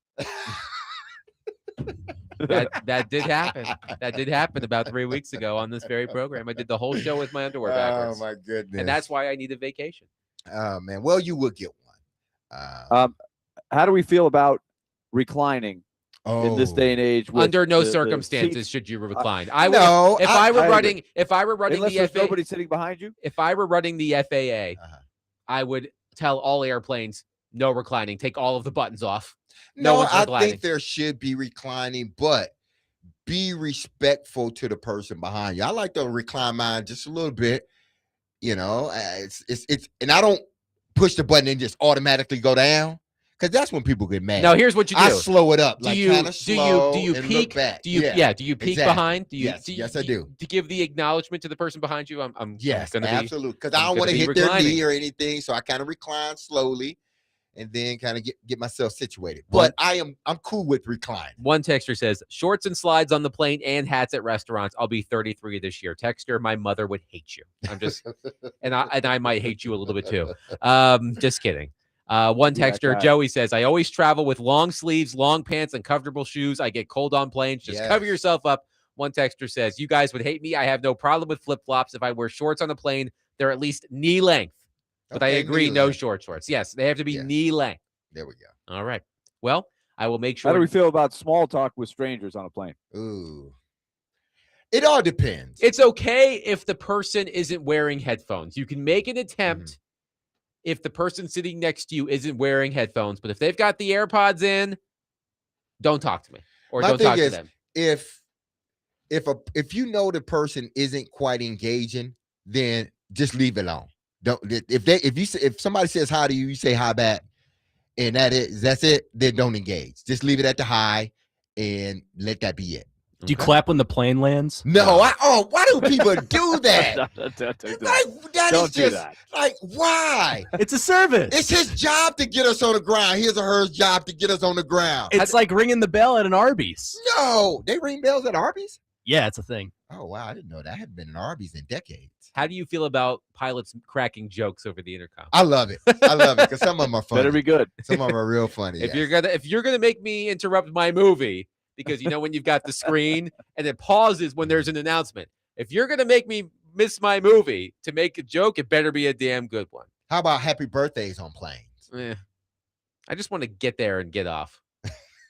That did happen. That did happen about 3 weeks ago on this very program. I did the whole show with my underwear backwards. Oh my goodness! And that's why I need a vacation. Oh man, well you will get one. How do we feel about reclining in this day and age? Under no circumstances should you recline. I would. If I were running unless the FAA, nobody sitting behind you. If I were running the FAA, I would tell all airplanes no reclining. Take all of the buttons off. No, I think there should be reclining, but be respectful to the person behind you. I like to recline mine just a little bit, it's and I don't push the button and just automatically go down because that's when people get mad. No, here's what you do. I slow it up. Do you peek? Back. Do you peek behind? Yes, I do. To give the acknowledgement to the person behind you. I'm absolutely, because I don't want to hit their knee or anything, so I kind of recline slowly. And then kind of get myself situated. But I'm cool with reclining. One texter says, shorts and slides on the plane and hats at restaurants. I'll be 33 this year. Texter, my mother would hate you. I'm just and I might hate you a little bit too. Just kidding. One texter, Joey says, I always travel with long sleeves, long pants, and comfortable shoes. I get cold on planes. Just cover yourself up. One texter says, you guys would hate me. I have no problem with flip-flops. If I wear shorts on the plane, they're at least knee length. But I agree, no shorts. Yes, they have to be knee length. There we go. All right. Well, I will make sure. How do we feel about small talk with strangers on a plane? Ooh. It all depends. It's okay if the person isn't wearing headphones. You can make an attempt if the person sitting next to you isn't wearing headphones. But if they've got the AirPods in, don't talk to me or don't talk to them. If you know the person isn't quite engaging, then just leave it alone. If somebody says hi to you, you say hi back, and that's it. Then don't engage. Just leave it at the hi, and let that be it. Do you clap when the plane lands? No. Why do people do that? Don't do that. Like, why? It's a service. It's his job to get us on the ground. His or her job to get us on the ground. It's like ringing the bell at an Arby's. No, they ring bells at Arby's? Yeah, it's a thing. Oh, wow. I didn't know that. I haven't been in Arby's in decades. How do you feel about pilots cracking jokes over the intercom? I love it. Because some of them are funny. Better be good. Some of them are real funny. If you're gonna make me interrupt my movie, because when you've got the screen and it pauses when there's an announcement. If you're gonna make me miss my movie to make a joke, it better be a damn good one. How about happy birthdays on planes? I just want to get there and get off.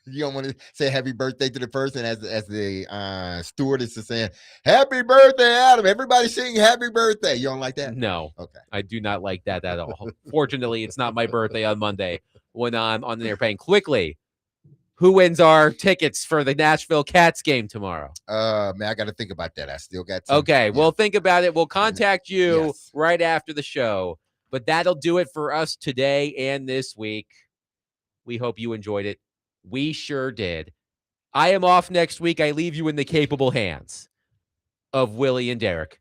You don't want to say happy birthday to the person as the stewardess is saying, happy birthday, Adam. Everybody sing happy birthday. You don't like that? No. Okay. I do not like that at all. Fortunately, it's not my birthday on Monday when I'm on the airplane. Quickly, who wins our tickets for the Nashville Cats game tomorrow? Man, I got to think about that. I still got some. Okay, Yeah. we'll think about it. We'll contact you Yes. right after the show. But that'll do it for us today and this week. We hope you enjoyed it. We sure did. I am off next week. I leave you in the capable hands of Willie and Derek,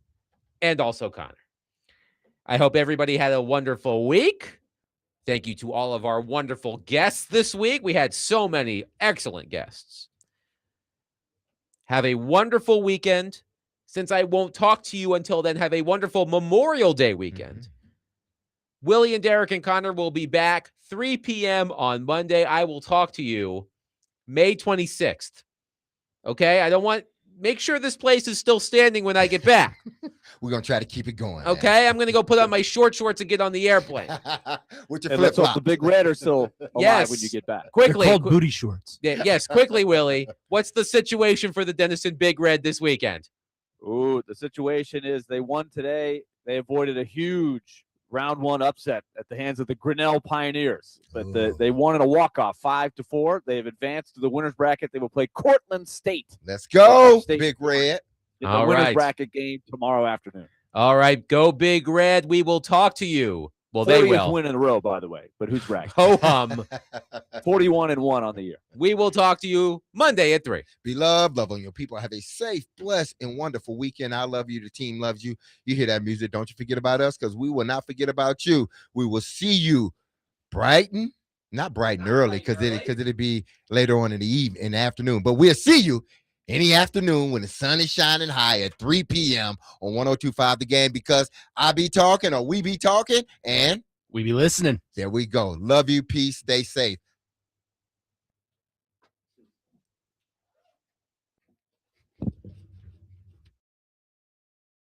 and also Connor. I hope everybody had a wonderful week. Thank you to all of our wonderful guests this week. We had so many excellent guests. Have a wonderful weekend. Since I won't talk to you until then, have a wonderful Memorial Day weekend. Willie and Derek and Connor will be back 3 p.m. on Monday. I will talk to you May 26th. Okay? Make sure this place is still standing when I get back. We're going to try to keep it going. Okay? I'm going to go put on my short shorts and get on the airplane. With your And let's flip hope the Big Red are still alive Yes. when you get back. Quickly. They're called booty shorts. Yes, quickly, Willie. What's the situation for the Denison Big Red this weekend? Ooh, the situation is they won today. They avoided a huge round one upset at the hands of the Grinnell Pioneers. But they won in a walk-off 5-4. They have advanced to the winner's bracket. They will play Cortland State. Let's go, State Big Red. in the All winner's right. bracket game tomorrow afternoon. All right, go Big Red. We will talk to you. Well, they 40th will. win in a row, by the way. But who's bragging? Ho hum. 41-1 on the year. We will talk to you Monday at 3. Beloved, love on your people. Have a safe, blessed, and wonderful weekend. I love you. The team loves you. You hear that music. Don't you forget about us, because we will not forget about you. We will see you not bright and early, because it'll be later on in the afternoon. But we'll see you any afternoon when the sun is shining high at 3 p.m. on 102.5 The Game, because I be talking, or we be talking, and We be listening. there we go. Love you. Peace. Stay safe.